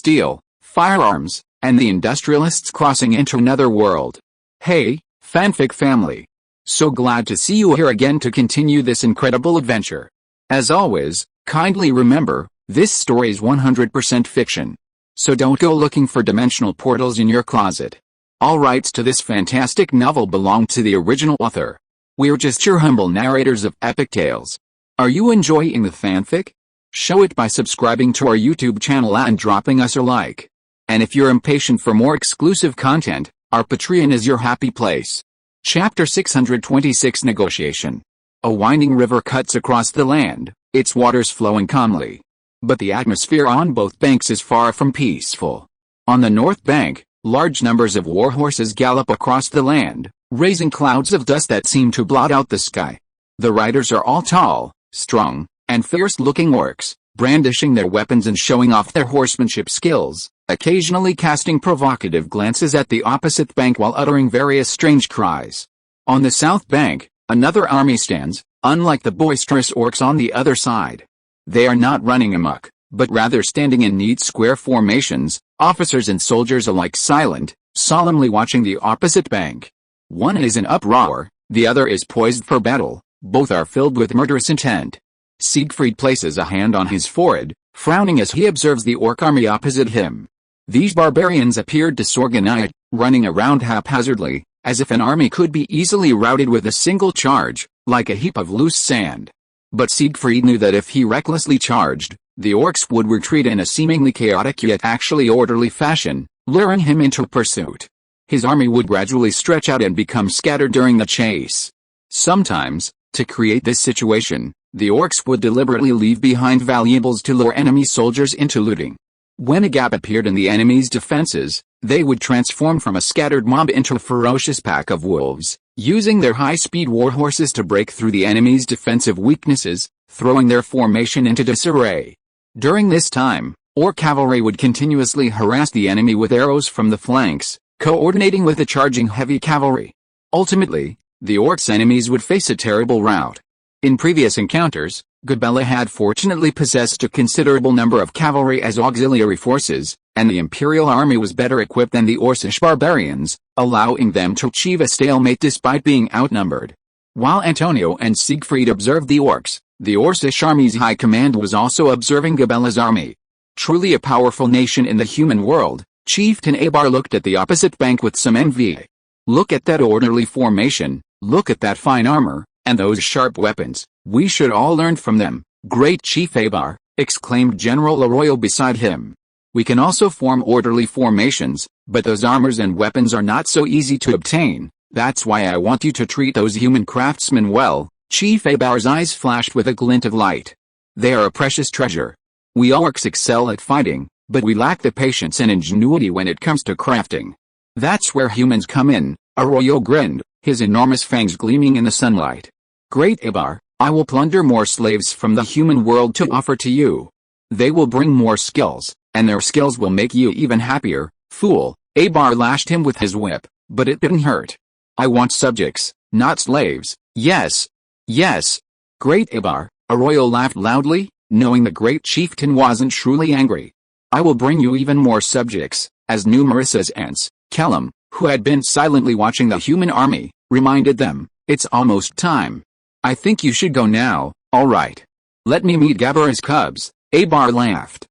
steel, firearms, and the Industrialists crossing into another world. Hey, fanfic family! So glad to see you here again to continue this incredible adventure. As always, kindly remember, this story is 100% fiction. So don't go looking for dimensional portals in your closet. All rights to this fantastic novel belong to the original author. We're just your humble narrators of epic tales. Are you enjoying the fanfic? Show it by subscribing to our YouTube channel and dropping us a like. And if you're impatient for more exclusive content, our Patreon is your happy place. Chapter 626 Negotiation. A winding river cuts across the land, its waters flowing calmly. But the atmosphere on both banks is far from peaceful. On the north bank, large numbers of war horses gallop across the land, raising clouds of dust that seem to blot out the sky. The riders are all tall, strong, and fierce-looking orcs, brandishing their weapons and showing off their horsemanship skills, occasionally casting provocative glances at the opposite bank while uttering various strange cries. On the south bank, another army stands, unlike the boisterous orcs on the other side. They are not running amok, but rather standing in neat square formations, officers and soldiers alike silent, solemnly watching the opposite bank. One is in uproar, the other is poised for battle, both are filled with murderous intent. Siegfried places a hand on his forehead, frowning as he observes the orc army opposite him. These barbarians appeared disorganized, running around haphazardly, as if an army could be easily routed with a single charge, like a heap of loose sand. But Siegfried knew that if he recklessly charged, the orcs would retreat in a seemingly chaotic yet actually orderly fashion, luring him into pursuit. His army would gradually stretch out and become scattered during the chase. Sometimes, to create this situation, the orcs would deliberately leave behind valuables to lure enemy soldiers into looting. When a gap appeared in the enemy's defenses, they would transform from a scattered mob into a ferocious pack of wolves, using their high-speed warhorses to break through the enemy's defensive weaknesses, throwing their formation into disarray. During this time, orc cavalry would continuously harass the enemy with arrows from the flanks, coordinating with the charging heavy cavalry. Ultimately, the orcs' enemies would face a terrible rout. In previous encounters, Gabella had fortunately possessed a considerable number of cavalry as auxiliary forces, and the Imperial army was better equipped than the Orcish barbarians, allowing them to achieve a stalemate despite being outnumbered. While Antonio and Siegfried observed the orcs, the Orcish army's high command was also observing Gabella's army. Truly a powerful nation in the human world, Chieftain Abar looked at the opposite bank with some envy. Look at that orderly formation, look at that fine armor, and those sharp weapons. We should all learn from them, great Chief Abar, exclaimed General Arroyo beside him. We can also form orderly formations, but those armors and weapons are not so easy to obtain. That's why I want you to treat those human craftsmen well. Chief Abar's eyes flashed with a glint of light. They are a precious treasure. We orcs excel at fighting, but we lack the patience and ingenuity when it comes to crafting. That's where humans come in. Arroyo grinned, his enormous fangs gleaming in the sunlight. Great Abar, I will plunder more slaves from the human world to offer to you. They will bring more skills, and their skills will make you even happier, fool. Abar lashed him with his whip, but it didn't hurt. I want subjects, not slaves. Yes. Yes. Great Abar, Arroyo laughed loudly, knowing the great chieftain wasn't truly angry. I will bring you even more subjects, as numerous as ants. Kellum, who had been silently watching the human army, reminded them, it's almost time. I think you should go now. All right. Let me meet Gabar's cubs. Abar laughed.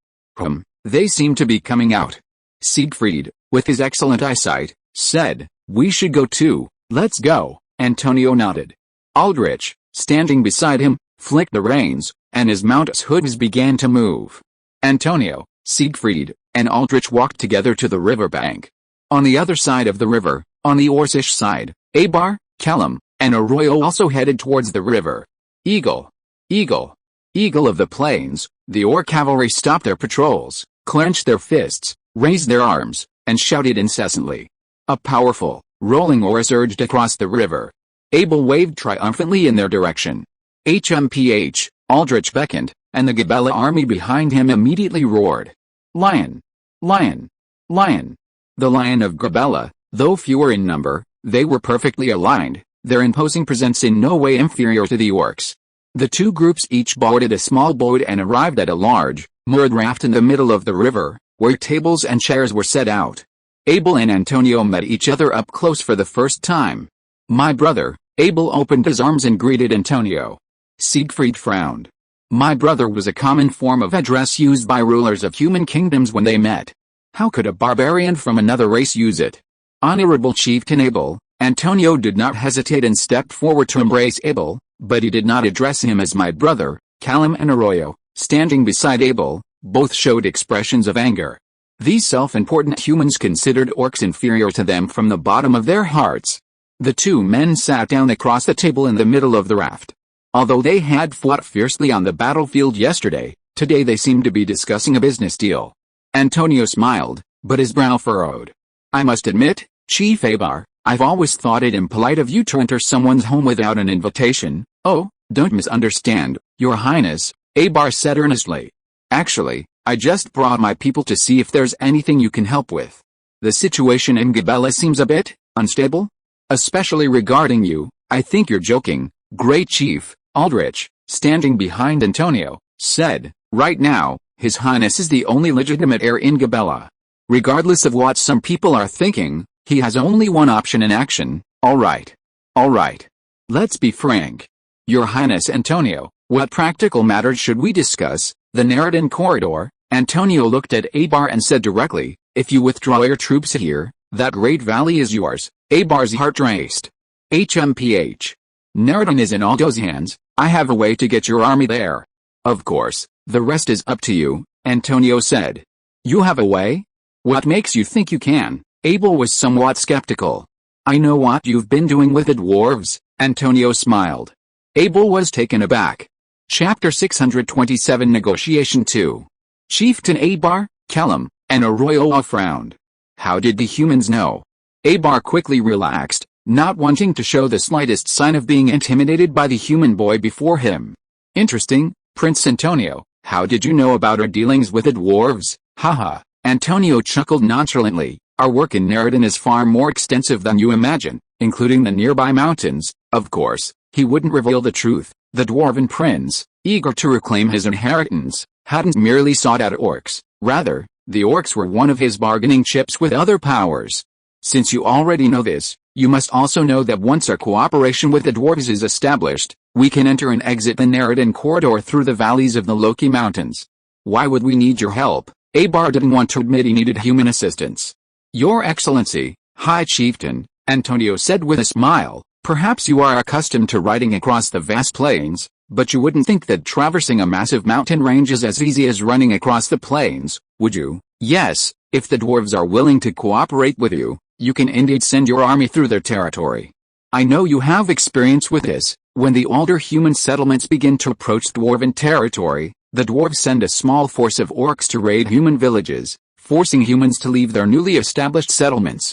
They seem to be coming out. Siegfried, with his excellent eyesight, said, we should go too. Let's go. Antonio nodded. Aldrich, standing beside him, flicked the reins, and his mount's hooves began to move. Antonio, Siegfried, and Aldrich walked together to the riverbank. On the other side of the river, on the Orcish side, Abar, Kellum, and Arroyo also headed towards the river. Eagle. Eagle. Eagle of the plains, the orc cavalry stopped their patrols, clenched their fists, raised their arms, and shouted incessantly. A powerful, rolling oar surged across the river. Abel waved triumphantly in their direction. HMPH, Aldrich beckoned, and the Gabella army behind him immediately roared. Lion! Lion! Lion! The lion of Gabella, though fewer in number, they were perfectly aligned, their imposing presence in no way inferior to the orcs. The two groups each boarded a small boat and arrived at a large, moored raft in the middle of the river, where tables and chairs were set out. Abel and Antonio met each other up close for the first time. "My brother." Abel opened his arms and greeted Antonio. Siegfried frowned. "My brother" was a common form of address used by rulers of human kingdoms when they met. How could a barbarian from another race use it? "Honorable Chieftain Abel." Antonio did not hesitate and stepped forward to embrace Abel, but he did not address him as "my brother." Callum and Arroyo, standing beside Abel, both showed expressions of anger. These self-important humans considered orcs inferior to them from the bottom of their hearts. The two men sat down across the table in the middle of the raft. Although they had fought fiercely on the battlefield yesterday, today they seemed to be discussing a business deal. Antonio smiled, but his brow furrowed. "I must admit, Chief Abar, I've always thought it impolite of you to enter someone's home without an invitation." "Oh, don't misunderstand, Your Highness," Abar said earnestly. "Actually, I just brought my people to see if there's anything you can help with. The situation in Gabella seems a bit unstable. Especially regarding you." "I think you're joking, Great Chief," Aldrich, standing behind Antonio, said. "Right now, His Highness is the only legitimate heir in Gabella. Regardless of what some people are thinking, he has only one option in action." All right. Let's be frank. Your Highness Antonio, what practical matters should we discuss? The Neridan corridor. Antonio looked at Abar and said directly, "If you withdraw your troops here, that great valley is yours." Abar's heart raced. "HMPH. Neridan is in Aldo's hands. I have a way to get your army there." "Of course, the rest is up to you," Antonio said. "You have a way? What makes you think you can?" Abel was somewhat skeptical. "I know what you've been doing with the dwarves," Antonio smiled. Abel was taken aback. Chapter 627 Negotiation 2. Chieftain Abar, Callum, and Arroyo frowned. How did the humans know? Abar quickly relaxed, not wanting to show the slightest sign of being intimidated by the human boy before him. "Interesting, Prince Antonio, how did you know about our dealings with the dwarves?" "Haha," Antonio chuckled nonchalantly. "Our work in Neridan is far more extensive than you imagine, including the nearby mountains." Of course, he wouldn't reveal the truth. The dwarven prince, eager to reclaim his inheritance, hadn't merely sought out orcs. Rather, the orcs were one of his bargaining chips with other powers. Since you already know this, you must also know that once our cooperation with the dwarves is established, we can enter and exit the Neridan corridor through the valleys of the Loki Mountains. Why would we need your help? Abar didn't want to admit he needed human assistance. "Your Excellency, High Chieftain," Antonio said with a smile, "perhaps you are accustomed to riding across the vast plains, but you wouldn't think that traversing a massive mountain range is as easy as running across the plains, would you? Yes, if the dwarves are willing to cooperate with you, you can indeed send your army through their territory. I know you have experience with this. When the older human settlements begin to approach dwarven territory, the dwarves send a small force of orcs to raid human villages, forcing humans to leave their newly established settlements.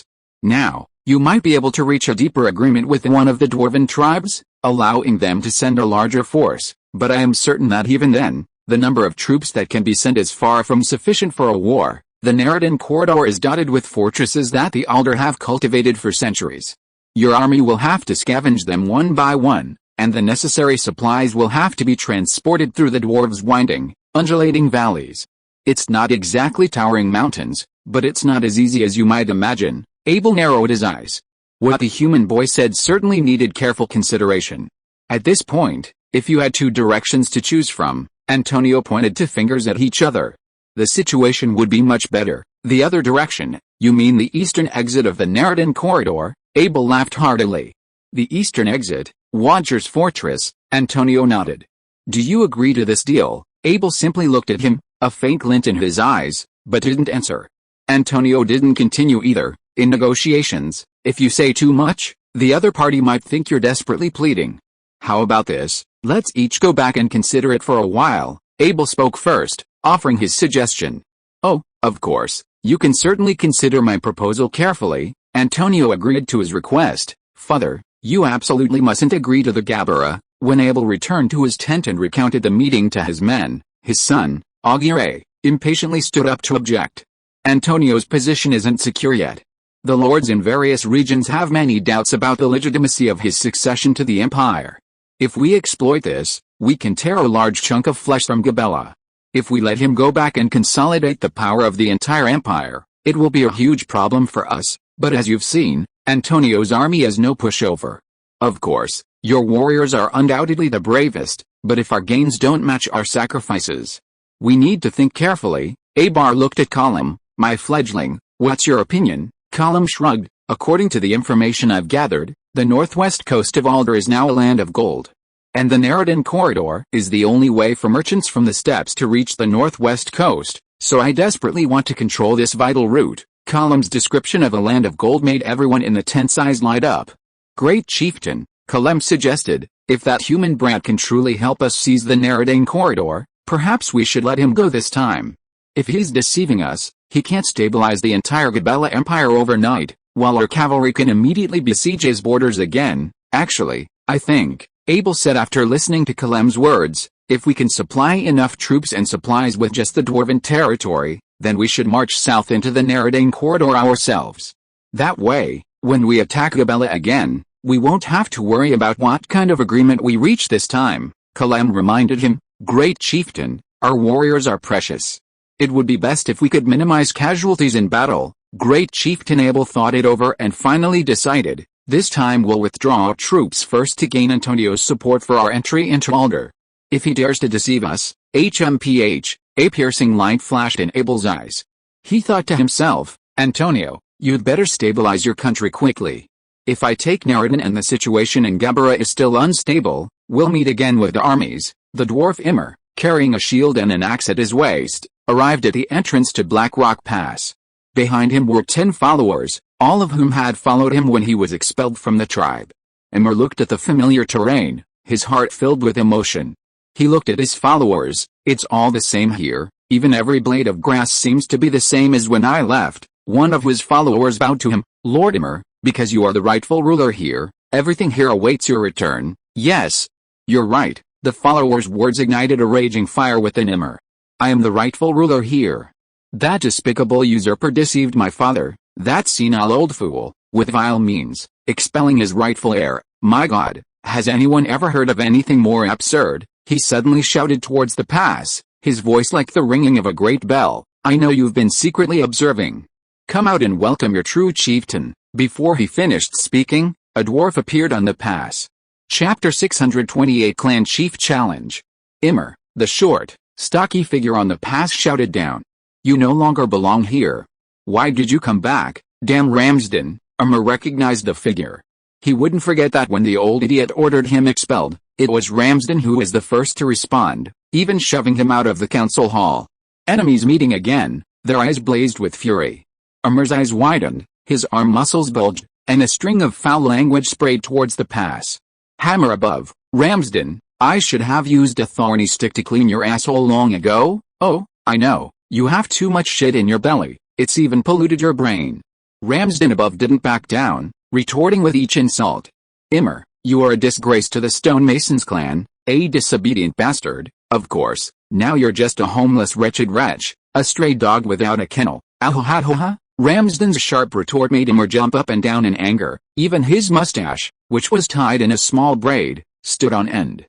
Now, you might be able to reach a deeper agreement with one of the dwarven tribes, allowing them to send a larger force, but I am certain that even then, the number of troops that can be sent is far from sufficient for a war. The Neridan corridor is dotted with fortresses that the Aldor have cultivated for centuries. Your army will have to scavenge them one by one, and the necessary supplies will have to be transported through the dwarves' winding, undulating valleys. It's not exactly towering mountains, but it's not as easy as you might imagine." Abel narrowed his eyes. What the human boy said certainly needed careful consideration. At this point, if you had two directions to choose from, Antonio pointed two fingers at each other. The situation would be much better. "The other direction, you mean the eastern exit of the Neridan corridor?" Abel laughed heartily. "The eastern exit, Wadger's fortress," Antonio nodded. "Do you agree to this deal?" Abel simply looked at him, a faint glint in his eyes, but didn't answer. Antonio didn't continue either. "In negotiations, if you say too much, the other party might think you're desperately pleading. How about this? Let's each go back and consider it for a while." Abel spoke first, offering his suggestion. "Oh, of course, you can certainly consider my proposal carefully." Antonio agreed to his request. "Father, you absolutely mustn't agree to the Gabera." When Abel returned to his tent and recounted the meeting to his men, his son, Aguirre, impatiently stood up to object. "Antonio's position isn't secure yet. The lords in various regions have many doubts about the legitimacy of his succession to the empire. If we exploit this, we can tear a large chunk of flesh from Gabella. If we let him go back and consolidate the power of the entire empire, it will be a huge problem for us, but as you've seen, Antonio's army is no pushover. Of course, your warriors are undoubtedly the bravest, but if our gains don't match our sacrifices, we need to think carefully. Abar looked at Colum. My fledgling, what's your opinion? Colum shrugged. According to the information I've gathered, the northwest coast of Alder is now a land of gold. And the Naradan corridor is the only way for merchants from the steppes to reach the northwest coast, so I desperately want to control this vital route. Colum's description of a land of gold made everyone in the tent's eyes light up. Great chieftain, Colum suggested, if that human brat can truly help us seize the Naradan corridor, perhaps we should let him go this time. If he's deceiving us, he can't stabilize the entire Gabella Empire overnight, while our cavalry can immediately besiege his borders again. Actually, I think, Abel said after listening to Colum's words, if we can supply enough troops and supplies with just the Dwarven territory, then we should march south into the Naradan corridor ourselves. That way, when we attack Gabella again, we won't have to worry about what kind of agreement we reach this time. Colum reminded him, Great chieftain, our warriors are precious. It would be best if we could minimize casualties in battle. Great chieftain Abel thought it over and finally decided, this time we'll withdraw our troops first to gain Antonio's support for our entry into Alder. If he dares to deceive us, HMPH, a piercing light flashed in Abel's eyes. He thought to himself, Antonio, you'd better stabilize your country quickly. If I take Naradan and the situation in Gabera is still unstable, we'll meet again with the armies. The dwarf Immer, carrying a shield and an axe at his waist, arrived at the entrance to Black Rock Pass. Behind him were 10 followers, all of whom had followed him when he was expelled from the tribe. Immer looked at the familiar terrain, his heart filled with emotion. He looked at his followers. It's all the same here, even every blade of grass seems to be the same as when I left. One of his followers bowed to him, Lord Immer, because you are the rightful ruler here, everything here awaits your return. Yes, you're right. The follower's words ignited a raging fire within Immer. I am the rightful ruler here. That despicable usurper deceived my father, that senile old fool, with vile means, expelling his rightful heir. My God, has anyone ever heard of anything more absurd? He suddenly shouted towards the pass, his voice like the ringing of a great bell. I know you've been secretly observing. Come out and welcome your true chieftain. Before he finished speaking, a dwarf appeared on the pass. Chapter 628 Clan Chief Challenge. Immer, the short, stocky figure on the pass shouted down. You no longer belong here. Why did you come back? Damn Ramsden. Immer recognized the figure. He wouldn't forget that when the old idiot ordered him expelled, it was Ramsden who was the first to respond, even shoving him out of the council hall. Enemies meeting again, their eyes blazed with fury. Immer's eyes widened, his arm muscles bulged, and a string of foul language sprayed towards the pass. Hammer above, Ramsden, I should have used a thorny stick to clean your asshole long ago. Oh, I know, you have too much shit in your belly, it's even polluted your brain. Ramsden above didn't back down, retorting with each insult. Immer, you are a disgrace to the Stonemasons clan, a disobedient bastard. Of course, now you're just a homeless wretched wretch, a stray dog without a kennel. Ahoha. Ramsden's sharp retort made Immer jump up and down in anger. Even his mustache, which was tied in a small braid, stood on end.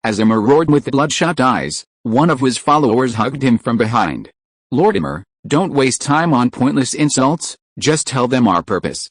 As Immer roared with bloodshot eyes, one of his followers hugged him from behind. Lord Immer, don't waste time on pointless insults, just tell them our purpose.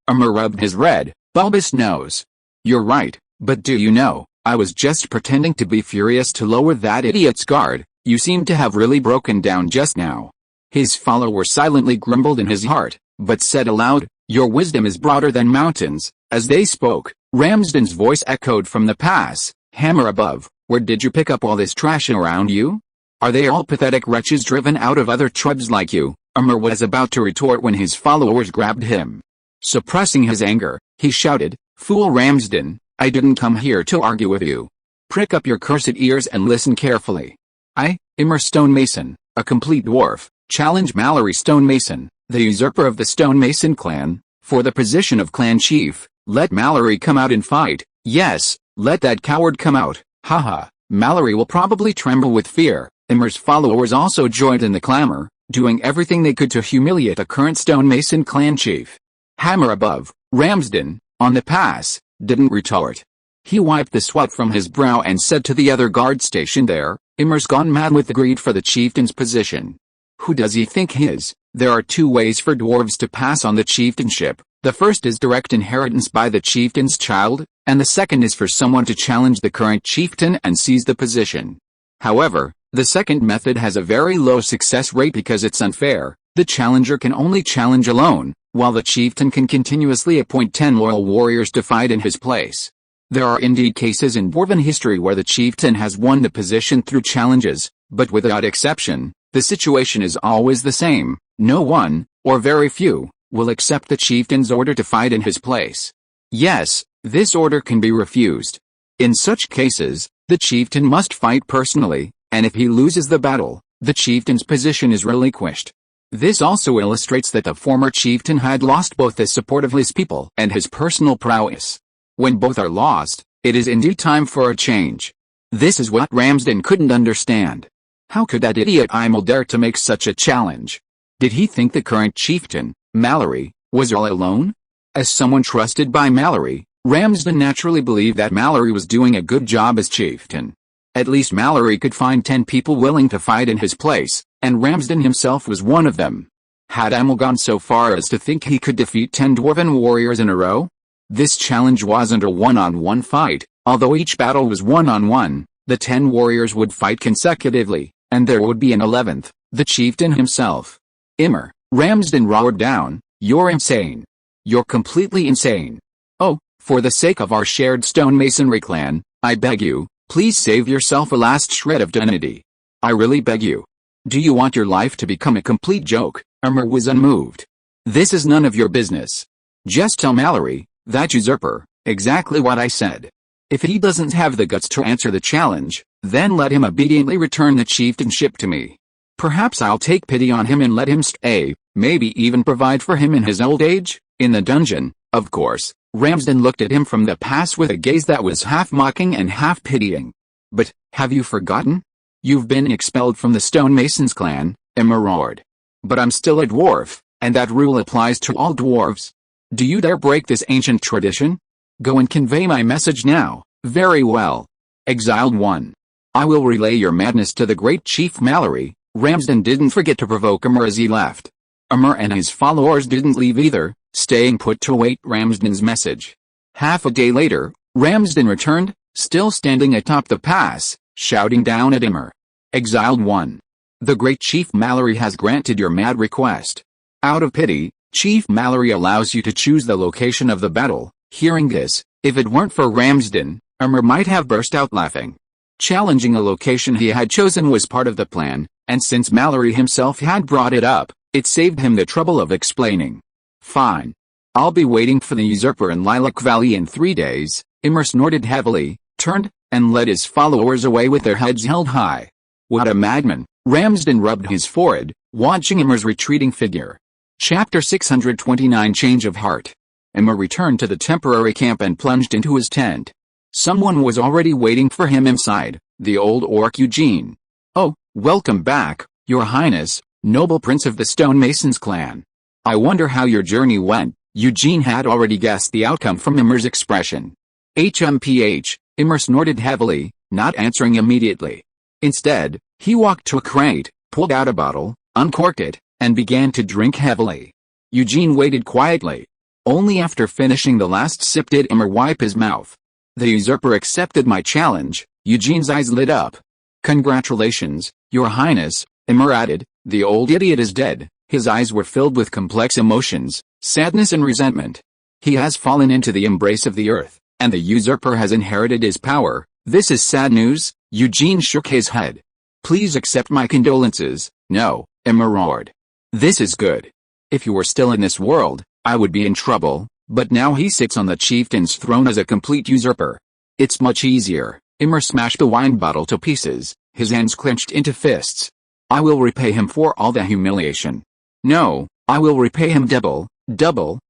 Immer rubbed his red, bulbous nose. You're right, but do you know, I was just pretending to be furious to lower that idiot's guard. You seem to have really broken down just now. His follower silently grumbled in his heart, but said aloud, your wisdom is broader than mountains. As they spoke, Ramsden's voice echoed from the pass. Hammer above, where did you pick up all this trash around you? Are they all pathetic wretches driven out of other tribes like you? Immer was about to retort when his followers grabbed him. Suppressing his anger, he shouted, Fool Ramsden, I didn't come here to argue with you. Prick up your cursed ears and listen carefully. I, Immer Stonemason, a complete dwarf, challenge Mallory Stonemason, the usurper of the Stonemason clan, for the position of clan chief. Let Mallory come out and fight. Yes, let that coward come out. Haha, Mallory will probably tremble with fear. Immer's followers also joined in the clamor, doing everything they could to humiliate the current Stonemason clan chief. Hammer above, Ramsden, on the pass, didn't retort. He wiped the sweat from his brow and said to the other guard stationed there, Immer's gone mad with the greed for the chieftain's position. Who does he think he is? There are two ways for dwarves to pass on the chieftainship. The first is direct inheritance by the chieftain's child, and the second is for someone to challenge the current chieftain and seize the position. However, the second method has a very low success rate because it's unfair. The challenger can only challenge alone, while the chieftain can continuously appoint 10 loyal warriors to fight in his place. There are indeed cases in dwarven history where the chieftain has won the position through challenges, but without exception, the situation is always the same. No one, or very few, will accept the chieftain's order to fight in his place. Yes, this order can be refused. In such cases, the chieftain must fight personally, and if he loses the battle, the chieftain's position is relinquished. This also illustrates that the former chieftain had lost both the support of his people and his personal prowess. When both are lost, it is indeed time for a change. This is what Ramsden couldn't understand. How could that idiot Imel dare to make such a challenge? Did he think the current chieftain, Mallory, was all alone? As someone trusted by Mallory, Ramsden naturally believed that Mallory was doing a good job as chieftain. At least Mallory could find 10 people willing to fight in his place, and Ramsden himself was one of them. Had Imel gone so far as to think he could defeat 10 dwarven warriors in a row? This challenge wasn't a one-on-one fight. Although each battle was one-on-one, the 10 warriors would fight consecutively, and there would be an 11th, the chieftain himself. Immer, Ramsden roared down, "You're insane. You're completely insane. Oh, for the sake of our shared stonemasonry clan, I beg you, please save yourself a last shred of dignity. I really beg you. Do you want your life to become a complete joke?" Immer was unmoved. "This is none of your business. Just tell Mallory, that usurper, exactly what I said. If he doesn't have the guts to answer the challenge, then let him obediently return the chieftainship to me. Perhaps I'll take pity on him and let him stay, maybe even provide for him in his old age, in the dungeon." Of course, Ramsden looked at him from the pass with a gaze that was half mocking and half pitying. "But, have you forgotten? You've been expelled from the stonemasons clan," Immer roared. "But I'm still a dwarf, and that rule applies to all dwarves. Do you dare break this ancient tradition? Go and convey my message now." "Very well. Exiled one. I will relay your madness to the great chief Mallory." Ramsden didn't forget to provoke Immer as he left. Immer and his followers didn't leave either, staying put to await Ramsden's message. Half a day later, Ramsden returned, still standing atop the pass, shouting down at Immer. "Exiled one. The great Chief Mallory has granted your mad request. Out of pity, Chief Mallory allows you to choose the location of the battle." Hearing this, if it weren't for Ramsden, Immer might have burst out laughing. Challenging a location he had chosen was part of the plan, and since Mallory himself had brought it up, it saved him the trouble of explaining. "Fine. I'll be waiting for the usurper in Lilac Valley in 3 days, Immer snorted heavily, turned, and led his followers away with their heads held high. What a madman! Ramsden rubbed his forehead, watching Immer's retreating figure. Chapter 629 Change of Heart. Immer returned to the temporary camp and plunged into his tent. Someone was already waiting for him inside, the old orc Eugene. "Oh, welcome back, Your Highness, noble prince of the stonemasons clan. I wonder how your journey went." Eugene had already guessed the outcome from Immer's expression. Immer snorted heavily, not answering immediately. Instead, he walked to a crate, pulled out a bottle, uncorked it, and began to drink heavily. Eugene waited quietly. Only after finishing the last sip did Immer wipe his mouth. "The usurper accepted my challenge." Eugene's eyes lit up. "Congratulations, Your Highness," Immer added. "The old idiot is dead." His eyes were filled with complex emotions, sadness and resentment. "He has fallen into the embrace of the earth, and the usurper has inherited his power." "This is sad news." Eugene shook his head. "Please accept my condolences." "No," Immer roared. "This is good. If you were still in this world, I would be in trouble, but now he sits on the chieftain's throne as a complete usurper. It's much easier." Immer smashed the wine bottle to pieces, his hands clenched into fists. "I will repay him for all the humiliation. No, I will repay him double,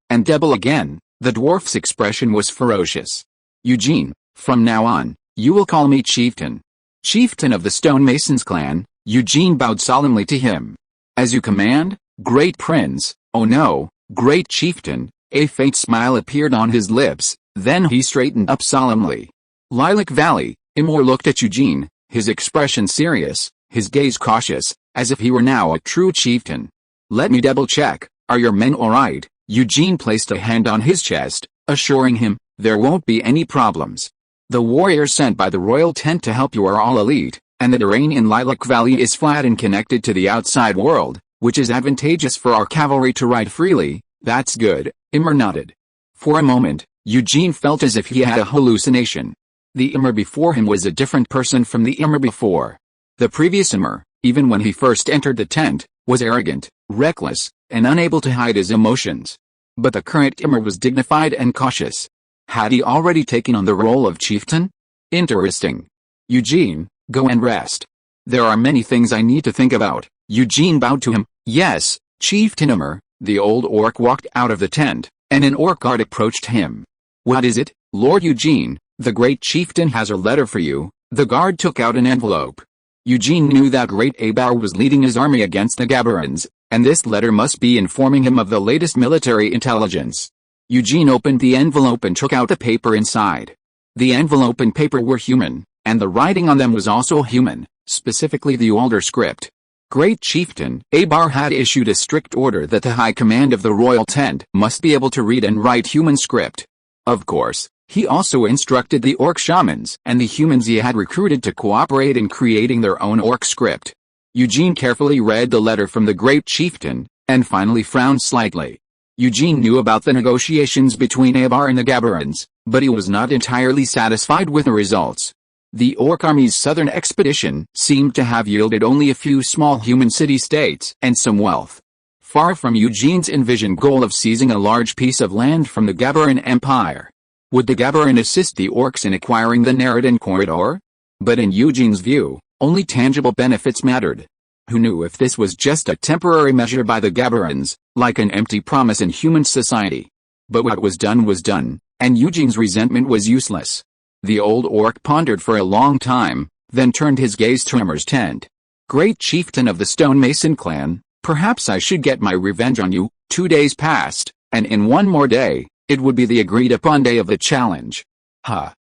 and double again." The dwarf's expression was ferocious. "Eugene, from now on, you will call me chieftain." "Chieftain of the stonemasons clan." Eugene bowed solemnly to him. "As you command, great prince." "Oh no, great chieftain." A faint smile appeared on his lips, then he straightened up solemnly. "Lilac Valley." Immer looked at Eugene, his expression serious, his gaze cautious, as if he were now a true chieftain. "Let me double-check, are your men alright?" Eugene placed a hand on his chest, assuring him, "There won't be any problems. The warriors sent by the royal tent to help you are all elite, and the terrain in Lilac Valley is flat and connected to the outside world, which is advantageous for our cavalry to ride freely." "That's good," Immer nodded. For a moment, Eugene felt as if he had a hallucination. The Immer before him was a different person from the Immer before. The previous Immer, even when he first entered the tent, was arrogant, reckless, and unable to hide his emotions. But the current Immer was dignified and cautious. Had he already taken on the role of chieftain? Interesting. "Eugene, go and rest. There are many things I need to think about." Eugene bowed to him. "Yes, Chieftain Immer." The old orc walked out of the tent, and an orc guard approached him. "What is it, Lord Eugene?" "The great chieftain has a letter for you." The guard took out an envelope. Eugene knew that great Abar was leading his army against the Gabarans, and this letter must be informing him of the latest military intelligence. Eugene opened the envelope and took out the paper inside. The envelope and paper were human, and the writing on them was also human, specifically the older script. Great Chieftain Abar had issued a strict order that the high command of the royal tent must be able to read and write human script. Of course, he also instructed the orc shamans and the humans he had recruited to cooperate in creating their own orc script. Eugene carefully read the letter from the great chieftain, and finally frowned slightly. Eugene knew about the negotiations between Abar and the Gabarans, but he was not entirely satisfied with the results. The orc army's southern expedition seemed to have yielded only a few small human city-states and some wealth. Far from Eugene's envisioned goal of seizing a large piece of land from the Gabella Empire. Would the Gabaran assist the orcs in acquiring the Naridan corridor? But in Eugene's view, only tangible benefits mattered. Who knew if this was just a temporary measure by the Gabarans, like an empty promise in human society? But what was done, and Eugene's resentment was useless. The old orc pondered for a long time, then turned his gaze to Immer's tent. "Great chieftain of the stonemason clan, perhaps I should get my revenge on you." 2 days passed, and in one more day, it would be the agreed-upon day of the challenge.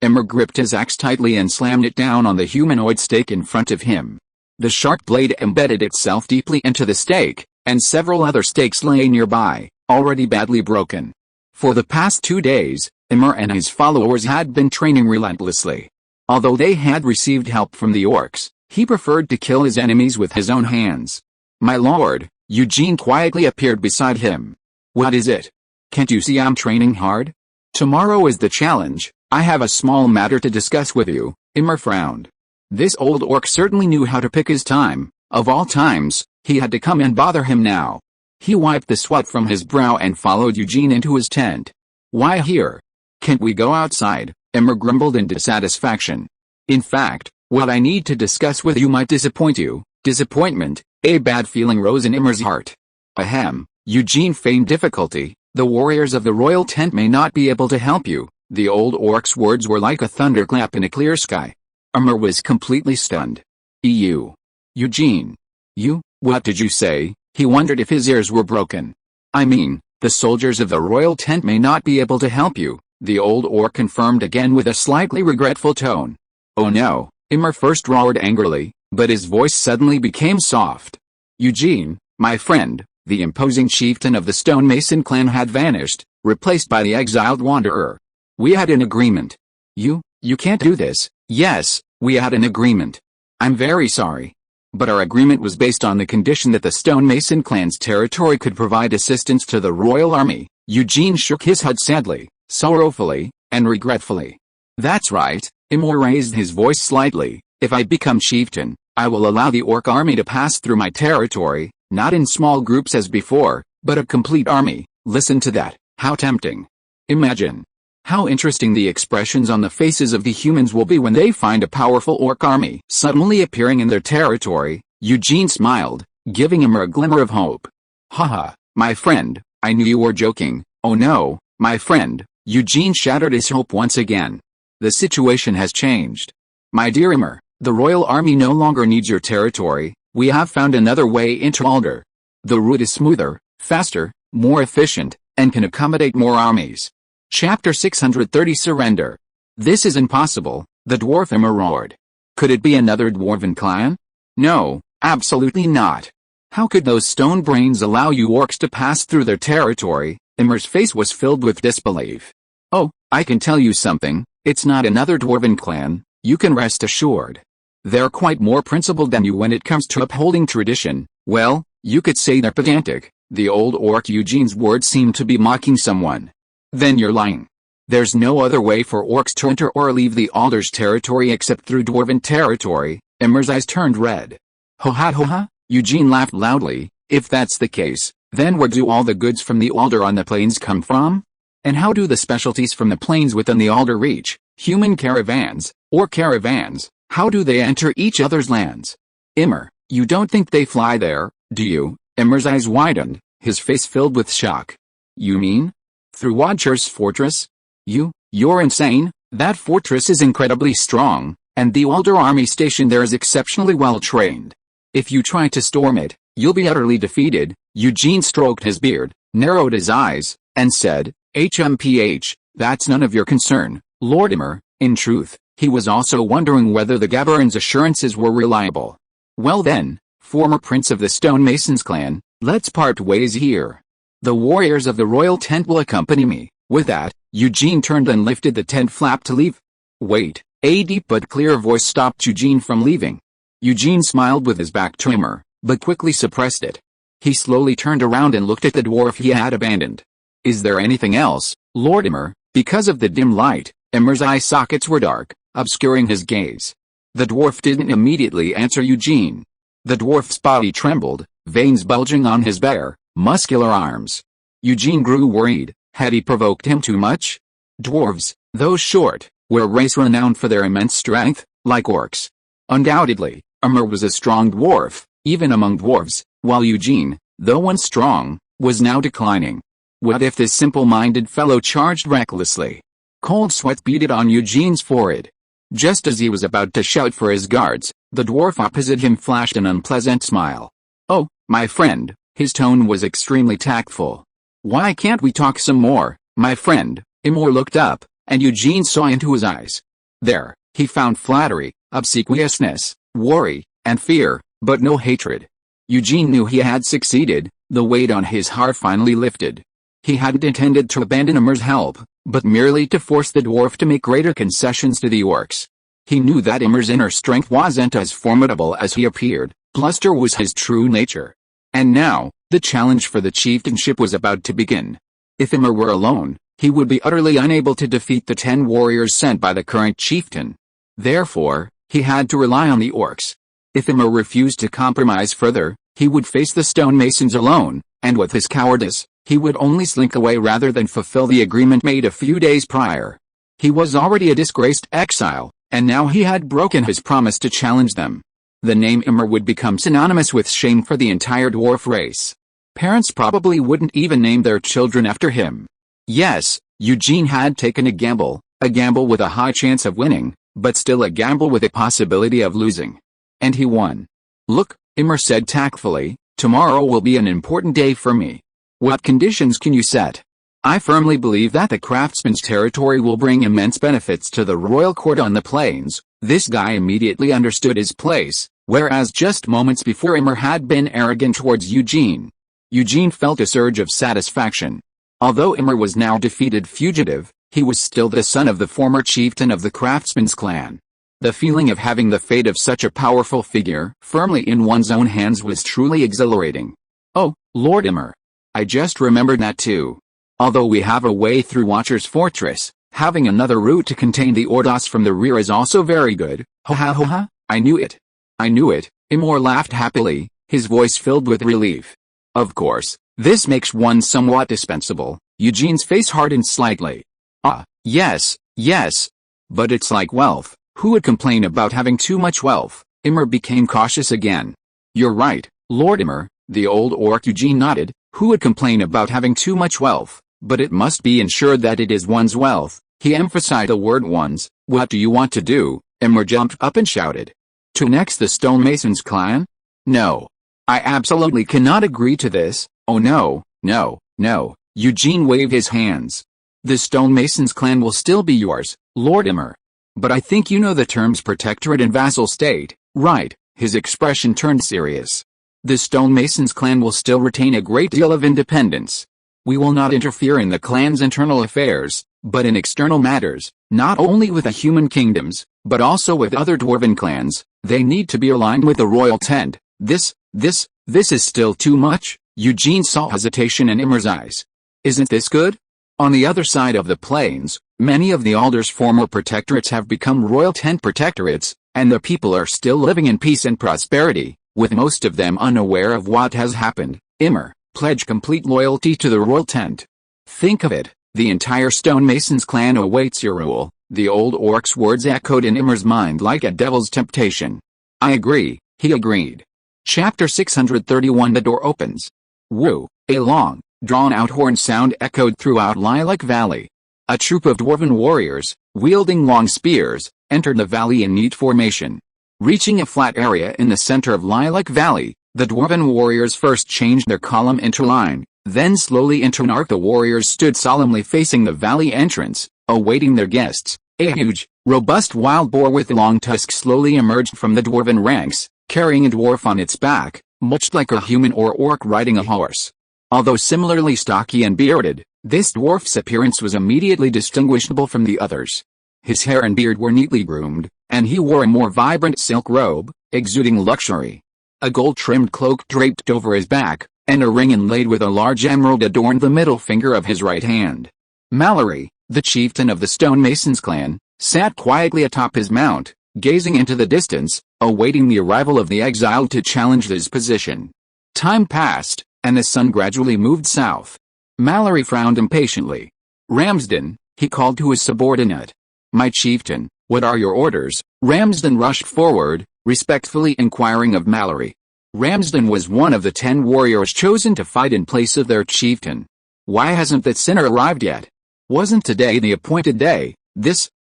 Immer gripped his axe tightly and slammed it down on the humanoid stake in front of him. The sharp blade embedded itself deeply into the stake, and several other stakes lay nearby, already badly broken. For the past 2 days, Immer and his followers had been training relentlessly. Although they had received help from the orcs, he preferred to kill his enemies with his own hands. "My lord," Eugene quietly appeared beside him. "What is it? Can't you see I'm training hard? Tomorrow is the challenge. I have a small matter to discuss with you." Immer frowned. This old orc certainly knew how to pick his time. Of all times, he had to come and bother him now. He wiped the sweat from his brow and followed Eugene into his tent. "Why here? Can't we go outside?" Immer grumbled in dissatisfaction. "In fact, what I need to discuss with you might disappoint you." Disappointment, a bad feeling rose in Immer's heart. Ahem, Eugene feigned difficulty. "The warriors of the royal tent may not be able to help you." The old orc's words were like a thunderclap in a clear sky. Immer was completely stunned. Eugene. You, what did you say?" He wondered if his ears were broken. "I mean, the soldiers of the royal tent may not be able to help you," the old orc confirmed again with a slightly regretful tone. "Oh no," Immer first roared angrily, but his voice suddenly became soft. "Eugene, my friend," the imposing chieftain of the stonemason clan had vanished, replaced by the exiled wanderer. "We had an agreement." You can't do this." "Yes, we had an agreement. I'm very sorry. But our agreement was based on the condition that the stonemason clan's territory could provide assistance to the royal army." Eugene shook his head sadly, sorrowfully, and regretfully. "That's right," Immer raised his voice slightly. "If I become chieftain, I will allow the orc army to pass through my territory, not in small groups as before, but a complete army." Listen to that, how tempting. Imagine how interesting the expressions on the faces of the humans will be when they find a powerful orc army suddenly appearing in their territory. Eugene smiled, giving him a glimmer of hope. "Haha, my friend, I knew you were joking." "Oh no, my friend," Eugene shattered his hope once again. "The situation has changed. My dear Immer, the royal army no longer needs your territory. We have found another way into Alder. The route is smoother, faster, more efficient, and can accommodate more armies." Chapter 630 Surrender. "This is impossible," the dwarf Immer roared. Could it be another dwarven clan? No, absolutely not. How could those stone brains allow you orcs to pass through their territory? Imr's face was filled with disbelief. Oh, I can tell you something, it's not another dwarven clan, you can rest assured. They're quite more principled than you when it comes to upholding tradition. Well, you could say they're pedantic. The old orc Eugene's words seemed to be mocking someone. Then you're lying. There's no other way for orcs to enter or leave the Alder's territory except through dwarven territory. Imr's eyes turned red. Ho ha ho ha, Eugene laughed loudly. If that's the case, then where do all the goods from the Alder on the plains come from? And how do the specialties from the plains within the Alder reach? Human caravans, or caravans, how do they enter each other's lands? Immer, you don't think they fly there, do you? Immer's eyes widened, his face filled with shock. You mean? Through Watcher's fortress? You're insane. That fortress is incredibly strong, and the Alder army stationed there is exceptionally well trained. If you try to storm it, you'll be utterly defeated. Eugene stroked his beard, narrowed his eyes, and said, HMPH, that's none of your concern, Lord Immer. In truth, he was also wondering whether the Gabarin's assurances were reliable. Well then, former prince of the Stonemasons clan, let's part ways here. The warriors of the royal tent will accompany me. With that, Eugene turned and lifted the tent flap to leave. Wait, a deep but clear voice stopped Eugene from leaving. Eugene smiled with his back to Immer, but quickly suppressed it. He slowly turned around and looked at the dwarf he had abandoned. Is there anything else, Lord Immer? Because of the dim light, Immer's eye sockets were dark, obscuring his gaze. The dwarf didn't immediately answer Eugene. The dwarf's body trembled, veins bulging on his bare, muscular arms. Eugene grew worried. Had he provoked him too much? Dwarves, though short, were a race renowned for their immense strength, like orcs. Undoubtedly, Immer was a strong dwarf, even among dwarves, while Eugene, though once strong, was now declining. What if this simple-minded fellow charged recklessly? Cold sweat beaded on Eugene's forehead. Just as he was about to shout for his guards, the dwarf opposite him flashed an unpleasant smile. Oh, my friend, his tone was extremely tactful. Why can't we talk some more, my friend? Immer looked up, and Eugene saw into his eyes. There, he found flattery, obsequiousness, worry, and fear, but no hatred. Eugene knew he had succeeded, the weight on his heart finally lifted. He hadn't intended to abandon Immer's help, but merely to force the dwarf to make greater concessions to the orcs. He knew that Immer's inner strength wasn't as formidable as he appeared. Bluster was his true nature. And now, the challenge for the chieftainship was about to begin. If Immer were alone, he would be utterly unable to defeat the 10 warriors sent by the current chieftain. Therefore, he had to rely on the orcs. If Immer refused to compromise further, he would face the stonemasons alone, and with his cowardice, he would only slink away rather than fulfill the agreement made a few days prior. He was already a disgraced exile, and now he had broken his promise to challenge them. The name Immer would become synonymous with shame for the entire dwarf race. Parents probably wouldn't even name their children after him. Yes, Eugene had taken a gamble with a high chance of winning, but still a gamble with a possibility of losing. And he won. Look, Immer said tactfully, tomorrow will be an important day for me. What conditions can you set? I firmly believe that the craftsman's territory will bring immense benefits to the royal court on the plains. This guy immediately understood his place, whereas just moments before Immer had been arrogant towards Eugene. Eugene felt a surge of satisfaction. Although Immer was now defeated fugitive, he was still the son of the former chieftain of the craftsman's clan. The feeling of having the fate of such a powerful figure firmly in one's own hands was truly exhilarating. Oh, Lord Immer. I just remembered that too. Although we have a way through Watcher's fortress, having another route to contain the Ordos from the rear is also very good. Ho ha ho ha, I knew it. I knew it. Immer laughed happily, his voice filled with relief. Of course, this makes one somewhat dispensable. Eugene's face hardened slightly. Ah, yes, yes. But it's like wealth. Who would complain about having too much wealth? Immer became cautious again. You're right, Lord Immer, the old orc Eugene nodded. Who would complain about having too much wealth? But it must be ensured that it is one's wealth. He emphasized the word one's. What do you want to do? Immer jumped up and shouted. To annex the stonemasons clan? No. I absolutely cannot agree to this. Oh no, no, no. Eugene waved his hands. The stonemasons clan will still be yours, Lord Immer. But I think you know the terms protectorate and vassal state, right? His expression turned serious. The stonemasons clan will still retain a great deal of independence. We will not interfere in the clan's internal affairs, but in external matters, not only with the human kingdoms, but also with other dwarven clans, they need to be aligned with the royal tent. This is still too much. Eugene saw hesitation in Immer's eyes. Isn't this good? On the other side of the plains, many of the Alder's former protectorates have become royal tent protectorates, and the people are still living in peace and prosperity, with most of them unaware of what has happened. Immer, pledge complete loyalty to the royal tent. Think of it, the entire stonemasons clan awaits your rule. The old orc's words echoed in Immer's mind like a devil's temptation. I agree, he agreed. Chapter 631. The door opens. Woo, a long, drawn-out horn sound echoed throughout Lilac Valley. A troop of dwarven warriors, wielding long spears, entered the valley in neat formation. Reaching a flat area in the center of Lilac Valley, the dwarven warriors first changed their column into line, then slowly into an arc. The warriors stood solemnly facing the valley entrance, awaiting their guests. A huge, robust wild boar with long tusks slowly emerged from the dwarven ranks, carrying a dwarf on its back, much like a human or orc riding a horse. Although similarly stocky and bearded, this dwarf's appearance was immediately distinguishable from the others. His hair and beard were neatly groomed, and he wore a more vibrant silk robe, exuding luxury. A gold-trimmed cloak draped over his back, and a ring inlaid with a large emerald adorned the middle finger of his right hand. Mallory, the chieftain of the stonemasons clan, sat quietly atop his mount, gazing into the distance, awaiting the arrival of the exile to challenge his position. Time passed, and the sun gradually moved south. Mallory frowned impatiently. Ramsden, he called to his subordinate. My chieftain, what are your orders? Ramsden rushed forward, respectfully inquiring of Mallory. Ramsden was one of the 10 warriors chosen to fight in place of their chieftain. Why hasn't that sinner arrived yet? Wasn't today the appointed day?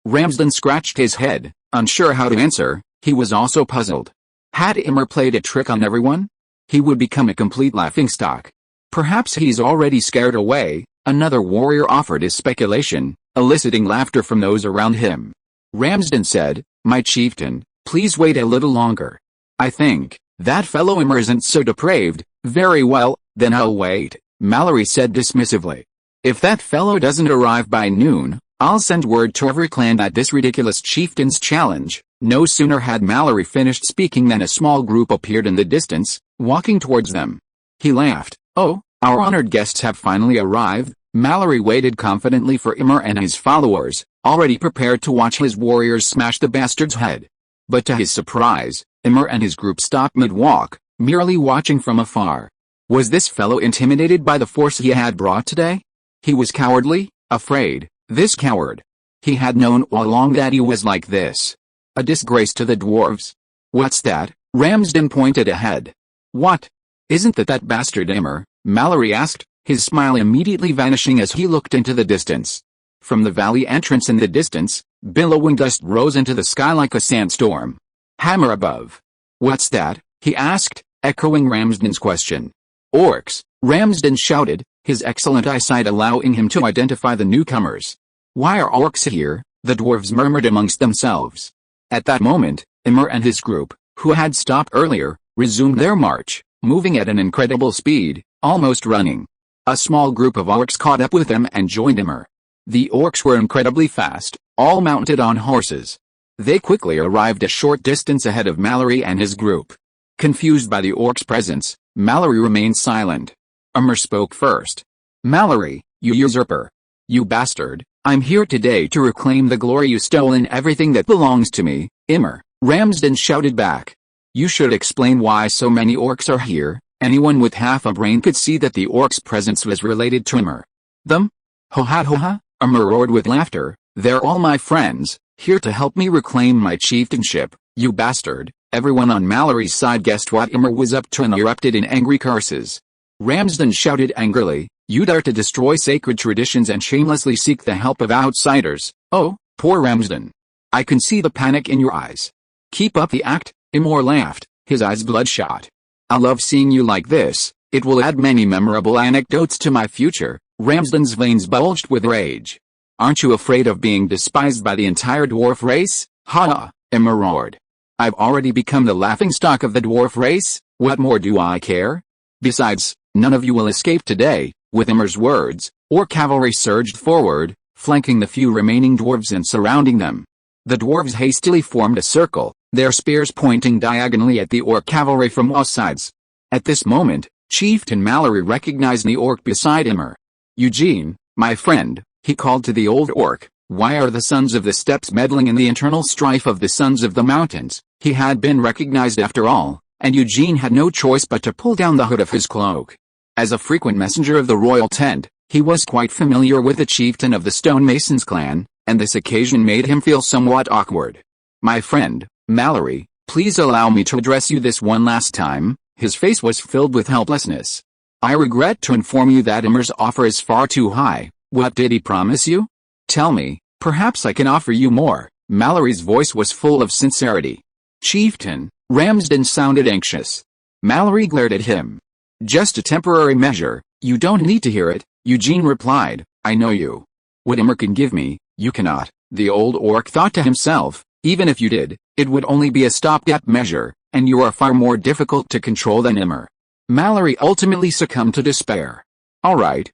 Ramsden scratched his head, unsure how to answer. He was also puzzled. Had Immer played a trick on everyone? He would become a complete laughingstock. Perhaps he's already scared away, another warrior offered his speculation, eliciting laughter from those around him. Ramsden said, My chieftain, please wait a little longer. I think that fellow Immer isn't so depraved. Very well, then I'll wait, Mallory said dismissively. If that fellow doesn't arrive by noon, I'll send word to every clan that this ridiculous chieftain's challenge. No sooner had Mallory finished speaking than a small group appeared in the distance, walking towards them. He laughed. Oh, our honored guests have finally arrived. Mallory waited confidently for Immer and his followers, already prepared to watch his warriors smash the bastard's head. But to his surprise, Immer and his group stopped mid-walk, merely watching from afar. Was this fellow intimidated by the force he had brought today? He was cowardly, afraid. This coward. He had known all along that he was like this. A disgrace to the dwarves. What's that? Ramsden pointed ahead. What? Isn't that bastard Immer? Mallory asked, his smile immediately vanishing as he looked into the distance. From the valley entrance in the distance, billowing dust rose into the sky like a sandstorm. Hammer above. What's that? He asked, echoing Ramsden's question. Orcs, Ramsden shouted, his excellent eyesight allowing him to identify the newcomers. Why are orcs here? The dwarves murmured amongst themselves. At that moment, Immer and his group, who had stopped earlier, resumed their march, moving at an incredible speed, almost running. A small group of orcs caught up with them and joined Immer. The orcs were incredibly fast, all mounted on horses. They quickly arrived a short distance ahead of Mallory and his group. Confused by the orcs' presence, Mallory remained silent. Immer spoke first. Mallory, you usurper. You bastard, I'm here today to reclaim the glory you stole in everything that belongs to me. Immer, Ramsden shouted back. You should explain why so many orcs are here. Anyone with half a brain could see that the orcs' presence was related to Immer. Them? Ho-ha, Immer roared with laughter. They're all my friends, here to help me reclaim my chieftainship, you bastard. Everyone on Mallory's side guessed what Immer was up to and erupted in angry curses. Ramsden shouted angrily, you dare to destroy sacred traditions and shamelessly seek the help of outsiders. Oh, poor Ramsden. I can see the panic in your eyes. Keep up the act, Immer laughed, his eyes bloodshot. I love seeing you like this, it will add many memorable anecdotes to my future. Ramsden's veins bulged with rage. Aren't you afraid of being despised by the entire dwarf race? Ha! Immer roared. I've already become the laughingstock of the dwarf race, what more do I care? Besides, none of you will escape today. With Immer's words, orc cavalry surged forward, flanking the few remaining dwarves and surrounding them. The dwarves hastily formed a circle, their spears pointing diagonally at the orc cavalry from all sides. At this moment, Chieftain Mallory recognized the orc beside Immer. Eugene, my friend, he called to the old orc, why are the Sons of the Steppes meddling in the internal strife of the Sons of the Mountains? He had been recognized after all, and Eugene had no choice but to pull down the hood of his cloak. As a frequent messenger of the royal tent, he was quite familiar with the chieftain of the stonemasons clan, and this occasion made him feel somewhat awkward. My friend, Mallory, please allow me to address you this one last time. His face was filled with helplessness. I regret to inform you that Immer's offer is far too high. What did he promise you? Tell me, perhaps I can offer you more. Mallory's voice was full of sincerity. Chieftain, Ramsden sounded anxious. Mallory glared at him. Just a temporary measure, you don't need to hear it, Eugene replied. I know you. What Immer can give me, you cannot. The old orc thought to himself, even if you did, it would only be a stopgap measure, and you are far more difficult to control than Immer. Mallory ultimately succumbed to despair. All right,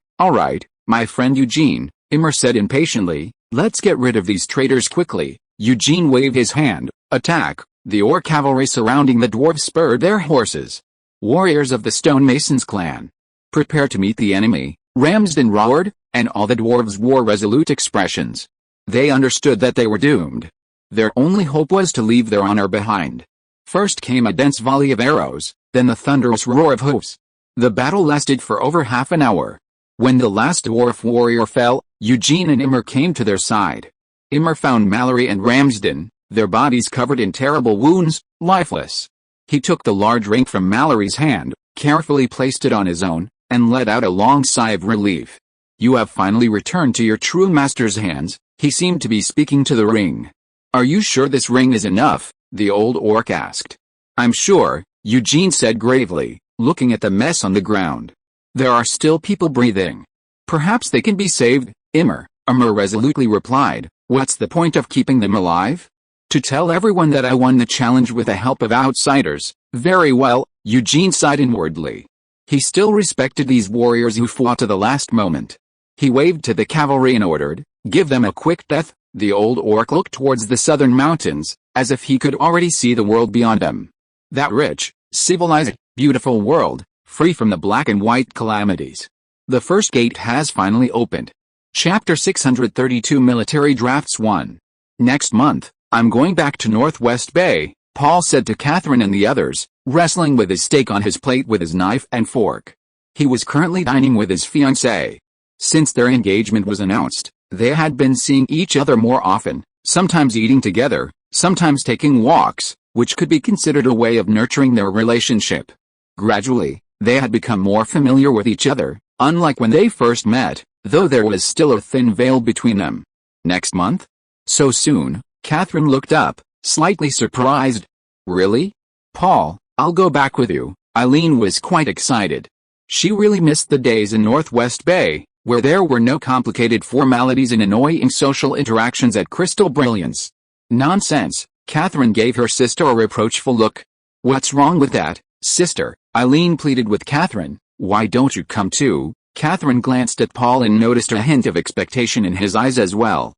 my friend Eugene, Immer said impatiently, let's get rid of these traitors quickly. Eugene waved his hand. Attack! The orc cavalry surrounding the dwarves spurred their horses. Warriors of the stonemasons clan, prepare to meet the enemy, Ramsden roared, and all the dwarves wore resolute expressions. They understood that they were doomed. Their only hope was to leave their honor behind. First came a dense volley of arrows, then the thunderous roar of hoofs. The battle lasted for over half an hour. When the last dwarf warrior fell, Eugene and Immer came to their side. Immer found Mallory and Ramsden, their bodies covered in terrible wounds, lifeless. He took the large ring from Mallory's hand, carefully placed it on his own, and let out a long sigh of relief. You have finally returned to your true master's hands, he seemed to be speaking to the ring. Are you sure this ring is enough? The old orc asked. I'm sure, Eugene said gravely, looking at the mess on the ground. There are still people breathing. Perhaps they can be saved, Immer resolutely replied. What's the point of keeping them alive? To tell everyone that I won the challenge with the help of outsiders. Very well, Eugene sighed inwardly. He still respected these warriors who fought to the last moment. He waved to the cavalry and ordered, give them a quick death. The old orc looked towards the southern mountains, as if he could already see the world beyond them. That rich, civilized, beautiful world, free from the black and white calamities. The first gate has finally opened. Chapter 632 Military Drafts 1. Next month, I'm going back to Northwest Bay, Paul said to Catherine and the others, wrestling with his steak on his plate with his knife and fork. He was currently dining with his fiancée. Since their engagement was announced, they had been seeing each other more often, sometimes eating together, sometimes taking walks, which could be considered a way of nurturing their relationship. Gradually, they had become more familiar with each other, unlike when they first met, though there was still a thin veil between them. Next month? So soon? Catherine looked up, slightly surprised. Really? Paul, I'll go back with you. Eileen was quite excited. She really missed the days in Northwest Bay, where there were no complicated formalities and annoying social interactions at Crystal Brilliance. Nonsense, Catherine gave her sister a reproachful look. What's wrong with that, sister? Eileen pleaded with Catherine. Why don't you come too? Catherine glanced at Paul and noticed a hint of expectation in his eyes as well.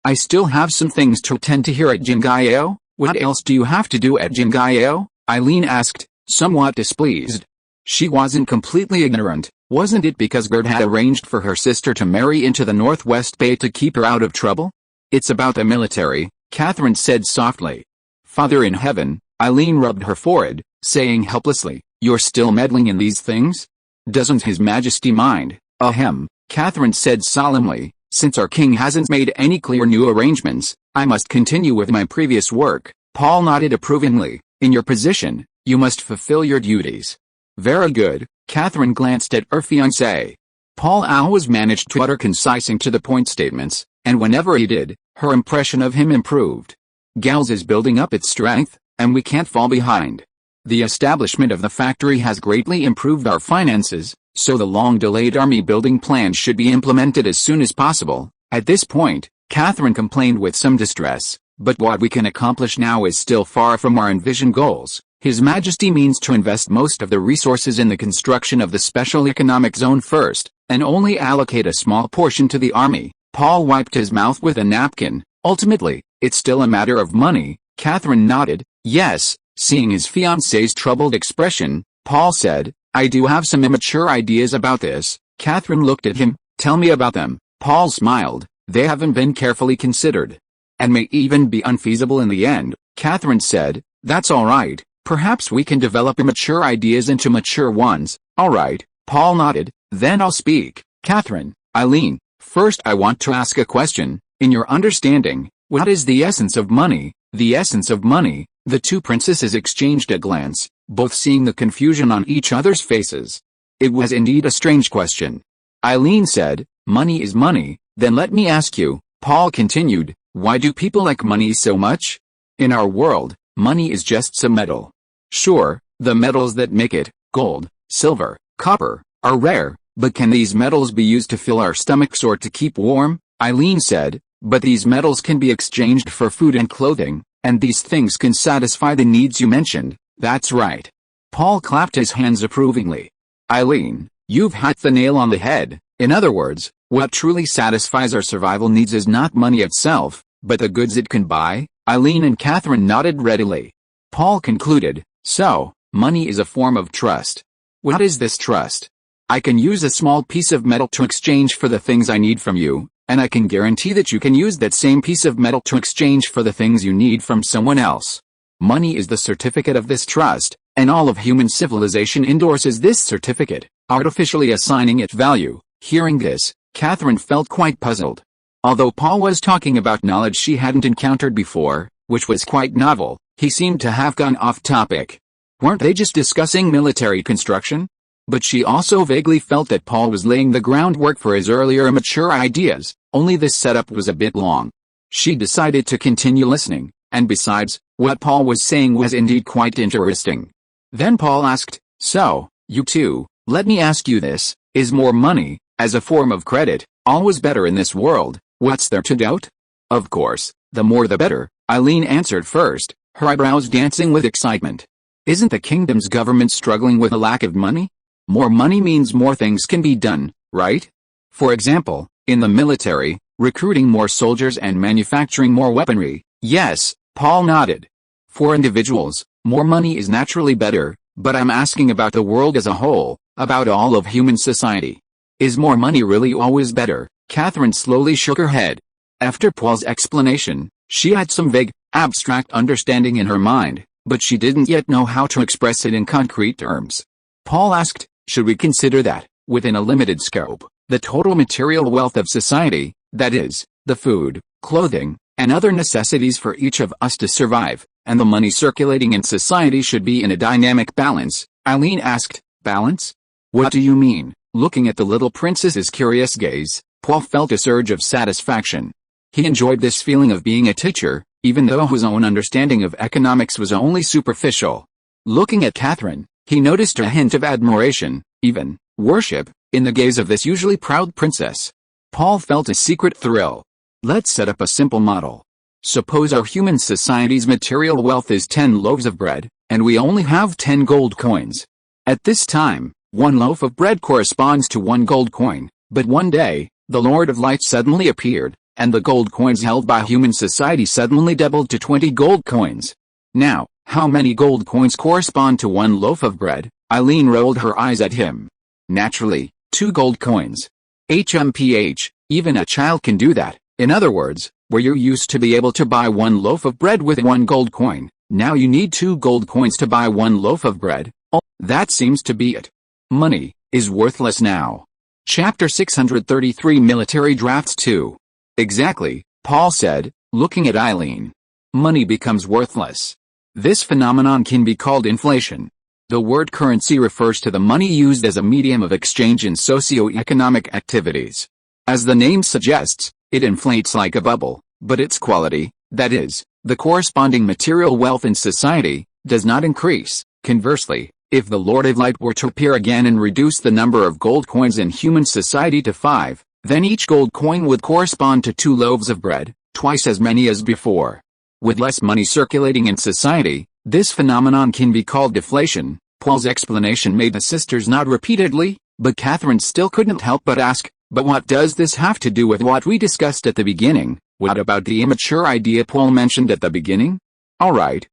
I still have some things to attend to here at Jingayo. What else do you have to do at Jingayo? Eileen asked, somewhat displeased. She wasn't completely ignorant, wasn't it because Gerd had arranged for her sister to marry into the Northwest Bay to keep her out of trouble? It's about the military, Catherine said softly. Father in heaven, Eileen rubbed her forehead, saying helplessly, you're still meddling in these things? Doesn't His Majesty mind? Ahem, Catherine said solemnly, since our king hasn't made any clear new arrangements, I must continue with my previous work. Paul nodded approvingly. In your position, you must fulfill your duties. Very good, Catherine glanced at her fiancé. Paul always managed to utter concise and to-the-point statements, and whenever he did, her impression of him improved. Gals is building up its strength, and we can't fall behind. The establishment of the factory has greatly improved our finances, so the long-delayed army building plan should be implemented as soon as possible, At this point, Catherine complained with some distress, but what we can accomplish now is still far from our envisioned goals. His Majesty means to invest most of the resources in the construction of the special economic zone first, and only allocate a small portion to the army. Paul wiped his mouth with a napkin. Ultimately, it's still a matter of money. Catherine nodded. Yes. Seeing his fiancée's troubled expression, Paul said, I do have some immature ideas about this. Catherine looked at him. Tell me about them. Paul smiled. They haven't been carefully considered, and may even be unfeasible in the end. Catherine said, that's all right. Perhaps we can develop immature ideas into mature ones. All right. Paul nodded. Then I'll speak. Catherine, Eileen, first I want to ask a question. In your understanding, what is the essence of money? The essence of money. The two princesses exchanged a glance, both seeing the confusion on each other's faces. It was indeed a strange question. Eileen said, money is money. Then let me ask you, Paul continued, why do people like money so much? In our world, money is just some metal. Sure, the metals that make it, gold, silver, copper, are rare, but can these metals be used to fill our stomachs or to keep warm? Eileen said, but these metals can be exchanged for food and clothing, and these things can satisfy the needs you mentioned. That's right. Paul clapped his hands approvingly. Eileen, you've hit the nail on the head. In other words, what truly satisfies our survival needs is not money itself, but the goods it can buy. Eileen and Catherine nodded readily. Paul concluded, so, money is a form of trust. What is this trust? I can use a small piece of metal to exchange for the things I need from you, and I can guarantee that you can use that same piece of metal to exchange for the things you need from someone else. Money is the certificate of this trust, and all of human civilization endorses this certificate, artificially assigning it value. Hearing this, Catherine felt quite puzzled. Although Paul was talking about knowledge she hadn't encountered before, which was quite novel, he seemed to have gone off topic. Weren't they just discussing military construction? But she also vaguely felt that Paul was laying the groundwork for his earlier immature ideas, only this setup was a bit long. She decided to continue listening, and besides, what Paul was saying was indeed quite interesting. Then Paul asked, so, you two, let me ask you this, is more money, as a form of credit, always better in this world? What's there to doubt? Of course, the more the better, Eileen answered first, her eyebrows dancing with excitement. Isn't the kingdom's government struggling with a lack of money? More money means more things can be done, right? For example, in the military, recruiting more soldiers and manufacturing more weaponry. Yes, Paul nodded. For individuals, more money is naturally better, but I'm asking about the world as a whole, about all of human society. Is more money really always better? Catherine slowly shook her head. After Paul's explanation, she had some vague, abstract understanding in her mind, but she didn't yet know how to express it in concrete terms. Paul asked, should we consider that, within a limited scope, the total material wealth of society, that is, the food, clothing, and other necessities for each of us to survive, and the money circulating in society should be in a dynamic balance? Eileen asked, balance? What do you mean? Looking at the little princess's curious gaze, Paul felt a surge of satisfaction. He enjoyed this feeling of being a teacher, even though his own understanding of economics was only superficial. Looking at Catherine, he noticed a hint of admiration, even worship, in the gaze of this usually proud princess. Paul felt a secret thrill. Let's set up a simple model. Suppose our human society's material wealth is 10 loaves of bread, and we only have 10 gold coins. At this time, one loaf of bread corresponds to 1 gold coin, but one day, the Lord of Light suddenly appeared, and the gold coins held by human society suddenly doubled to 20 gold coins. Now, how many gold coins correspond to 1 loaf of bread? Eileen rolled her eyes at him. Naturally, 2 gold coins. HMPH, even a child can do that. In other words, where you used to be able to buy 1 loaf of bread with 1 gold coin, now you need 2 gold coins to buy 1 loaf of bread. Oh, that seems to be it. Money is worthless now. Chapter 633 Military Drafts 2. Exactly, Paul said, looking at Eileen. Money becomes worthless. This phenomenon can be called inflation. The word currency refers to the money used as a medium of exchange in socio-economic activities. As the name suggests, it inflates like a bubble, but its quality, that is, the corresponding material wealth in society, does not increase. Conversely, if the Lord of Light were to appear again and reduce the number of gold coins in human society to 5, Then each gold coin would correspond to 2 loaves of bread, twice as many as before. With less money circulating in society, this phenomenon can be called deflation. Paul's explanation made the sisters nod repeatedly, but Catherine still couldn't help but ask, but what does this have to do with what we discussed at the beginning? What about the immature idea Paul mentioned at the beginning? Alright,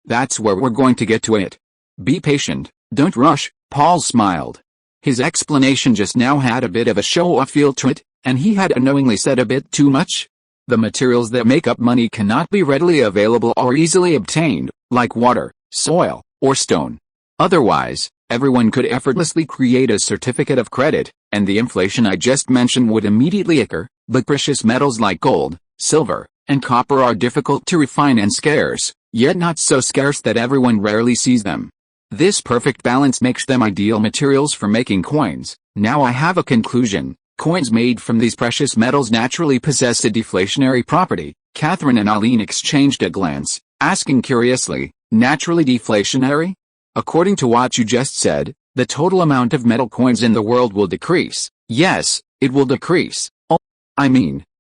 that's where we're going to get to it. Be patient, don't rush, Paul smiled. His explanation just now had a bit of a show-off feel to it, and he had unknowingly said a bit too much. The materials that make up money cannot be readily available or easily obtained, like water, soil, or stone. Otherwise, everyone could effortlessly create a certificate of credit, and the inflation I just mentioned would immediately occur. But precious metals like gold, silver, and copper are difficult to refine and scarce, yet not so scarce that everyone rarely sees them. This perfect balance makes them ideal materials for making coins. Now I have a conclusion. Coins made from these precious metals naturally possess a deflationary property. Catherine and Eileen exchanged a glance, asking curiously, naturally deflationary? According to what you just said, the total amount of metal coins in the world will decrease. Yes, it will decrease.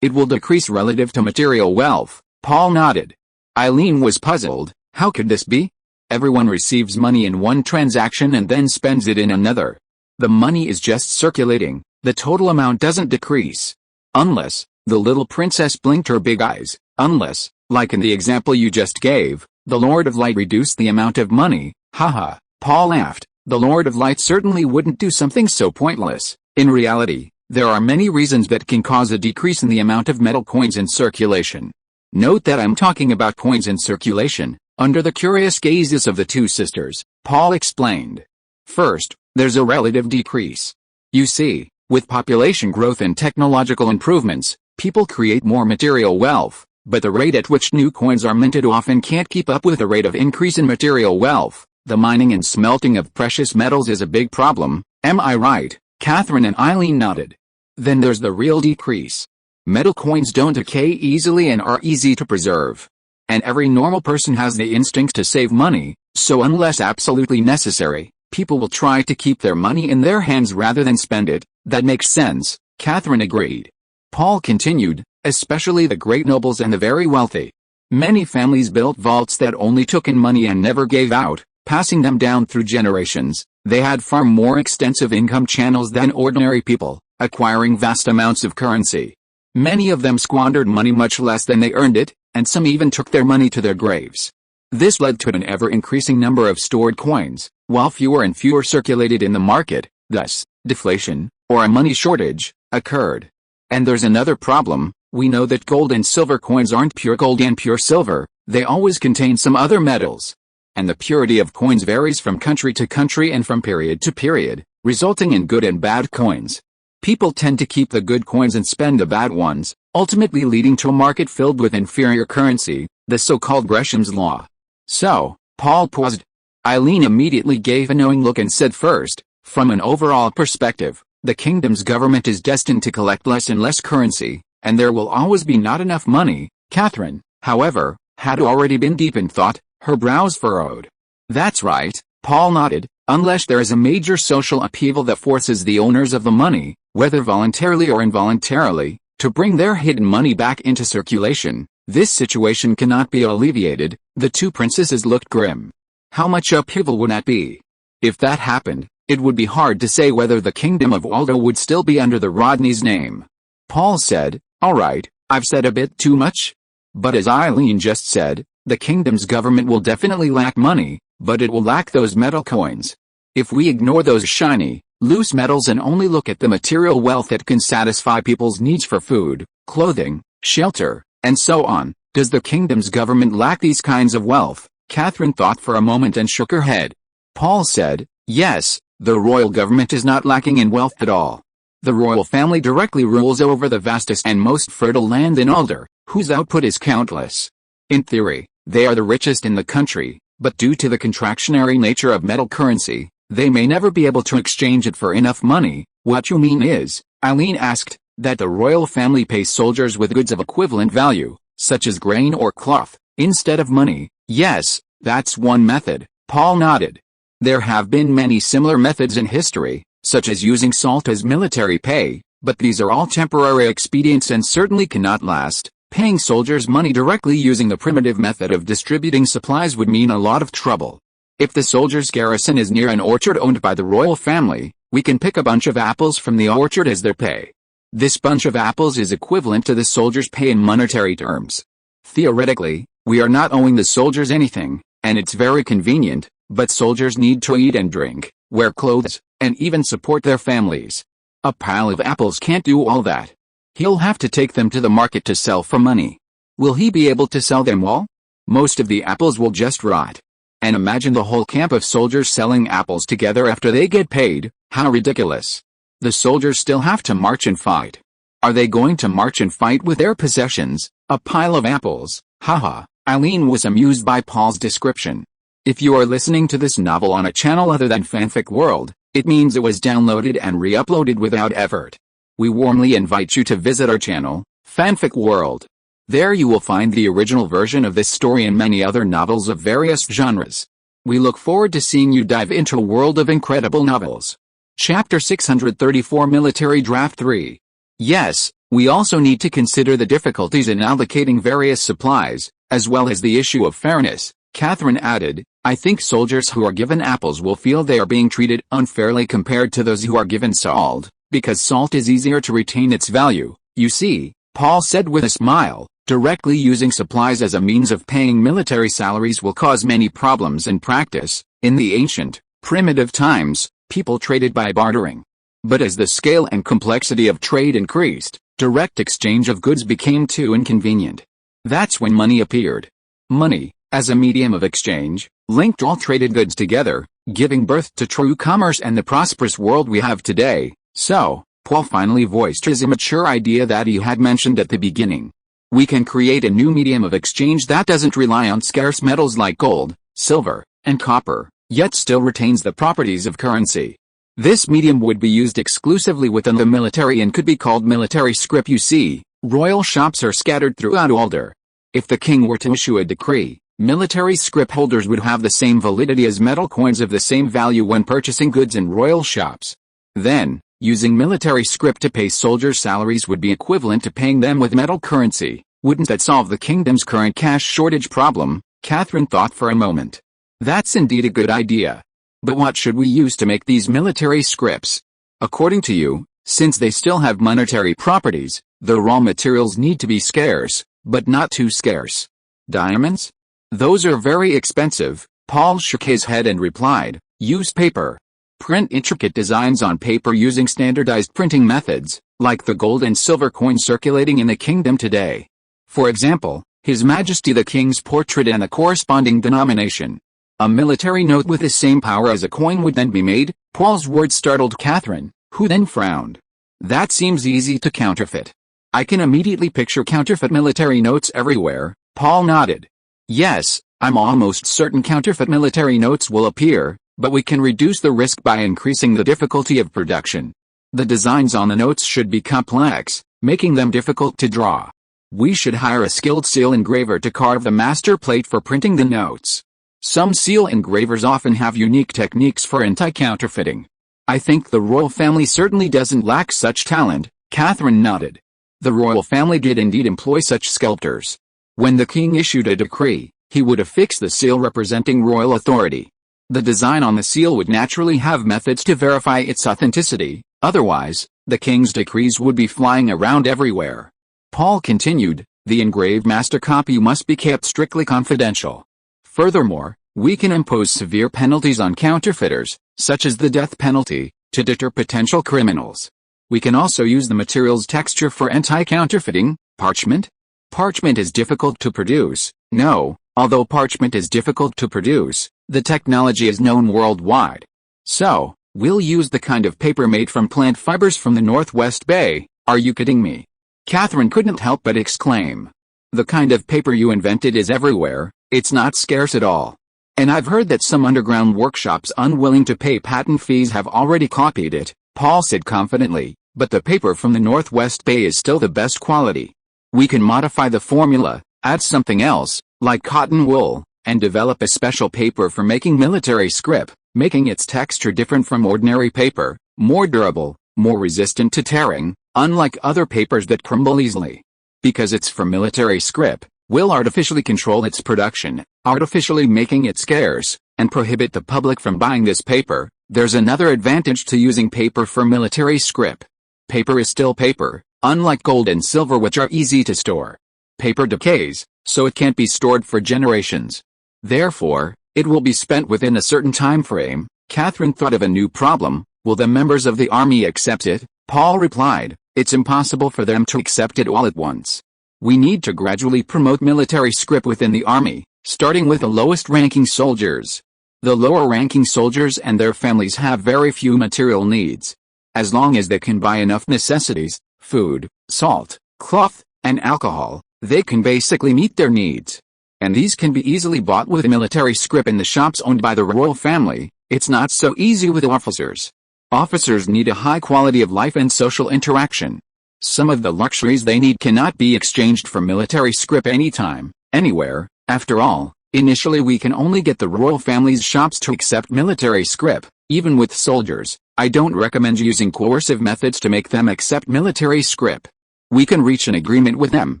It will decrease relative to material wealth. Paul nodded. Eileen was puzzled. How could this be? Everyone receives money in one transaction and then spends it in another. The money is just circulating. The total amount doesn't decrease. Unless, the little princess blinked her big eyes, unless, like in the example you just gave, the Lord of Light reduced the amount of money. Haha, Paul laughed. The Lord of Light certainly wouldn't do something so pointless. In reality, there are many reasons that can cause a decrease in the amount of metal coins in circulation. Note that I'm talking about coins in circulation. Under the curious gazes of the two sisters, Paul explained. First, there's a relative decrease. You see, with population growth and technological improvements, people create more material wealth, but the rate at which new coins are minted often can't keep up with the rate of increase in material wealth. The mining and smelting of precious metals is a big problem, am I right? Catherine and Eileen nodded. Then there's the real decrease. Metal coins don't decay easily and are easy to preserve. And every normal person has the instinct to save money, so unless absolutely necessary, people will try to keep their money in their hands rather than spend it. That makes sense, Catherine agreed. Paul continued, especially the great nobles and the very wealthy. Many families built vaults that only took in money and never gave out, passing them down through generations. They had far more extensive income channels than ordinary people, acquiring vast amounts of currency. Many of them squandered money much less than they earned it, and some even took their money to their graves. This led to an ever-increasing number of stored coins, while fewer and fewer circulated in the market. Thus, deflation, or a money shortage, occurred. And there's another problem. We know that gold and silver coins aren't pure gold and pure silver, they always contain some other metals. And the purity of coins varies from country to country and from period to period, resulting in good and bad coins. People tend to keep the good coins and spend the bad ones, ultimately leading to a market filled with inferior currency, the so-called Gresham's Law. So, Paul paused. Eileen immediately gave a knowing look and said first, from an overall perspective, the kingdom's government is destined to collect less and less currency, and there will always be not enough money. Catherine, however, had already been deep in thought, her brows furrowed. That's right, Paul nodded, unless there is a major social upheaval that forces the owners of the money, whether voluntarily or involuntarily, to bring their hidden money back into circulation, this situation cannot be alleviated. The two princesses looked grim. How much upheaval would that be? If that happened, it would be hard to say whether the kingdom of Waldo would still be under the Rodney's name. Paul said, alright, I've said a bit too much. But as Eileen just said, the kingdom's government will definitely lack money, but it will lack those metal coins. If we ignore those shiny, loose metals and only look at the material wealth that can satisfy people's needs for food, clothing, shelter, and so on, does the kingdom's government lack these kinds of wealth? Catherine thought for a moment and shook her head. Paul said, yes, the royal government is not lacking in wealth at all. The royal family directly rules over the vastest and most fertile land in Alder, whose output is countless. In theory, they are the richest in the country, but due to the contractionary nature of metal currency, they may never be able to exchange it for enough money. What you mean is, Eileen asked, that the royal family pays soldiers with goods of equivalent value, such as grain or cloth, instead of money. Yes, that's one method, Paul nodded. There have been many similar methods in history, such as using salt as military pay, But these are all temporary expedients and certainly cannot last. Paying soldiers money directly using the primitive method of distributing supplies would mean a lot of trouble. If the soldiers' garrison is near an orchard owned by the royal family, we can pick a bunch of apples from the orchard as their pay. This bunch of apples is equivalent to the soldiers' pay in monetary terms. Theoretically, we are not owing the soldiers anything, and it's very convenient, but soldiers need to eat and drink, wear clothes, and even support their families. A pile of apples can't do all that. He'll have to take them to the market to sell for money. Will he be able to sell them all? Most of the apples will just rot. And imagine the whole camp of soldiers selling apples together after they get paid. How ridiculous. The soldiers still have to march and fight. Are they going to march and fight with their possessions? A pile of apples. Haha. Eileen was amused by Paul's description. If you are listening to this novel on a channel other than Fanfic World, it means it was downloaded and re-uploaded without effort. We warmly invite you to visit our channel, Fanfic World. There you will find the original version of this story and many other novels of various genres. We look forward to seeing you dive into a world of incredible novels. Chapter 634 Military Draft 3. Yes, we also need to consider the difficulties in allocating various supplies, as well as the issue of fairness. Catherine added, I think soldiers who are given apples will feel they are being treated unfairly compared to those who are given salt, because salt is easier to retain its value. You see, Paul said with a smile, directly using supplies as a means of paying military salaries will cause many problems in practice. In the ancient, primitive times, people traded by bartering. But as the scale and complexity of trade increased, direct exchange of goods became too inconvenient. That's when money appeared. Money, as a medium of exchange, linked all traded goods together, giving birth to true commerce and the prosperous world we have today. So, Paul finally voiced his immature idea that he had mentioned at the beginning. We can create a new medium of exchange that doesn't rely on scarce metals like gold, silver, and copper, yet still retains the properties of currency. This medium would be used exclusively within the military and could be called military scrip. You see, royal shops are scattered throughout Alder. If the king were to issue a decree, military scrip holders would have the same validity as metal coins of the same value when purchasing goods in royal shops. Then, using military scrip to pay soldiers' salaries would be equivalent to paying them with metal currency. Wouldn't that solve the kingdom's current cash shortage problem? Catherine thought for a moment. That's indeed a good idea. But what should we use to make these military scrips? According to you, since they still have monetary properties, the raw materials need to be scarce, but not too scarce. Diamonds? Those are very expensive. Paul shook his head and replied, use paper. Print intricate designs on paper using standardized printing methods, like the gold and silver coins circulating in the kingdom today. For example, His Majesty the King's portrait and the corresponding denomination. A military note with the same power as a coin would then be made. Paul's words startled Catherine, who then frowned. That seems easy to counterfeit. I can immediately picture counterfeit military notes everywhere. Paul nodded. Yes, I'm almost certain counterfeit military notes will appear, but we can reduce the risk by increasing the difficulty of production. The designs on the notes should be complex, making them difficult to draw. We should hire a skilled seal engraver to carve the master plate for printing the notes. Some seal engravers often have unique techniques for anti-counterfeiting. I think the royal family certainly doesn't lack such talent. Catherine nodded. The royal family did indeed employ such sculptors. When the king issued a decree, he would affix the seal representing royal authority. The design on the seal would naturally have methods to verify its authenticity, otherwise, the king's decrees would be flying around everywhere. Paul continued, the engraved master copy must be kept strictly confidential. Furthermore, we can impose severe penalties on counterfeiters, such as the death penalty, to deter potential criminals. We can also use the material's texture for anti-counterfeiting. Parchment? Parchment is difficult to produce. No, although parchment is difficult to produce, the technology is known worldwide. So, we'll use the kind of paper made from plant fibers from the Northwest Bay. Are you kidding me? Catherine couldn't help but exclaim. The kind of paper you invented is everywhere, it's not scarce at all. And I've heard that some underground workshops unwilling to pay patent fees have already copied it, Paul said confidently, but the paper from the Northwest Bay is still the best quality. We can modify the formula, add something else, like cotton wool, and develop a special paper for making military scrip, making its texture different from ordinary paper, more durable, more resistant to tearing, unlike other papers that crumble easily. Because it's for military scrip, we'll artificially control its production, artificially making it scarce, and prohibit the public from buying this paper. There's another advantage to using paper for military scrip. Paper is still paper, unlike gold and silver which are easy to store. Paper decays, so it can't be stored for generations. Therefore, it will be spent within a certain time frame. Catherine thought of a new problem. Will the members of the army accept it? Paul replied, it's impossible for them to accept it all at once. We need to gradually promote military scrip within the army, starting with the lowest-ranking soldiers. The lower-ranking soldiers and their families have very few material needs. As long as they can buy enough necessities, food, salt, cloth, and alcohol, they can basically meet their needs. And these can be easily bought with military scrip in the shops owned by the royal family. It's not so easy with officers. Officers need a high quality of life and social interaction. Some of the luxuries they need cannot be exchanged for military scrip anytime, anywhere. After all, initially we can only get the royal family's shops to accept military scrip. Even with soldiers, I don't recommend using coercive methods to make them accept military scrip. We can reach an agreement with them.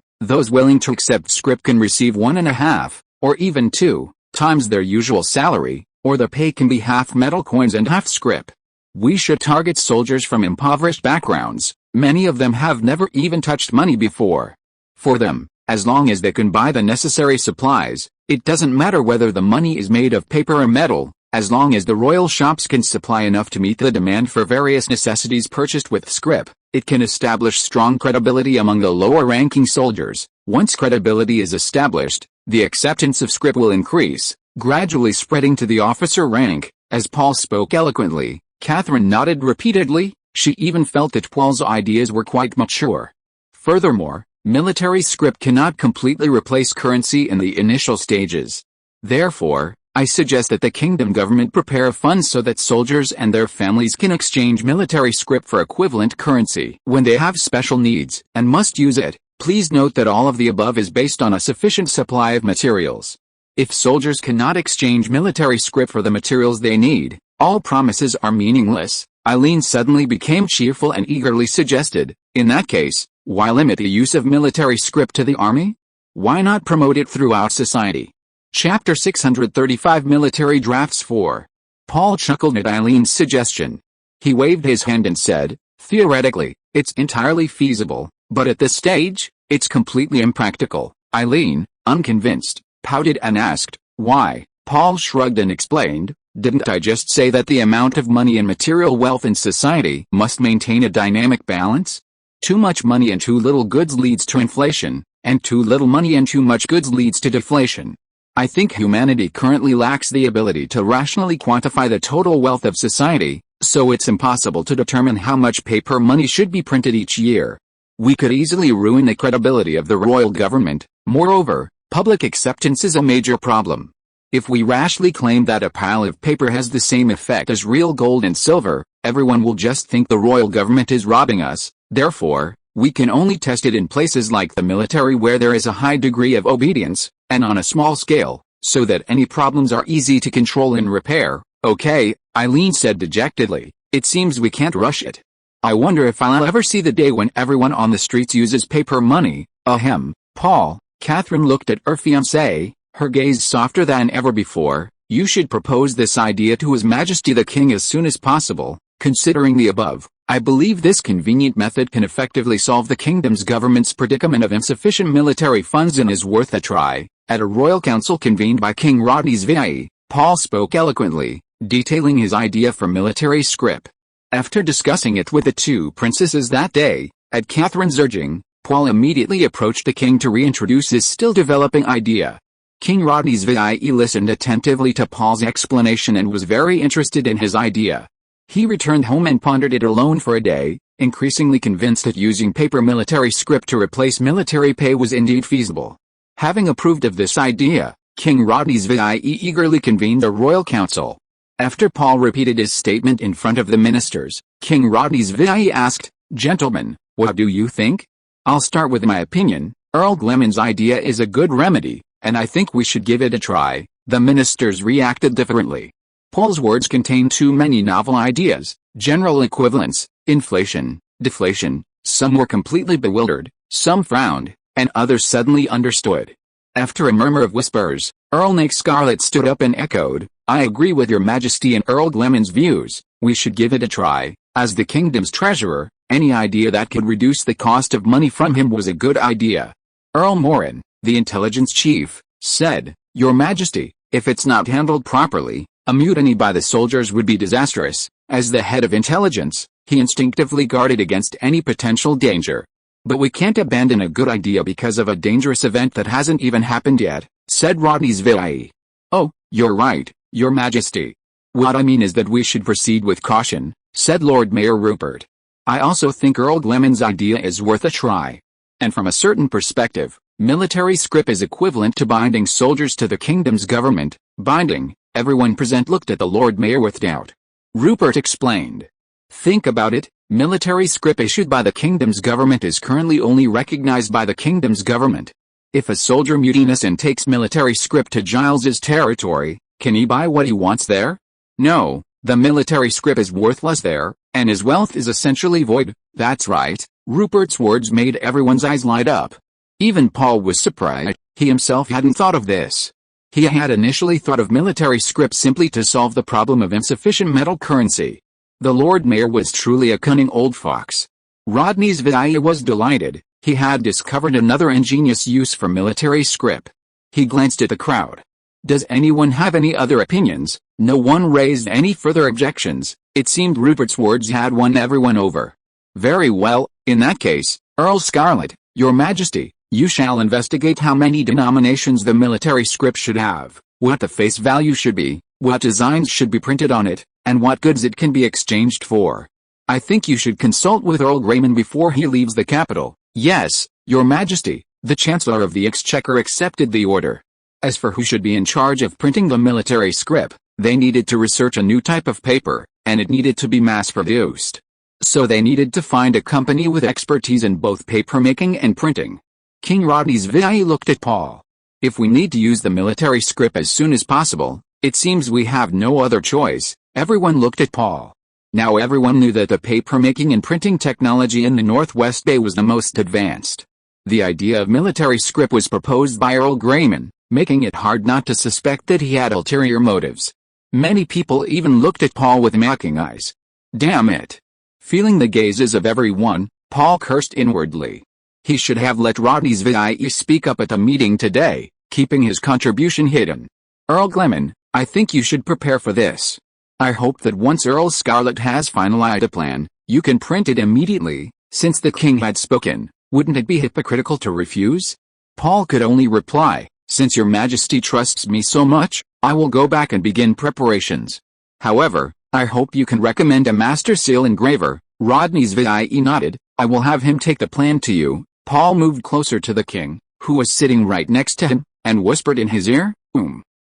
Those willing to accept scrip can receive 1.5, or even 2, times their usual salary, or the pay can be half metal coins and half scrip. We should target soldiers from impoverished backgrounds. Many of them have never even touched money before. For them, as long as they can buy the necessary supplies, it doesn't matter whether the money is made of paper or metal, as long as the royal shops can supply enough to meet the demand for various necessities purchased with scrip. It can establish strong credibility among the lower-ranking soldiers. Once credibility is established, the acceptance of scrip will increase, gradually spreading to the officer rank. As Paul spoke eloquently, Catherine nodded repeatedly. She even felt that Paul's ideas were quite mature. Furthermore, military scrip cannot completely replace currency in the initial stages. Therefore, I suggest that the kingdom government prepare funds so that soldiers and their families can exchange military scrip for equivalent currency when they have special needs and must use it. Please note that all of the above is based on a sufficient supply of materials. If soldiers cannot exchange military scrip for the materials they need, all promises are meaningless. Eileen suddenly became cheerful and eagerly suggested, in that case, why limit the use of military scrip to the army? Why not promote it throughout society? Chapter 635 Military Drafts 4. Paul chuckled at Eileen's suggestion. He waved his hand and said, theoretically, it's entirely feasible, but at this stage, it's completely impractical. Eileen, unconvinced, pouted and asked, why? Paul shrugged and explained, didn't I just say that the amount of money and material wealth in society must maintain a dynamic balance? Too much money and too little goods leads to inflation, and too little money and too much goods leads to deflation. I think humanity currently lacks the ability to rationally quantify the total wealth of society, so it's impossible to determine how much paper money should be printed each year. We could easily ruin the credibility of the royal government. Moreover, public acceptance is a major problem. If we rashly claim that a pile of paper has the same effect as real gold and silver, everyone will just think the royal government is robbing us. Therefore, we can only test it in places like the military where there is a high degree of obedience, and on a small scale, so that any problems are easy to control and repair. Okay, Eileen said dejectedly, it seems we can't rush it. I wonder if I'll ever see the day when everyone on the streets uses paper money. Ahem, Paul. Catherine looked at her fiancé, her gaze softer than ever before. You should propose this idea to His Majesty the King as soon as possible. Considering the above, I believe this convenient method can effectively solve the kingdom's government's predicament of insufficient military funds and is worth a try. At a royal council convened by King Radizvai, Paul spoke eloquently, detailing his idea for military scrip. After discussing it with the two princesses that day, at Catherine's urging, Paul immediately approached the king to reintroduce his still-developing idea. King Radizvai listened attentively to Paul's explanation and was very interested in his idea. He returned home and pondered it alone for a day, increasingly convinced that using paper military scrip to replace military pay was indeed feasible. Having approved of this idea, King Radizvai eagerly convened a royal council. After Paul repeated his statement in front of the ministers, King Radizvai asked, Gentlemen, what do you think? I'll start with my opinion. Earl Gleman's idea is a good remedy, and I think we should give it a try. The ministers reacted differently. Paul's words contained too many novel ideas, general equivalence, inflation, deflation, Some were completely bewildered, some frowned, and others suddenly understood. After a murmur of whispers, Earl Nick Scarlet stood up and echoed, "I agree with your majesty and Earl Gleman's views. We should give it a try. As the kingdom's treasurer, any idea that could reduce the cost of money from him was a good idea." Earl Morin, the intelligence chief, said, "Your majesty, if it's not handled properly, a mutiny by the soldiers would be disastrous." As the head of intelligence, he instinctively guarded against any potential danger. "But we can't abandon a good idea because of a dangerous event that hasn't even happened yet," said Rodney's Villae. "Oh, you're right, your majesty. What I mean is that we should proceed with caution," said Lord Mayor Rupert. "I also think Earl Gleman's idea is worth a try. And from a certain perspective, military scrip is equivalent to binding soldiers to the kingdom's government." Binding, everyone present looked at the Lord Mayor with doubt. Rupert explained. "Think about it, military scrip issued by the kingdom's government is currently only recognized by the kingdom's government. If a soldier mutinies and takes military scrip to Giles's territory, can he buy what he wants there? No, the military scrip is worthless there, and his wealth is essentially void." "That's right." Rupert's words made everyone's eyes light up. Even Paul was surprised. He himself hadn't thought of this. He had initially thought of military scrip simply to solve the problem of insufficient metal currency. The Lord Mayor was truly a cunning old fox. Rodney's Villae was delighted. He had discovered another ingenious use for military scrip. He glanced at the crowd. "Does anyone have any other opinions?" No one raised any further objections. It seemed Rupert's words had won everyone over. "Very well, in that case, Earl Scarlet, your majesty, you shall investigate how many denominations the military scrip should have, what the face value should be, what designs should be printed on it, and what goods it can be exchanged for. I think you should consult with Earl Gleman before he leaves the capital." "Yes, your majesty." The Chancellor of the Exchequer accepted the order. As for who should be in charge of printing the military scrip, they needed to research a new type of paper, and it needed to be mass-produced. So they needed to find a company with expertise in both papermaking and printing. King Rodney's Villae looked at Paul. "If we need to use the military scrip as soon as possible, it seems we have no other choice." Everyone looked at Paul. Now everyone knew that the papermaking and printing technology in the Northwest Bay was the most advanced. The idea of military scrip was proposed by Earl Gleman, making it hard not to suspect that he had ulterior motives. Many people even looked at Paul with mocking eyes. Damn it! Feeling the gazes of everyone, Paul cursed inwardly. He should have let Rodney's Villae speak up at the meeting today, keeping his contribution hidden. "Earl Gleman, I think you should prepare for this. I hope that once Earl Scarlet has finalized a plan, you can print it immediately." Since the king had spoken, wouldn't it be hypocritical to refuse? Paul could only reply, "Since your majesty trusts me so much, I will go back and begin preparations. However, I hope you can recommend a master seal engraver." Rodney's Villae nodded. "I will have him take the plan to you." Paul moved closer to the king, who was sitting right next to him, and whispered in his ear,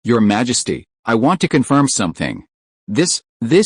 "Your majesty, I want to confirm something. This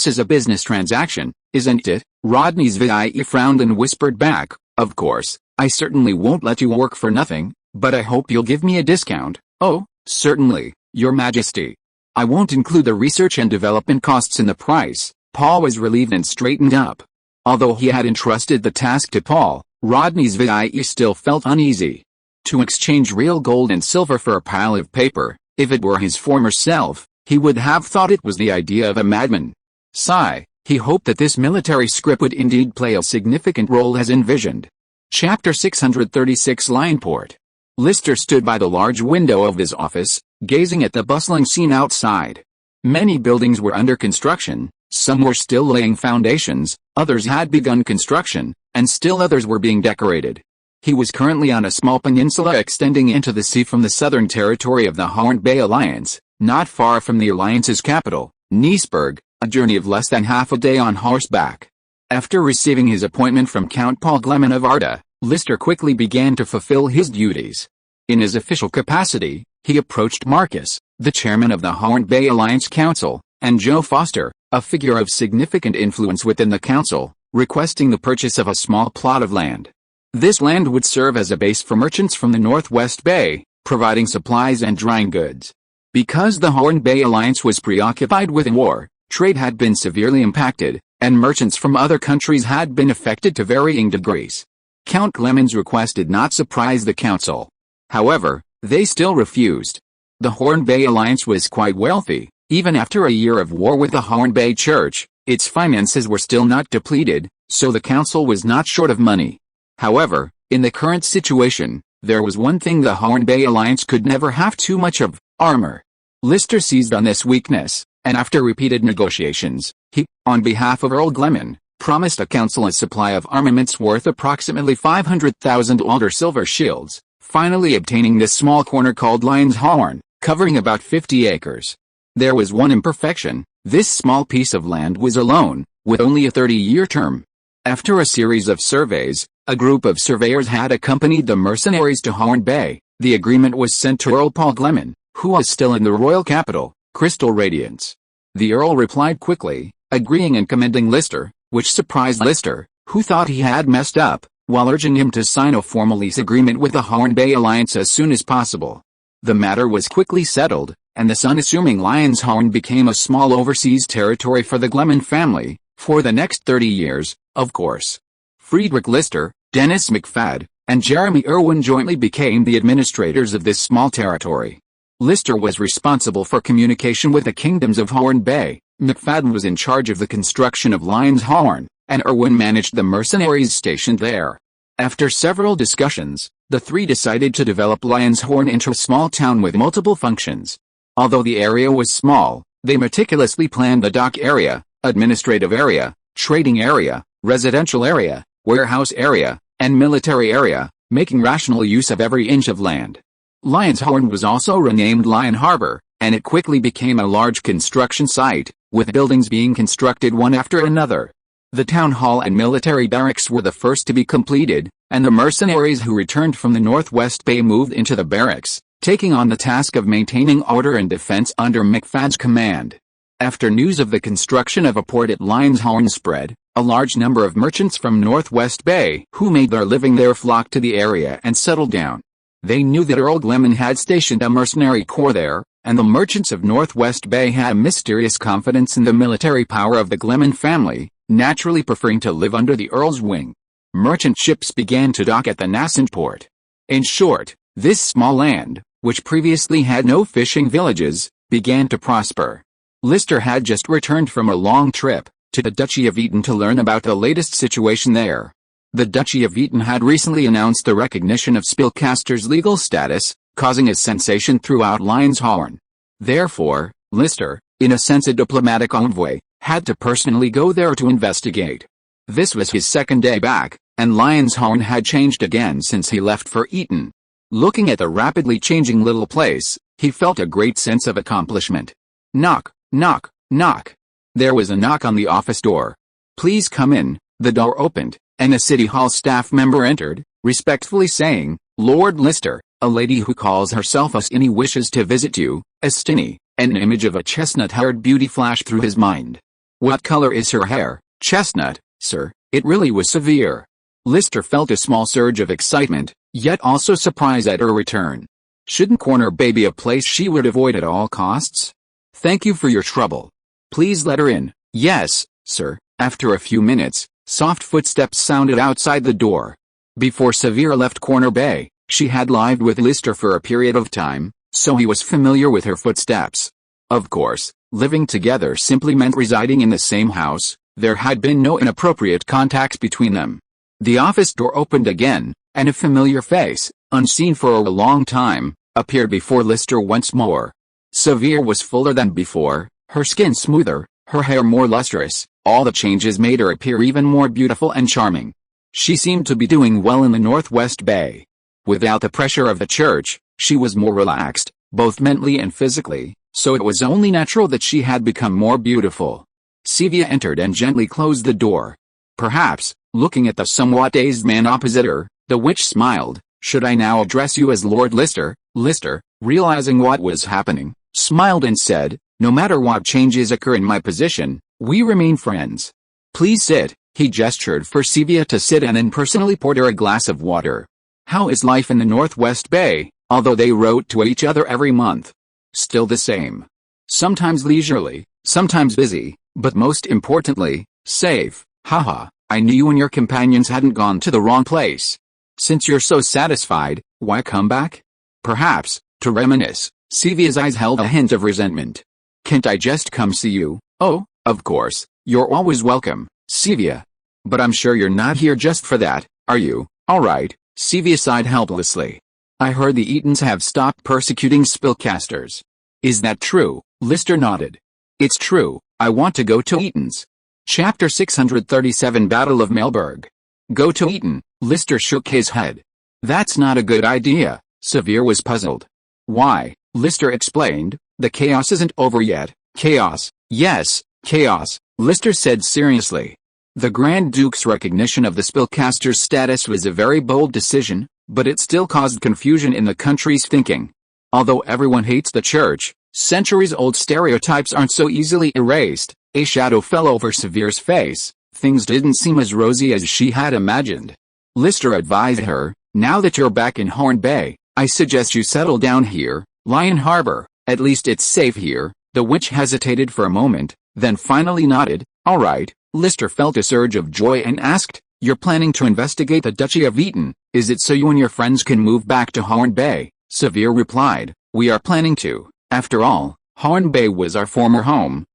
is a business transaction, isn't it?" Rodney's Villae frowned and whispered back, "Of course, I certainly won't let you work for nothing, but I hope you'll give me a discount." "Oh, certainly, your majesty. I won't include the research and development costs in the price." Paul was relieved and straightened up. Although he had entrusted the task to Paul, Rodney's Villae still felt uneasy. To exchange real gold and silver for a pile of paper, if it were his former self, he would have thought it was the idea of a madman. Sigh, he hoped that this military scrip would indeed play a significant role as envisioned. Chapter 636 Lionport. Lister stood by the large window of his office, gazing at the bustling scene outside. Many buildings were under construction, some were still laying foundations, others had begun construction, and still others were being decorated. He was currently on a small peninsula extending into the sea from the southern territory of the Bayhorn Alliance, not far from the Alliance's capital, Niceburg, a journey of less than half a day on horseback. After receiving his appointment from Count Paul Gleman of Arda, Lister quickly began to fulfill his duties. In his official capacity, he approached Marcus, the chairman of the Bayhorn Alliance Council, and Joe Foster, a figure of significant influence within the council, requesting the purchase of a small plot of land. This land would serve as a base for merchants from the Northwest Bay, providing supplies and drying goods. Because the Bayhorn Alliance was preoccupied with war, trade had been severely impacted, and merchants from other countries had been affected to varying degrees. Count Gleman's request did not surprise the council. However, they still refused. The Hornbay Alliance was quite wealthy. Even after a year of war with the Hornbay Church, its finances were still not depleted, so the council was not short of money. However, in the current situation, there was one thing the Hornbay Alliance could never have too much of: armor. Lister seized on this weakness, and after repeated negotiations, he, on behalf of Earl Gleman, promised a council a supply of armaments worth approximately 500,000 older silver shields, finally obtaining this small corner called Lion's Horn, covering about 50 acres. There was one imperfection: this small piece of land was alone, with only a 30-year term. After a series of surveys, a group of surveyors had accompanied the mercenaries to Hornbay. The agreement was sent to Earl Paul Gleman, who was still in the royal capital, Crystal Radiance. The Earl replied quickly, agreeing and commending Lister, which surprised Lister, who thought he had messed up, while urging him to sign a formal lease agreement with the Hornbay Alliance as soon as possible. The matter was quickly settled, and the unassuming Lion's Horn became a small overseas territory for the Gleman family, for the next 30 years, of course. Friedrich Lister, Dennis McFadden, and Jeremy Irwin jointly became the administrators of this small territory. Lister was responsible for communication with the kingdoms of Hornbay, McFadden was in charge of the construction of Lion's Horn, and Irwin managed the mercenaries stationed there. After several discussions, the three decided to develop Lion's Horn into a small town with multiple functions. Although the area was small, they meticulously planned the dock area, administrative area, trading area, residential area, warehouse area, and military area, making rational use of every inch of land. Lion's Horn was also renamed Lion Harbor, and it quickly became a large construction site, with buildings being constructed one after another. The town hall and military barracks were the first to be completed, and the mercenaries who returned from the Northwest Bay moved into the barracks, taking on the task of maintaining order and defense under McFadden's command. After news of the construction of a port at Lion's Horn spread, a large number of merchants from Northwest Bay who made their living there flocked to the area and settled down. They knew that Earl Gleman had stationed a mercenary corps there, and the merchants of Northwest Bay had a mysterious confidence in the military power of the Gleman family, naturally preferring to live under the Earl's wing. Merchant ships began to dock at the nascent port. In short, this small land, which previously had no fishing villages, began to prosper. Lister had just returned from a long trip to the Duchy of Eaton to learn about the latest situation there. The Duchy of Eaton had recently announced the recognition of spellcasters' legal status, causing a sensation throughout Lion's Horn. Therefore, Lister, in a sense a diplomatic envoy, had to personally go there to investigate. This was his second day back, and Lion's Horn had changed again since he left for Eaton. Looking at the rapidly changing little place, he felt a great sense of accomplishment. Knock, knock, knock. There was a knock on the office door. "Please come in." The door opened, and a City Hall staff member entered, respectfully saying, "Lord Lister, a lady who calls herself Ustini wishes to visit you." Ustini, an image of a chestnut-haired beauty flashed through his mind. What color is her hair? Chestnut, sir. It really was severe. Lister felt a small surge of excitement, yet also surprise at her return. Shouldn't Corner Bay be a place she would avoid at all costs? "Thank you for your trouble. Please let her in." "Yes, sir." After a few minutes, soft footsteps sounded outside the door. Before Severe left Corner Bay, she had lived with Lister for a period of time, so he was familiar with her footsteps. Of course, living together simply meant residing in the same house. There had been no inappropriate contacts between them. The office door opened again, and a familiar face, unseen for a long time, appeared before Lister once more. Severe was fuller than before, her skin smoother, her hair more lustrous. All the changes made her appear even more beautiful and charming. She seemed to be doing well in the Northwest Bay. Without the pressure of the church, she was more relaxed, both mentally and physically, so it was only natural that she had become more beautiful. Sevia entered and gently closed the door. Perhaps, looking at the somewhat dazed man opposite her, the witch smiled. "Should I now address you as Lord Lister?" Lister, realizing what was happening, smiled and said, "No matter what changes occur in my position, we remain friends. Please sit." He gestured for Sevia to sit and then personally poured her a glass of water. "How is life in the Northwest Bay?" Although they wrote to each other every month. "Still the same. Sometimes leisurely, sometimes busy, but most importantly, Safe, haha, I knew you and your companions hadn't gone to the wrong place. Since you're so satisfied, why come back? Perhaps, to reminisce. Sevia's eyes held a hint of resentment. Can't I just come see you? Oh, of course, you're always welcome, Sevia. But I'm sure you're not here just for that, are you? Alright, Sevia sighed helplessly. I heard the Eatons have stopped persecuting spellcasters. Is that true? Lister nodded. It's true, I want to go to Eaton's. Chapter 637 Battle of Melberg. Go to Eaton, Lister shook his head. That's not a good idea, Severe was puzzled. Why? Lister explained, the chaos isn't over yet. Chaos, yes, chaos, Lister said seriously. The Grand Duke's recognition of the spellcaster's status was a very bold decision, but it still caused confusion in the country's thinking. Although everyone hates the church, centuries-old stereotypes aren't so easily erased. A shadow fell over Severe's face. Things didn't seem as rosy as she had imagined. Lister advised her, now that you're back in Horn Bay, I suggest you settle down here, Lion Harbor, at least it's safe here. The witch hesitated for a moment, then finally nodded. All right. Lister felt a surge of joy and asked, you're planning to investigate the Duchy of Eaton, is it so you and your friends can move back to Horn Bay? Severe replied, we are planning to. After all, Horn Bay was our former home.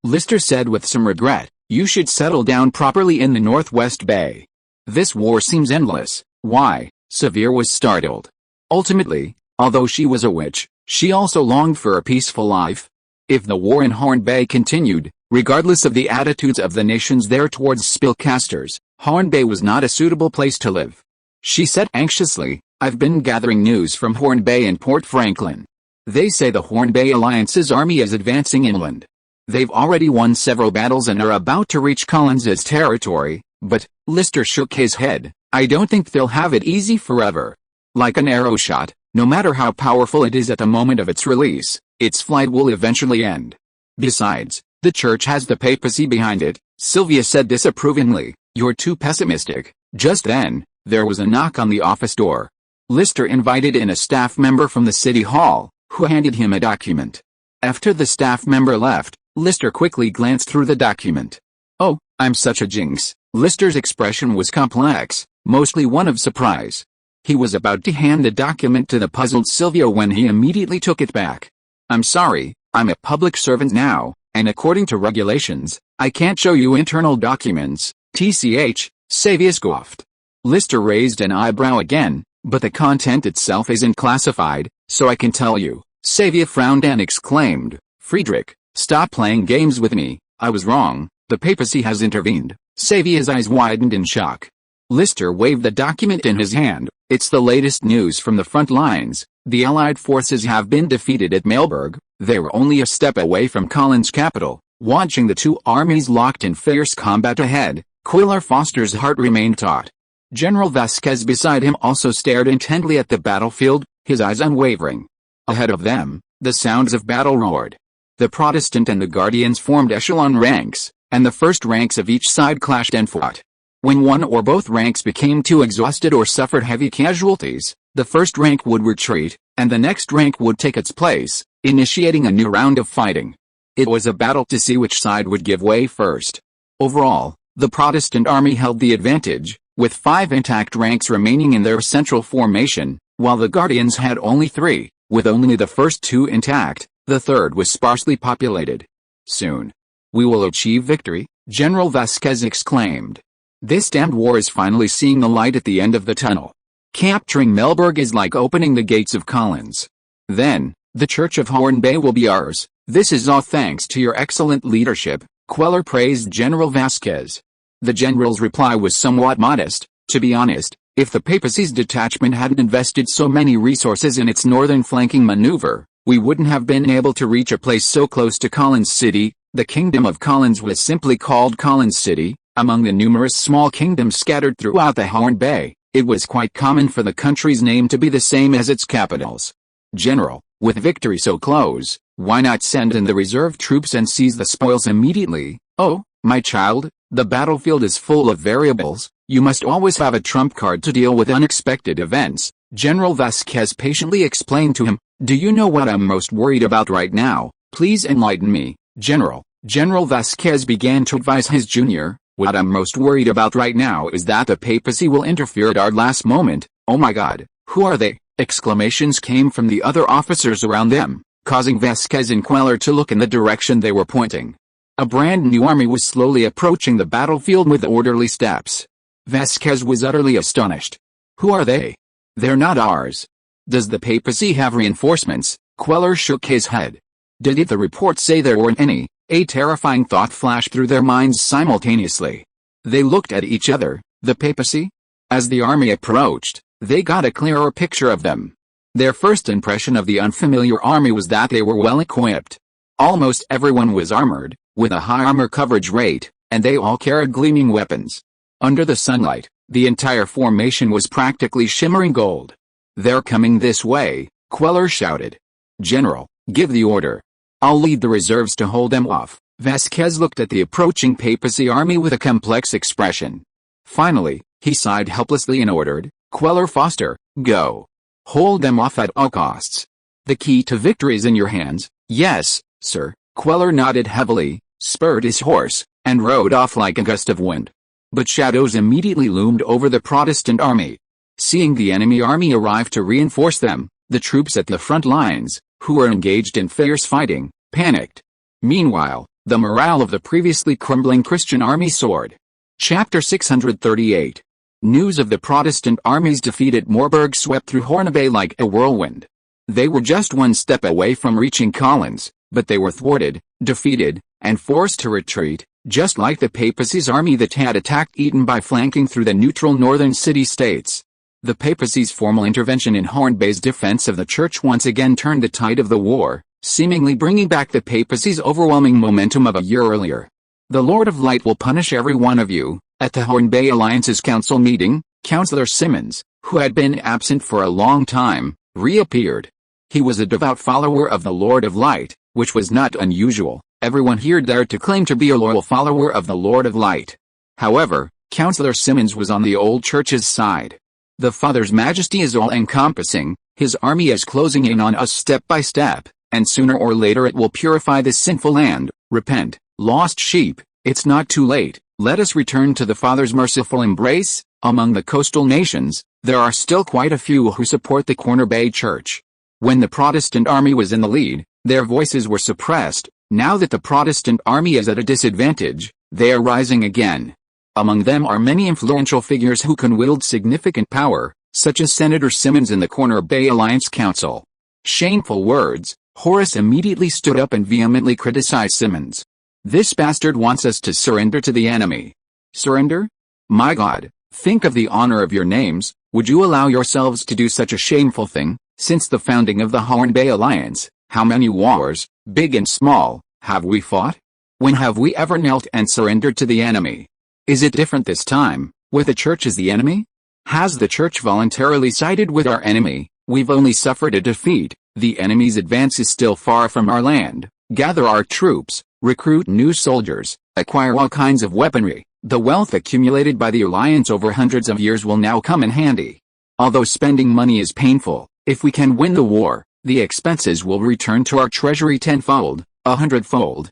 Lister said with some regret, you should settle down properly in the Northwest Bay. This war seems endless. Why? Severe was startled. Ultimately, although she was a witch, she also longed for a peaceful life. If the war in Horn Bay continued, regardless of the attitudes of the nations there towards spellcasters, Horn Bay was not a suitable place to live. She said anxiously, I've been gathering news from Horn Bay and Port Franklin. They say the Horn Bay Alliance's army is advancing inland. They've already won several battles and are about to reach Collins's territory, but, Lister shook his head, I don't think they'll have it easy forever. Like an arrow shot, no matter how powerful it is at the moment of its release, its flight will eventually end. Besides, the church has the papacy behind it, Sylvia said disapprovingly, you're too pessimistic. Just then, there was a knock on the office door. Lister invited in a staff member from the city hall, who handed him a document. After the staff member left, Lister quickly glanced through the document. Oh, I'm such a jinx. Lister's expression was complex, mostly one of surprise. He was about to hand the document to the puzzled Sylvia when he immediately took it back. I'm sorry, I'm a public servant now, and according to regulations, I can't show you internal documents, TCH, Sylvia scoffed. Lister raised an eyebrow again, but the content itself isn't classified, so I can tell you. Sylvia frowned and exclaimed, Friedrich, stop playing games with me, I was wrong, the papacy has intervened. Sylvia's eyes widened in shock. Lister waved the document in his hand, it's the latest news from the front lines, the Allied forces have been defeated at Melberg, they were only a step away from Collins's capital. Watching the two armies locked in fierce combat ahead, Quiller Foster's heart remained taut. General Vasquez beside him also stared intently at the battlefield, his eyes unwavering. Ahead of them, the sounds of battle roared. The Protestant and the Guardians formed echelon ranks, and the first ranks of each side clashed and fought. When one or both ranks became too exhausted or suffered heavy casualties, the first rank would retreat, and the next rank would take its place, initiating a new round of fighting. It was a battle to see which side would give way first. Overall, the Protestant army held the advantage, with 5 intact ranks remaining in their central formation, while the Guardians had only 3, with only the first 2 intact, the third was sparsely populated. Soon, we will achieve victory, General Vasquez exclaimed. This damned war is finally seeing the light at the end of the tunnel. Capturing Melberg is like opening the gates of Collins. Then, the Church of Horn Bay will be ours. This is all thanks to your excellent leadership, Queller praised General Vasquez. The general's reply was somewhat modest. To be honest, if the papacy's detachment hadn't invested so many resources in its northern flanking maneuver, we wouldn't have been able to reach a place so close to Collins City. The kingdom of Collins was simply called Collins City. Among the numerous small kingdoms scattered throughout the Horn Bay, it was quite common for the country's name to be the same as its capitals. General, with victory so close, why not send in the reserve troops and seize the spoils immediately? Oh, my child, the battlefield is full of variables, you must always have a trump card to deal with unexpected events, General Vasquez patiently explained to him. Do you know what I'm most worried about right now? Please enlighten me, General. General Vasquez began to advise his junior, "What I'm most worried about right now is that the papacy will interfere at our last moment. Oh my God, who are they?" Exclamations came from the other officers around them, causing Vasquez and Queller to look in the direction they were pointing. A brand new army was slowly approaching the battlefield with orderly steps. Vasquez was utterly astonished. "Who are they? They're not ours. Does the papacy have reinforcements?" Queller shook his head. "Did the report say there weren't any?" A terrifying thought flashed through their minds simultaneously. They looked at each other. The papacy? As the army approached, they got a clearer picture of them. Their first impression of the unfamiliar army was that they were well equipped. Almost everyone was armored, with a high armor coverage rate, and they all carried gleaming weapons. Under the sunlight, the entire formation was practically shimmering gold. "They're coming this way," Queller shouted. "General, give the order. I'll lead the reserves to hold them off." Vasquez looked at the approaching papacy army with a complex expression. Finally, he sighed helplessly and ordered, "Queller Foster, go. Hold them off at all costs. The key to victory is in your hands." "Yes, sir." Queller nodded heavily, spurred his horse, and rode off like a gust of wind. But shadows immediately loomed over the Protestant army. Seeing the enemy army arrive to reinforce them, the troops at the front lines, who were engaged in fierce fighting, panicked. Meanwhile, the morale of the previously crumbling Christian army soared. Chapter 638. News of the Protestant army's defeat at Moorburg swept through Hornby like a whirlwind. They were just one step away from reaching Collins, but they were thwarted, defeated, and forced to retreat, just like the papacy's army that had attacked Eton by flanking through the neutral northern city-states. The papacy's formal intervention in Hornby's defense of the church once again turned the tide of the war, seemingly bringing back the papacy's overwhelming momentum of a year earlier. "The Lord of Light will punish every one of you." At the Hornby Alliance's council meeting, Councillor Simmons, who had been absent for a long time, reappeared. He was a devout follower of the Lord of Light, which was not unusual. Everyone here dared to claim to be a loyal follower of the Lord of Light. However, Councillor Simmons was on the old church's side. "The Father's Majesty is all-encompassing, his army is closing in on us step by step, and sooner or later it will purify this sinful land. Repent, lost sheep, it's not too late, let us return to the Father's merciful embrace." Among the coastal nations, there are still quite a few who support the Corner Bay Church. When the Protestant army was in the lead, their voices were suppressed. Now that the Protestant army is at a disadvantage, they are rising again. Among them are many influential figures who can wield significant power, such as Senator Simmons in the Corner Bay Alliance Council. Shameful words. Horace immediately stood up and vehemently criticized Simmons. "This bastard wants us to surrender to the enemy." Surrender? My God, think of the honor of your names. Would you allow yourselves to do such a shameful thing? Since the founding of the Hornby Alliance, how many wars, big and small, have we fought? When have we ever knelt and surrendered to the enemy? Is it different this time, with the church as the enemy? Has the church voluntarily sided with our enemy? We've only suffered a defeat. The enemy's advance is still far from our land. Gather our troops, recruit new soldiers, acquire all kinds of weaponry. The wealth accumulated by the alliance over hundreds of years will now come in handy. Although spending money is painful, if we can win the war, the expenses will return to our treasury tenfold, 100-fold.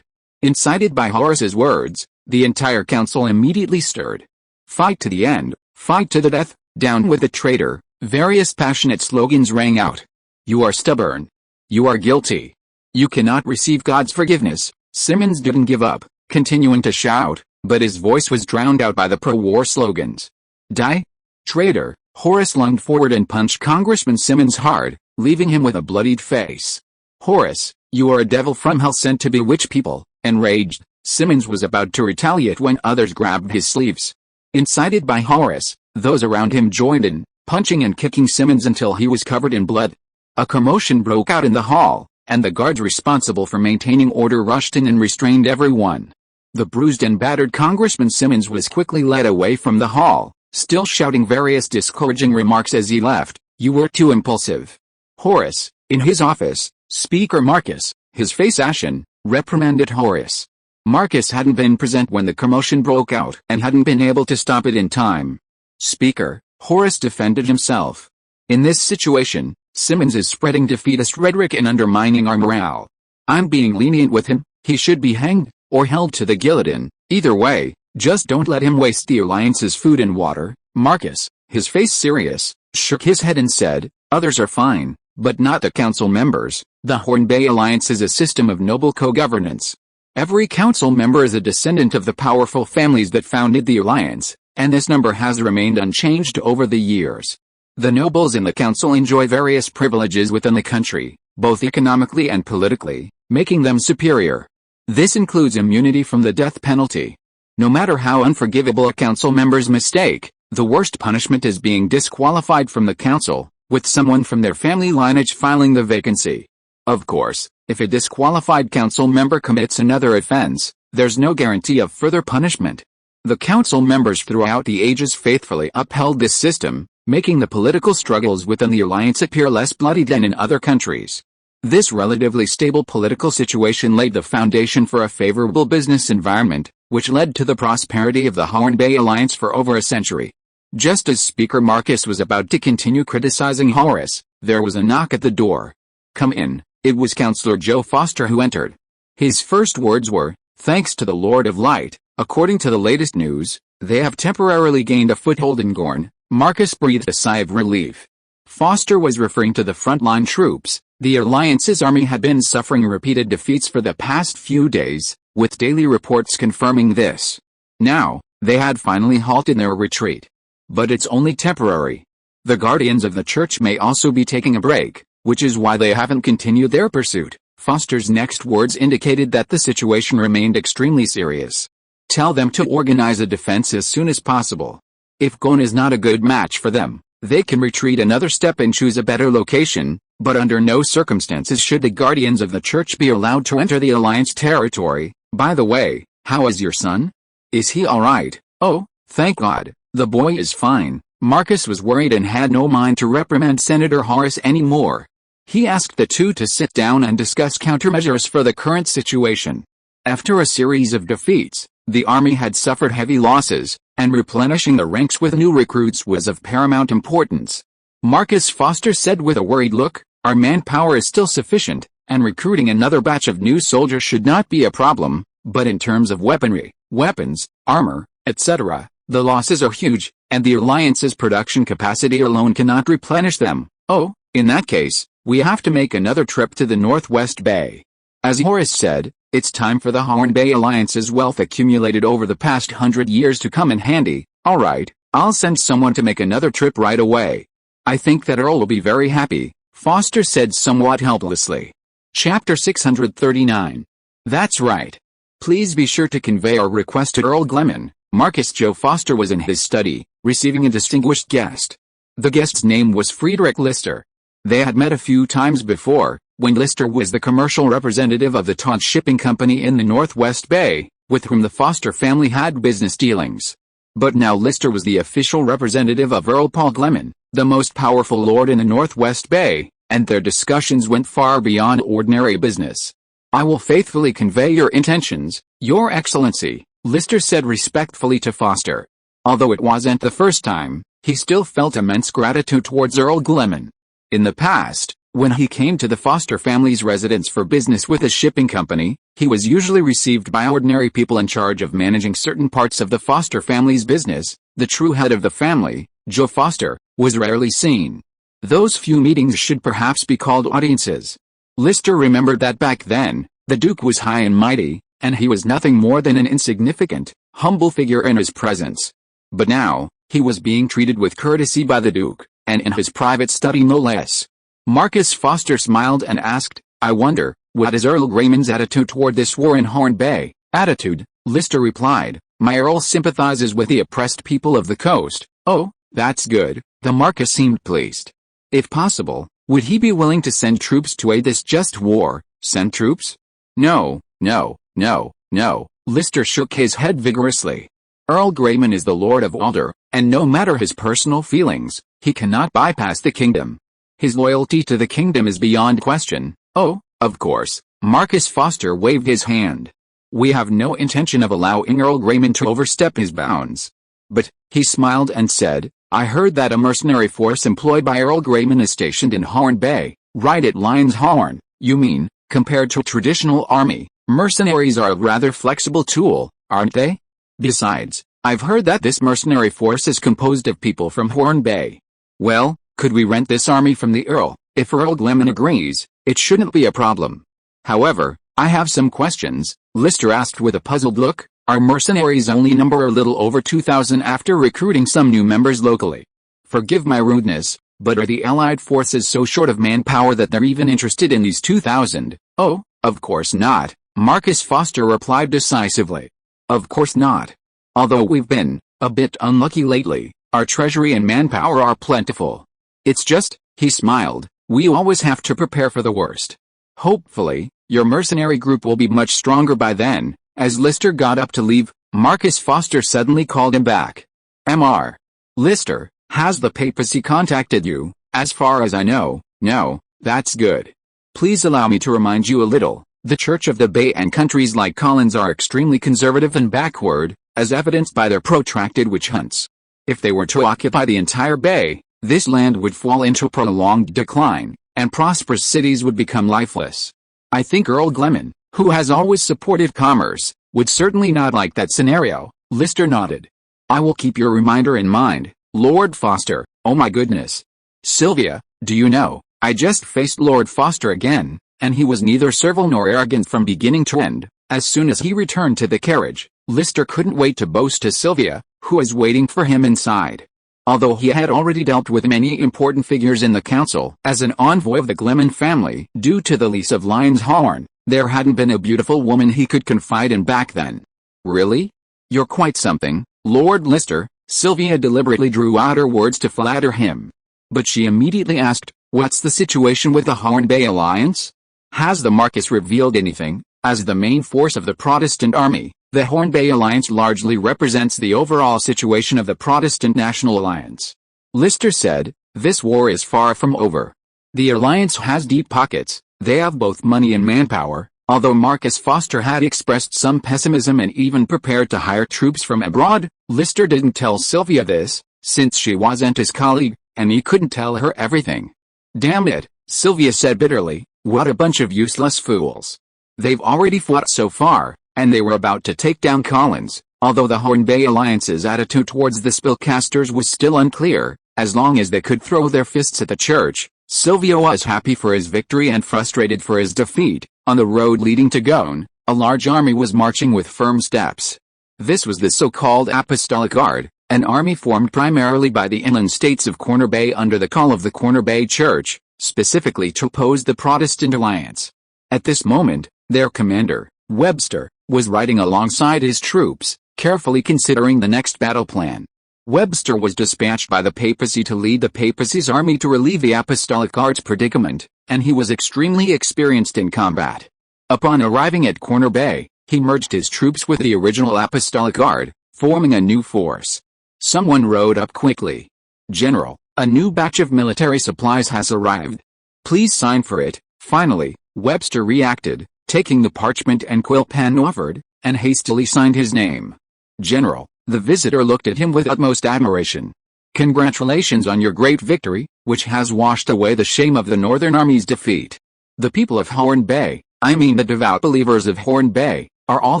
Incited by Horace's words, the entire council immediately stirred. "Fight to the end, fight to the death, down with the traitor." Various passionate slogans rang out. "You are stubborn. You are guilty. You cannot receive God's forgiveness." Simmons didn't give up, continuing to shout, but his voice was drowned out by the pro-war slogans. "Die, traitor!" Horace lunged forward and punched Congressman Simmons hard, leaving him with a bloodied face. "Horace, you are a devil from hell sent to bewitch people." Enraged, Simmons was about to retaliate when others grabbed his sleeves. Incited by Horace, those around him joined in, punching and kicking Simmons until he was covered in blood. A commotion broke out in the hall, and the guards responsible for maintaining order rushed in and restrained everyone. The bruised and battered Congressman Simmons was quickly led away from the hall, still shouting various discouraging remarks as he left. "You were too impulsive." Horace, in his office, Speaker Marcus, his face ashen, reprimanded Horace. Marcus hadn't been present when the commotion broke out and hadn't been able to stop it in time. "Speaker," Horace defended himself. "In this situation, Simmons is spreading defeatist rhetoric and undermining our morale. I'm being lenient with him, He should be hanged, or held to the guillotine. Either way, just don't let him waste the Alliance's food and water. Marcus, his face serious, shook his head and said, others are fine, but not the council members. The Horn Bay Alliance is a system of noble co-governance. Every council member is a descendant of the powerful families that founded the Alliance, and this number has remained unchanged over the years. The nobles in the council enjoy various privileges within the country, both economically and politically, making them superior. This includes immunity from the death penalty. No matter how unforgivable a council member's mistake, the worst punishment is being disqualified from the council, with someone from their family lineage filing the vacancy. Of course, if a disqualified council member commits another offense, there's no guarantee of further punishment. The council members throughout the ages faithfully upheld this system, making the political struggles within the Alliance appear less bloody than in other countries. This relatively stable political situation laid the foundation for a favorable business environment, which led to the prosperity of the Horn Bay Alliance for over a century. Just as Speaker Marcus was about to continue criticizing Horus, there was a knock at the door. "Come in." It was Councillor Joe Foster who entered. His first words were, "Thanks to the Lord of Light, according to the latest news, they have temporarily gained a foothold in Gorn." Marcus breathed a sigh of relief. Foster was referring to the frontline troops. The Alliance's army had been suffering repeated defeats for the past few days, with daily reports confirming this. Now, they had finally halted their retreat. But it's only temporary. The guardians of the church may also be taking a break, which is why they haven't continued their pursuit. Foster's next words indicated that the situation remained extremely serious. "Tell them to organize a defense as soon as possible. If Gon is not a good match for them, they can retreat another step and choose a better location, but under no circumstances should the guardians of the church be allowed to enter the Alliance territory. By the way, how is your son? Is he alright?" "Oh, thank God, the boy is fine." Marcus was worried and had no mind to reprimand Senator Horus anymore. He asked the two to sit down and discuss countermeasures for the current situation. After a series of defeats, the army had suffered heavy losses, and replenishing the ranks with new recruits was of paramount importance. Marcus Foster said with a worried look, "Our manpower is still sufficient, and recruiting another batch of new soldiers should not be a problem, but in terms of weaponry, weapons, armor, etc., the losses are huge, and the Alliance's production capacity alone cannot replenish them. Oh, in that case, we have to make another trip to the Northwest Bay." As Horus said, it's time for the Horn Bay Alliance's wealth accumulated over the past 100 years to come in handy. "Alright, I'll send someone to make another trip right away. I think that Earl will be very happy," Foster said somewhat helplessly. Chapter 639. That's right. Please be sure to convey our request to Earl Gleman. Marcus Joe Foster was in his study, receiving a distinguished guest. The guest's name was Friedrich Lister. They had met a few times before, when Lister was the commercial representative of the Todd Shipping Company in the Northwest Bay, with whom the Foster family had business dealings. But now Lister was the official representative of Earl Paul Gleman, the most powerful lord in the Northwest Bay, and their discussions went far beyond ordinary business. "I will faithfully convey your intentions, Your Excellency," Lister said respectfully to Foster. Although it wasn't the first time, he still felt immense gratitude towards Earl Gleman. In the past, when he came to the Foster family's residence for business with a shipping company, he was usually received by ordinary people in charge of managing certain parts of the Foster family's business. The true head of the family, Joe Foster, was rarely seen. Those few meetings should perhaps be called audiences. Lister remembered that back then, the Duke was high and mighty, and he was nothing more than an insignificant, humble figure in his presence. But now, he was being treated with courtesy by the Duke, and in his private study no less. Marcus Foster smiled and asked, "I wonder, what is Earl Gleman's attitude toward this war in Horn Bay?" "Attitude," Lister replied, "my Earl sympathizes with the oppressed people of the coast." "Oh, that's good." The Marcus seemed pleased. "If possible, would he be willing to send troops to aid this just war?" "Send troops? No, no, no, no." Lister shook his head vigorously. "Earl Gleman is the Lord of Alder, and no matter his personal feelings, he cannot bypass the kingdom. His loyalty to the kingdom is beyond question." "Oh, of course." Marcus Foster waved his hand. "We have no intention of allowing Earl Gleman to overstep his bounds. But," he smiled and said, "I heard that a mercenary force employed by Earl Gleman is stationed in Horn Bay, right at Lion's Horn." "You mean, compared to a traditional army, Mercenaries are a rather flexible tool, aren't they? Besides, I've heard that this mercenary force is composed of people from Horn Bay. Well, could we rent this army from the Earl? If Earl Gleman agrees, it shouldn't be a problem. However, I have some questions, Lister asked with a puzzled look. Our mercenaries only number a little over 2,000 after recruiting some new members locally. Forgive my rudeness, but are the Allied forces so short of manpower that they're even interested in these 2,000? Oh, of course not, Marcus Foster replied decisively. Of course not. Although we've been a bit unlucky lately, our treasury and manpower are plentiful. It's just, he smiled, we always have to prepare for the worst. Hopefully, your mercenary group will be much stronger by then. As Lister got up to leave, Marcus Foster suddenly called him back. Mr. Lister, has the papacy contacted you? As far as I know, no. That's good. Please allow me to remind you a little. The Church of the Bay and countries like Collins are extremely conservative and backward, as evidenced by their protracted witch hunts. If they were to occupy the entire Bay, this land would fall into prolonged decline, and prosperous cities would become lifeless. I think Earl Gleman, who has always supported commerce, would certainly not like that scenario. Lister nodded. I will keep your reminder in mind, Lord Foster. Oh my goodness. Sylvia, do you know, I just faced Lord Foster again, and he was neither servile nor arrogant from beginning to end. As soon as he returned to the carriage, Lister couldn't wait to boast to Sylvia, who was waiting for him inside. Although he had already dealt with many important figures in the council as an envoy of the Gleman family due to the lease of Lion's Horn, there hadn't been a beautiful woman he could confide in back then. Really? You're quite something, Lord Lister. Sylvia deliberately drew out her words to flatter him. But she immediately asked, what's the situation with the Horn Bay Alliance? Has the Marquis revealed anything? As the main force of the Protestant army, the Horn Bay Alliance largely represents the overall situation of the Protestant National Alliance. Lister said, this war is far from over. The Alliance has deep pockets. They have both money and manpower, although Marcus Foster had expressed some pessimism and even prepared to hire troops from abroad. Lister didn't tell Sylvia this, since she wasn't his colleague, and he couldn't tell her everything. Damn it, Sylvia said bitterly, what a bunch of useless fools. They've already fought so far, and they were about to take down Collins. Although the Horn Bay Alliance's attitude towards the spellcasters was still unclear, as long as they could throw their fists at the church, Sylvia was happy for his victory and frustrated for his defeat. On the road leading to Gone, a large army was marching with firm steps. This was the so-called Apostolic Guard, an army formed primarily by the inland states of Corner Bay under the call of the Corner Bay Church, specifically to oppose the Protestant Alliance. At this moment, their commander, Webster, was riding alongside his troops, carefully considering the next battle plan. Webster was dispatched by the papacy to lead the papacy's army to relieve the Apostolic Guard's predicament, and he was extremely experienced in combat. Upon arriving at Corner Bay, he merged his troops with the original Apostolic Guard, forming a new force. Someone rode up quickly. General, a new batch of military supplies has arrived. Please sign for it. Finally, Webster reacted, taking the parchment and quill pen offered, and hastily signed his name. General, the visitor looked at him with utmost admiration. Congratulations on your great victory, which has washed away the shame of the Northern Army's defeat. The people of Horn Bay, I mean the devout believers of Horn Bay, are all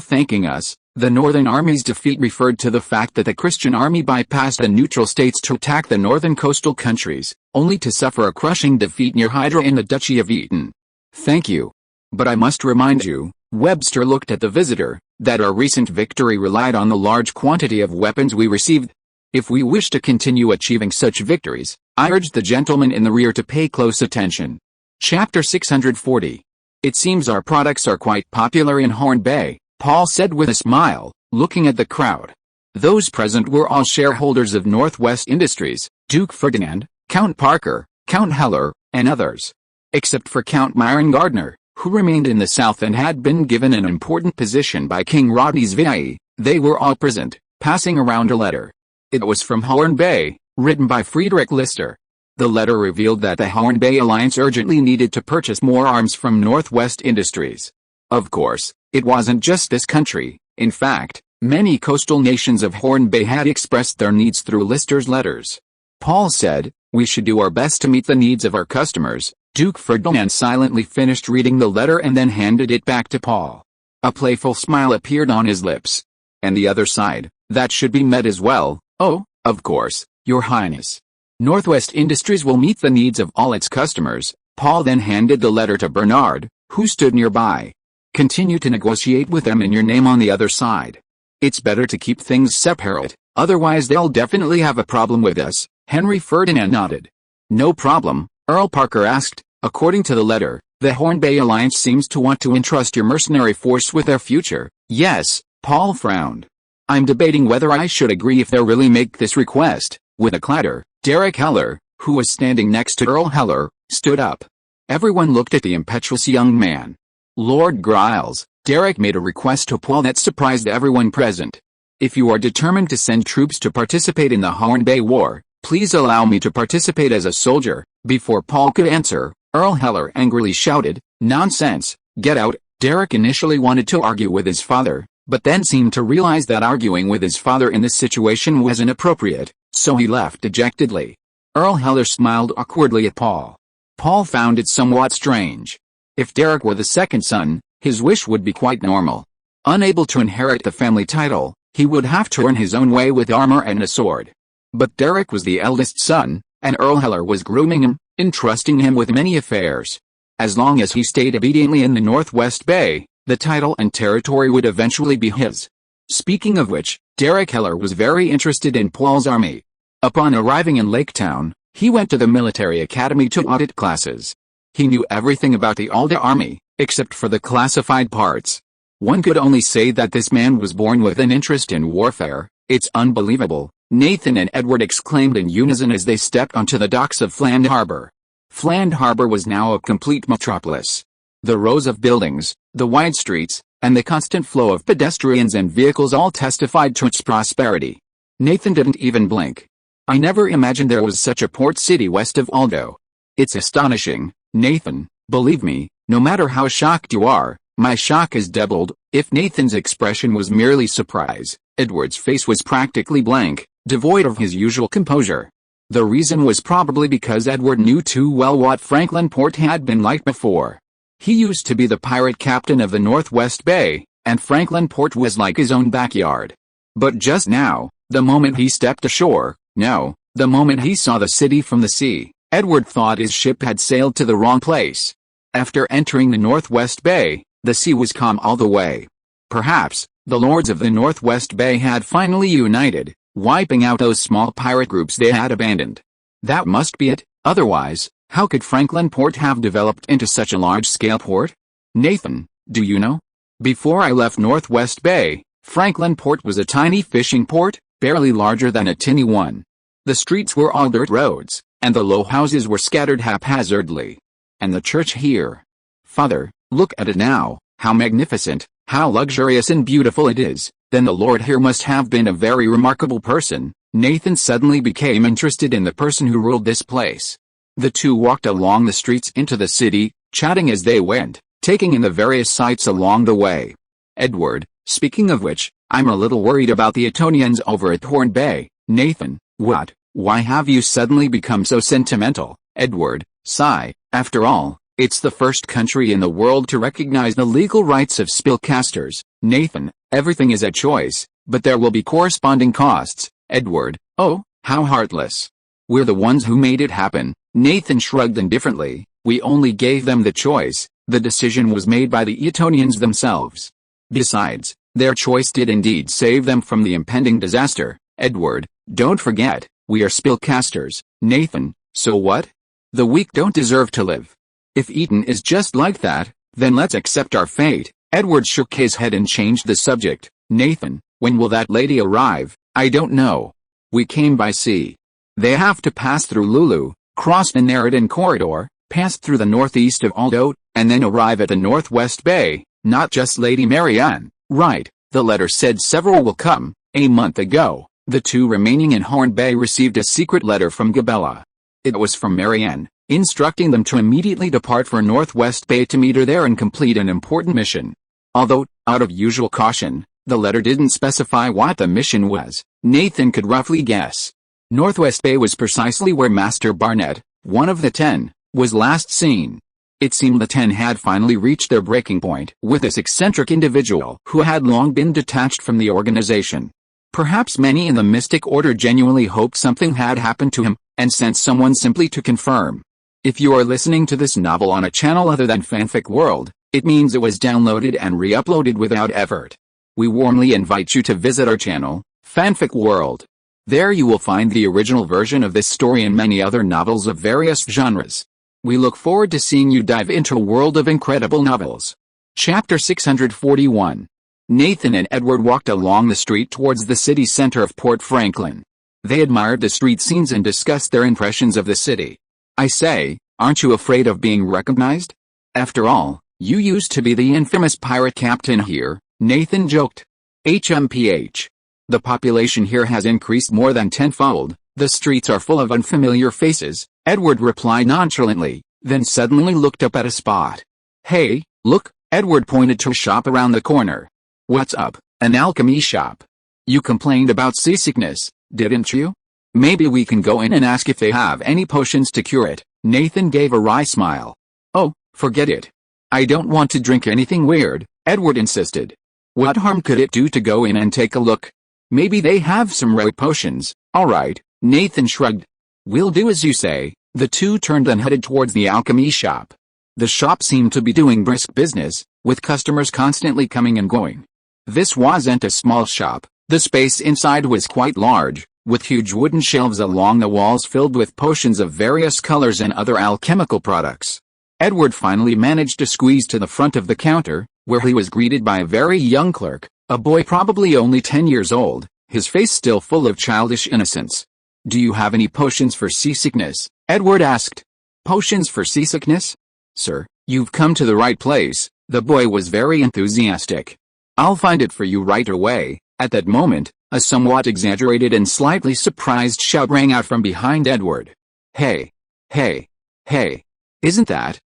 thanking us. The Northern Army's defeat referred to the fact that the Christian army bypassed the neutral states to attack the northern coastal countries, only to suffer a crushing defeat near Hydra in the Duchy of Eaton. Thank you. But I must remind you, Webster looked at the visitor, that our recent victory relied on the large quantity of weapons we received. If we wish to continue achieving such victories, I urge the gentleman in the rear to pay close attention. Chapter 640. It seems our products are quite popular in Horn Bay, Paul said with a smile, looking at the crowd. Those present were all shareholders of Northwest Industries, Duke Ferdinand, Count Parker, Count Heller, and others. Except for Count Myron Gardner, who remained in the south and had been given an important position by King Rodney's VIE, they were all present, passing around a letter. It was from Horn Bay, written by Friedrich Lister. The letter revealed that the Horn Bay Alliance urgently needed to purchase more arms from Northwest Industries. Of course, it wasn't just this country. In fact, many coastal nations of Horn Bay had expressed their needs through Lister's letters. Paul said, "We should do our best to meet the needs of our customers." Duke Ferdinand silently finished reading the letter and then handed it back to Paul. A playful smile appeared on his lips. And the other side, that should be met as well. Oh, of course, Your Highness. Northwest Industries will meet the needs of all its customers. Paul then handed the letter to Bernard, who stood nearby. Continue to negotiate with them in your name on the other side. It's better to keep things separate, otherwise they'll definitely have a problem with us. Henry Ferdinand nodded. No problem, Earl Parker asked. According to the letter, the Hornby Alliance seems to want to entrust your mercenary force with their future. Yes, Paul frowned. I'm debating whether I should agree if they really make this request. With a clatter, Derek Heller, who was standing next to Earl Heller, stood up. Everyone looked at the impetuous young man. Lord Griles, Derek made a request to Paul that surprised everyone present. If you are determined to send troops to participate in the Hornby War, please allow me to participate as a soldier. Before Paul could answer, Earl Heller angrily shouted, Nonsense, get out. Derek initially wanted to argue with his father, but then seemed to realize that arguing with his father in this situation was inappropriate, so he left dejectedly. Earl Heller smiled awkwardly at Paul. Paul found it somewhat strange. If Derek were the second son, his wish would be quite normal. Unable to inherit the family title, he would have to earn his own way with armor and a sword. But Derek was the eldest son, and Earl Heller was grooming him, entrusting him with many affairs. As long as he stayed obediently in the Northwest Bay, the title and territory would eventually be his. Speaking of which, Derek Heller was very interested in Paul's army. Upon arriving in Laketown, he went to the military academy to audit classes. He knew everything about the Alda army, except for the classified parts. One could only say that this man was born with an interest in warfare. It's unbelievable, Nathan and Edward exclaimed in unison as they stepped onto the docks of Fland Harbor. Fland Harbor was now a complete metropolis. The rows of buildings, the wide streets, and the constant flow of pedestrians and vehicles all testified to its prosperity. Nathan didn't even blink. I never imagined there was such a port city west of Aldo. It's astonishing, Nathan, believe me, no matter how shocked you are, my shock is doubled. If Nathan's expression was merely surprise, Edward's face was practically blank, devoid of his usual composure. The reason was probably because Edward knew too well what Franklin Port had been like before. He used to be the pirate captain of the Northwest Bay, and Franklin Port was like his own backyard. But just now, the moment he stepped ashore, the moment he saw the city from the sea, Edward thought his ship had sailed to the wrong place. After entering the Northwest Bay, the sea was calm all the way. Perhaps, the lords of the Northwest Bay had finally united, wiping out those small pirate groups they had abandoned. That must be it, otherwise, how could Franklin Port have developed into such a large-scale port? Nathan, do you know? Before I left Northwest Bay, Franklin Port was a tiny fishing port, barely larger than a tinny one. The streets were all dirt roads, and the low houses were scattered haphazardly. And the church here. Father, look at it now, how magnificent, how luxurious and beautiful it is. Then the Lord here must have been a very remarkable person. Nathan suddenly became interested in the person who ruled this place. The two walked along the streets into the city, chatting as they went, taking in the various sights along the way. Edward, speaking of which, I'm a little worried about the Etonians over at Hornby. Nathan, what? Why have you suddenly become so sentimental? Edward, sigh, after all, it's the first country in the world to recognize the legal rights of spellcasters. Nathan, everything is a choice, but there will be corresponding costs. Edward, oh, how heartless. We're the ones who made it happen. Nathan shrugged indifferently. We only gave them the choice. The decision was made by the Etonians themselves. Besides, their choice did indeed save them from the impending disaster. Edward, don't forget, we are spellcasters. Nathan, so what? The weak don't deserve to live. If Eton is just like that, then let's accept our fate. Edward shook his head and changed the subject. Nathan, when will that lady arrive? I don't know. We came by sea. They have to pass through Lulu, cross the Neridan corridor, pass through the northeast of Aldo, and then arrive at the Northwest Bay. Not just Lady Marianne. Right, the letter said several will come. A month ago, the two remaining in Hornby received a secret letter from Gabella. It was from Marianne, instructing them to immediately depart for Northwest Bay to meet her there and complete an important mission. Although, out of usual caution, the letter didn't specify what the mission was, Nathan could roughly guess. Northwest Bay was precisely where Master Barnett, one of the 10, was last seen. It seemed the 10 had finally reached their breaking point with this eccentric individual who had long been detached from the organization. Perhaps many in the Mystic Order genuinely hoped something had happened to him, and sent someone simply to confirm. If you are listening to this novel on a channel other than Fanfic World, it means it was downloaded and re-uploaded without effort. We warmly invite you to visit our channel, Fanfic World. There you will find the original version of this story and many other novels of various genres. We look forward to seeing you dive into a world of incredible novels. Chapter 641. Nathan and Edward walked along the street towards the city center of Port Franklin. They admired the street scenes and discussed their impressions of the city. I say, aren't you afraid of being recognized? After all, you used to be the infamous pirate captain here, Nathan joked. HMPH. The population here has increased more than tenfold. The streets are full of unfamiliar faces, Edward replied nonchalantly, then suddenly looked up at a spot. Hey, look, Edward pointed to a shop around the corner. What's up? An alchemy shop. You complained about seasickness, didn't you? Maybe we can go in and ask if they have any potions to cure it. Nathan gave a wry smile. Oh, forget it. I don't want to drink anything weird, Edward insisted. What harm could it do to go in and take a look? Maybe they have some rare potions. Alright, Nathan shrugged. We'll do as you say. The two turned and headed towards the alchemy shop. The shop seemed to be doing brisk business, with customers constantly coming and going. This wasn't a small shop. The space inside was quite large, with huge wooden shelves along the walls filled with potions of various colors and other alchemical products. Edward finally managed to squeeze to the front of the counter, where he was greeted by a very young clerk, a boy probably only 10 years old, his face still full of childish innocence. Do you have any potions for seasickness? Edward asked. Potions for seasickness? Sir, you've come to the right place, the boy was very enthusiastic. I'll find it for you right away. At that moment, a somewhat exaggerated and slightly surprised shout rang out from behind Edward. Hey! Hey! Hey! Isn't that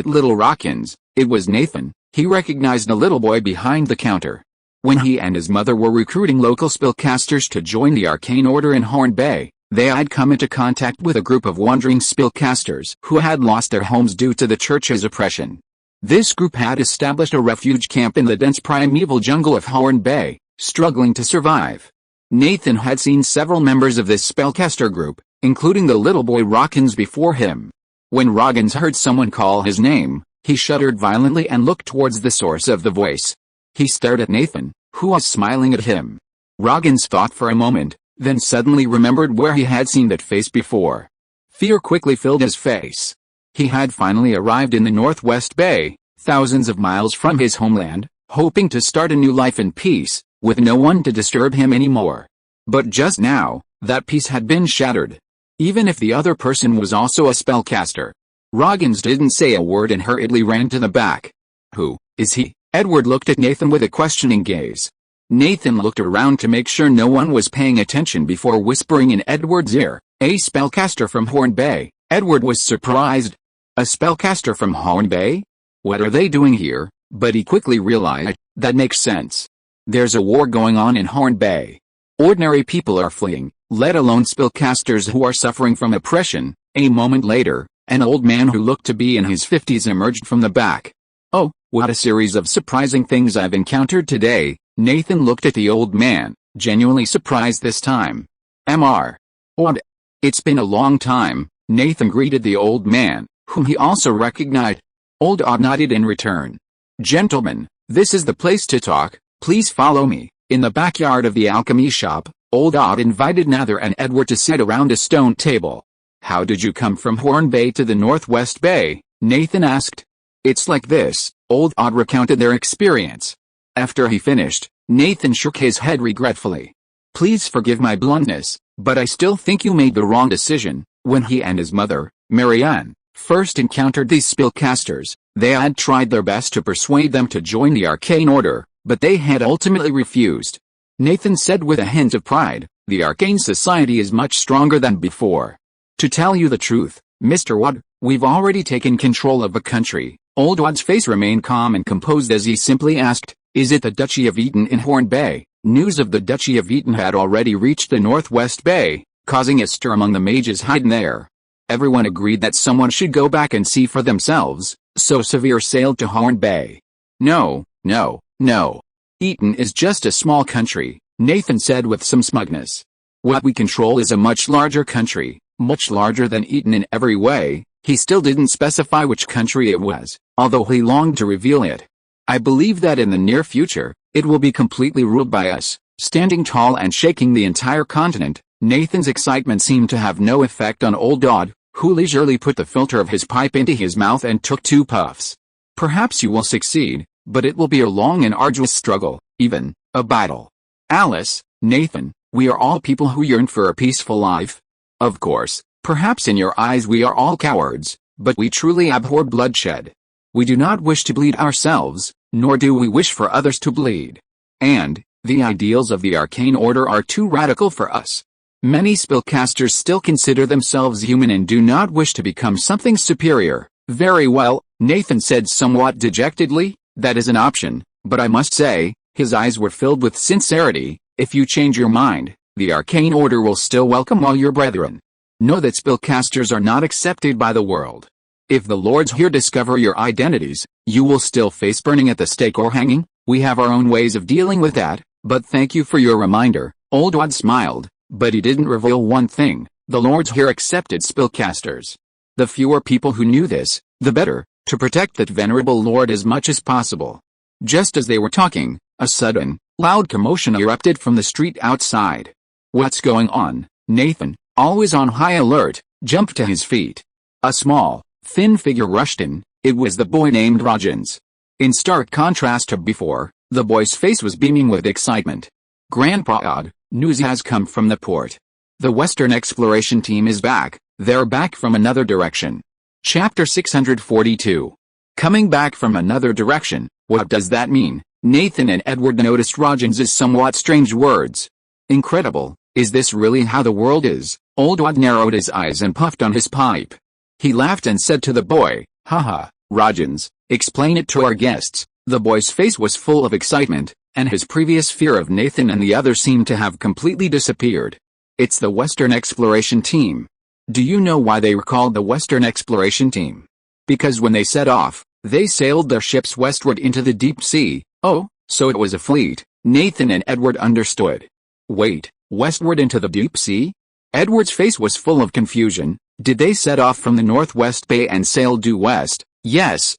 little Rockins? It was Nathan. He recognized a little boy behind the counter. When he and his mother were recruiting local spellcasters to join the Arcane Order in Horn Bay, they had come into contact with a group of wandering spellcasters who had lost their homes due to the church's oppression. This group had established a refuge camp in the dense primeval jungle of Horn Bay, struggling to survive. Nathan had seen several members of this spellcaster group, including the little boy Rockins before him. When Roggins heard someone call his name, he shuddered violently and looked towards the source of the voice. He stared at Nathan, who was smiling at him. Roggins thought for a moment, then suddenly remembered where he had seen that face before. Fear quickly filled his face. He had finally arrived in the Northwest Bay, thousands of miles from his homeland, hoping to start a new life in peace, with no one to disturb him anymore. But just now, that peace had been shattered. Even if the other person was also a spellcaster. Roggins didn't say a word and hurriedly ran to the back. Who is he? Edward looked at Nathan with a questioning gaze. Nathan looked around to make sure no one was paying attention before whispering in Edward's ear, a spellcaster from Horn Bay. Edward was surprised. A spellcaster from Horn Bay? What are they doing here? But he quickly realized, that makes sense. There's a war going on in Horn Bay. Ordinary people are fleeing, let alone spellcasters who are suffering from oppression. A moment later, an old man who looked to be in his 50s emerged from the back. Oh, what a series of surprising things I've encountered today. Nathan looked at the old man, genuinely surprised this time. Mr. Odd. It's been a long time, Nathan greeted the old man, whom he also recognized. Old Odd nodded in return. Gentlemen, this is the place to talk, please follow me. In the backyard of the alchemy shop, Old Odd invited Nather and Edward to sit around a stone table. How did you come from Horn Bay to the Northwest Bay? Nathan asked. It's like this, Old Odd recounted their experience. After he finished, Nathan shook his head regretfully. Please forgive my bluntness, but I still think you made the wrong decision. When he and his mother, Marianne, first encountered these spellcasters, they had tried their best to persuade them to join the Arcane Order, but they had ultimately refused. Nathan said with a hint of pride, the Arcane Society is much stronger than before. To tell you the truth, Mr. Wood, we've already taken control of the country. Old Wood's face remained calm and composed as he simply asked, is it the Duchy of Eaton in Horn Bay? News of the Duchy of Eaton had already reached the Northwest Bay, causing a stir among the mages hidden there. Everyone agreed that someone should go back and see for themselves. So Severe sailed to Horn Bay. No, no, no. Eton is just a small country, Nathan said with some smugness. What we control is a much larger country, much larger than Eton in every way. He still didn't specify which country it was, although he longed to reveal it. I believe that in the near future, it will be completely ruled by us, standing tall and shaking the entire continent. Nathan's excitement seemed to have no effect on old Dodd, who leisurely put the filter of his pipe into his mouth and took 2 puffs. Perhaps you will succeed, but it will be a long and arduous struggle, even a battle. Alice, Nathan, we are all people who yearn for a peaceful life. Of course, perhaps in your eyes we are all cowards, but we truly abhor bloodshed. We do not wish to bleed ourselves, nor do we wish for others to bleed. And, the ideals of the arcane order are too radical for us. Many spellcasters still consider themselves human and do not wish to become something superior. Very well, Nathan said somewhat dejectedly, that is an option, but I must say, his eyes were filled with sincerity. If you change your mind, the arcane order will still welcome all your brethren. Know that spellcasters are not accepted by the world. If the lords here discover your identities, you will still face burning at the stake or hanging. We have our own ways of dealing with that, but thank you for your reminder. Old Wad smiled, but he didn't reveal one thing: the lords here accepted spellcasters. The fewer people who knew this, the better, to protect that venerable lord as much as possible. Just as they were talking, a sudden, loud commotion erupted from the street outside. What's going on? Nathan, always on high alert, jumped to his feet. A small, thin figure rushed in. It was the boy named Rogans. In stark contrast to before, the boy's face was beaming with excitement. Grandpa Odd, news has come from the port. The Western Exploration Team is back. They're back from another direction. Chapter 642. Coming back from another direction, what does that mean? Nathan and Edward noticed Rogans' somewhat strange words. Incredible, is this really how the world is? Old Odd narrowed his eyes and puffed on his pipe. He laughed and said to the boy, "Haha, Rogans, explain it to our guests." The boy's face was full of excitement, and his previous fear of Nathan and the others seemed to have completely disappeared. It's the Western Exploration Team. Do you know why they were called the Western Exploration Team? Because when they set off, they sailed their ships westward into the deep sea. Oh, so it was a fleet. Nathan and Edward understood. Wait, westward into the deep sea? Edward's face was full of confusion. Did they set off from the Northwest Bay and sail due west? Yes,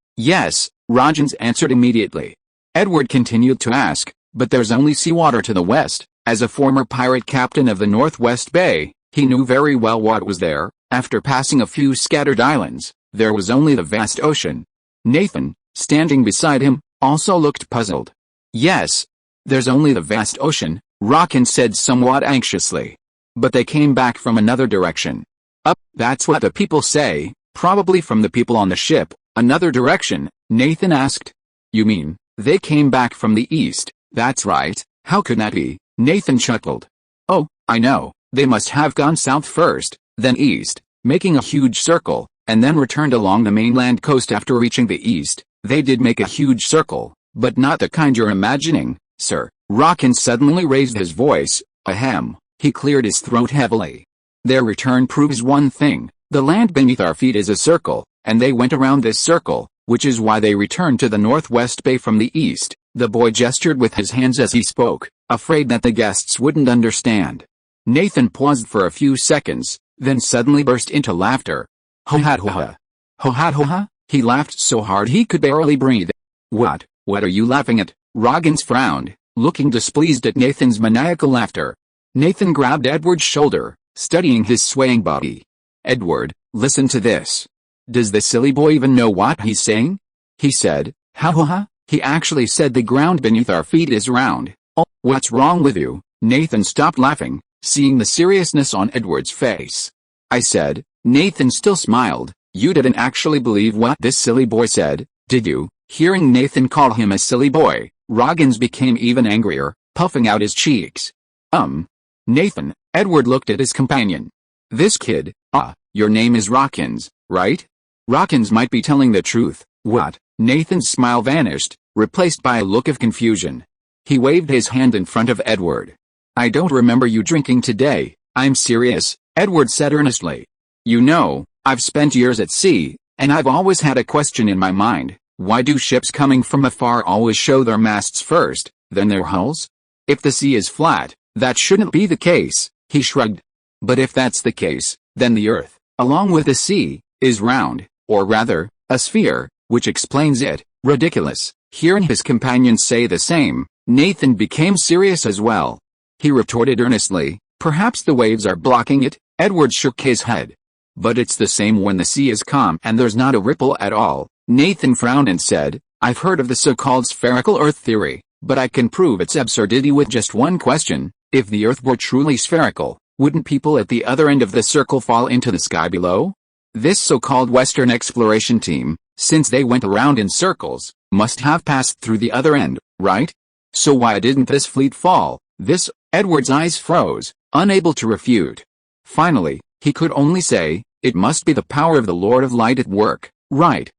Rogans answered immediately. Edward continued to ask, but there's only seawater to the west. As a former pirate captain of the Northwest Bay, he knew very well what was there. After passing a few scattered islands, there was only the vast ocean. Nathan, standing beside him, also looked puzzled. Yes, there's only the vast ocean, Rogans said somewhat anxiously. But they came back from another direction. Up, that's what the people say, probably from the people on the ship. Another direction, Nathan asked. You mean, they came back from the east? That's right. How could that be? Nathan chuckled. Oh, I know, they must have gone south first, then east, making a huge circle, and then returned along the mainland coast after reaching the east. They did make a huge circle, but not the kind you're imagining, sir. Rogans suddenly raised his voice. Ahem. He cleared his throat heavily. Their return proves one thing: the land beneath our feet is a circle, and they went around this circle, which is why they returned to the Northwest Bay from the east. The boy gestured with his hands as he spoke, afraid that the guests wouldn't understand. Nathan paused for a few seconds, then suddenly burst into laughter. Ho-ha-ho-ha. Ho-ha-ho-ha? He laughed so hard he could barely breathe. What are you laughing at? Rogans frowned, looking displeased at Nathan's maniacal laughter. Nathan grabbed Edward's shoulder, studying his swaying body. Edward, listen to this. Does the silly boy even know what he's saying? He said, ha-ha-ha. He actually said the ground beneath our feet is round. Oh, what's wrong with you? Nathan stopped laughing, seeing the seriousness on Edward's face. I said. Nathan still smiled. You didn't actually believe what this silly boy said, did you? Hearing Nathan call him a silly boy, Rogans became even angrier, puffing out his cheeks. Nathan, Edward looked at his companion. This kid, your name is Rogans, right? Rogans might be telling the truth. What? Nathan's smile vanished, replaced by a look of confusion. He waved his hand in front of Edward. I don't remember you drinking today. I'm serious, Edward said earnestly. You know, I've spent years at sea, And I've always had a question in my mind, why do ships coming from afar always show their masts first, then their hulls? If the sea is flat, that shouldn't be the case, he shrugged. But if that's the case, then the Earth, along with the sea, is round, or rather, a sphere, which explains it. Ridiculous. Hearing his companions say the same, Nathan became serious as well. He retorted earnestly, perhaps the waves are blocking it. Edward shook his head. But it's the same when the sea is calm and there's not a ripple at all. Nathan frowned and said, I've heard of the so-called spherical Earth theory, but I can prove its absurdity with just one question. If the Earth were truly spherical, wouldn't people at the other end of the circle fall into the sky below? This so-called Western exploration team, since they went around in circles, must have passed through the other end, right? So why didn't this fleet fall? Edward's eyes froze, unable to refute. Finally, he could only say, it must be the power of the Lord of Light at work, right?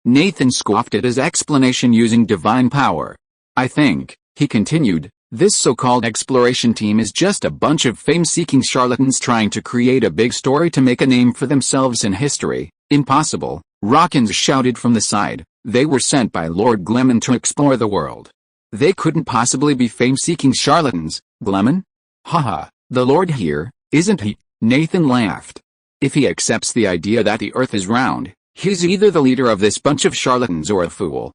Nathan scoffed at his explanation using divine power. I think, he continued, this so-called exploration team is just a bunch of fame-seeking charlatans trying to create a big story to make a name for themselves in history. Impossible, Rawkins shouted from the side. They were sent by Lord Gleman to explore the world. They couldn't possibly be fame-seeking charlatans. Gleman? Haha, the Lord here, isn't he? Nathan laughed. If he accepts the idea that the Earth is round, he's either the leader of this bunch of charlatans or a fool.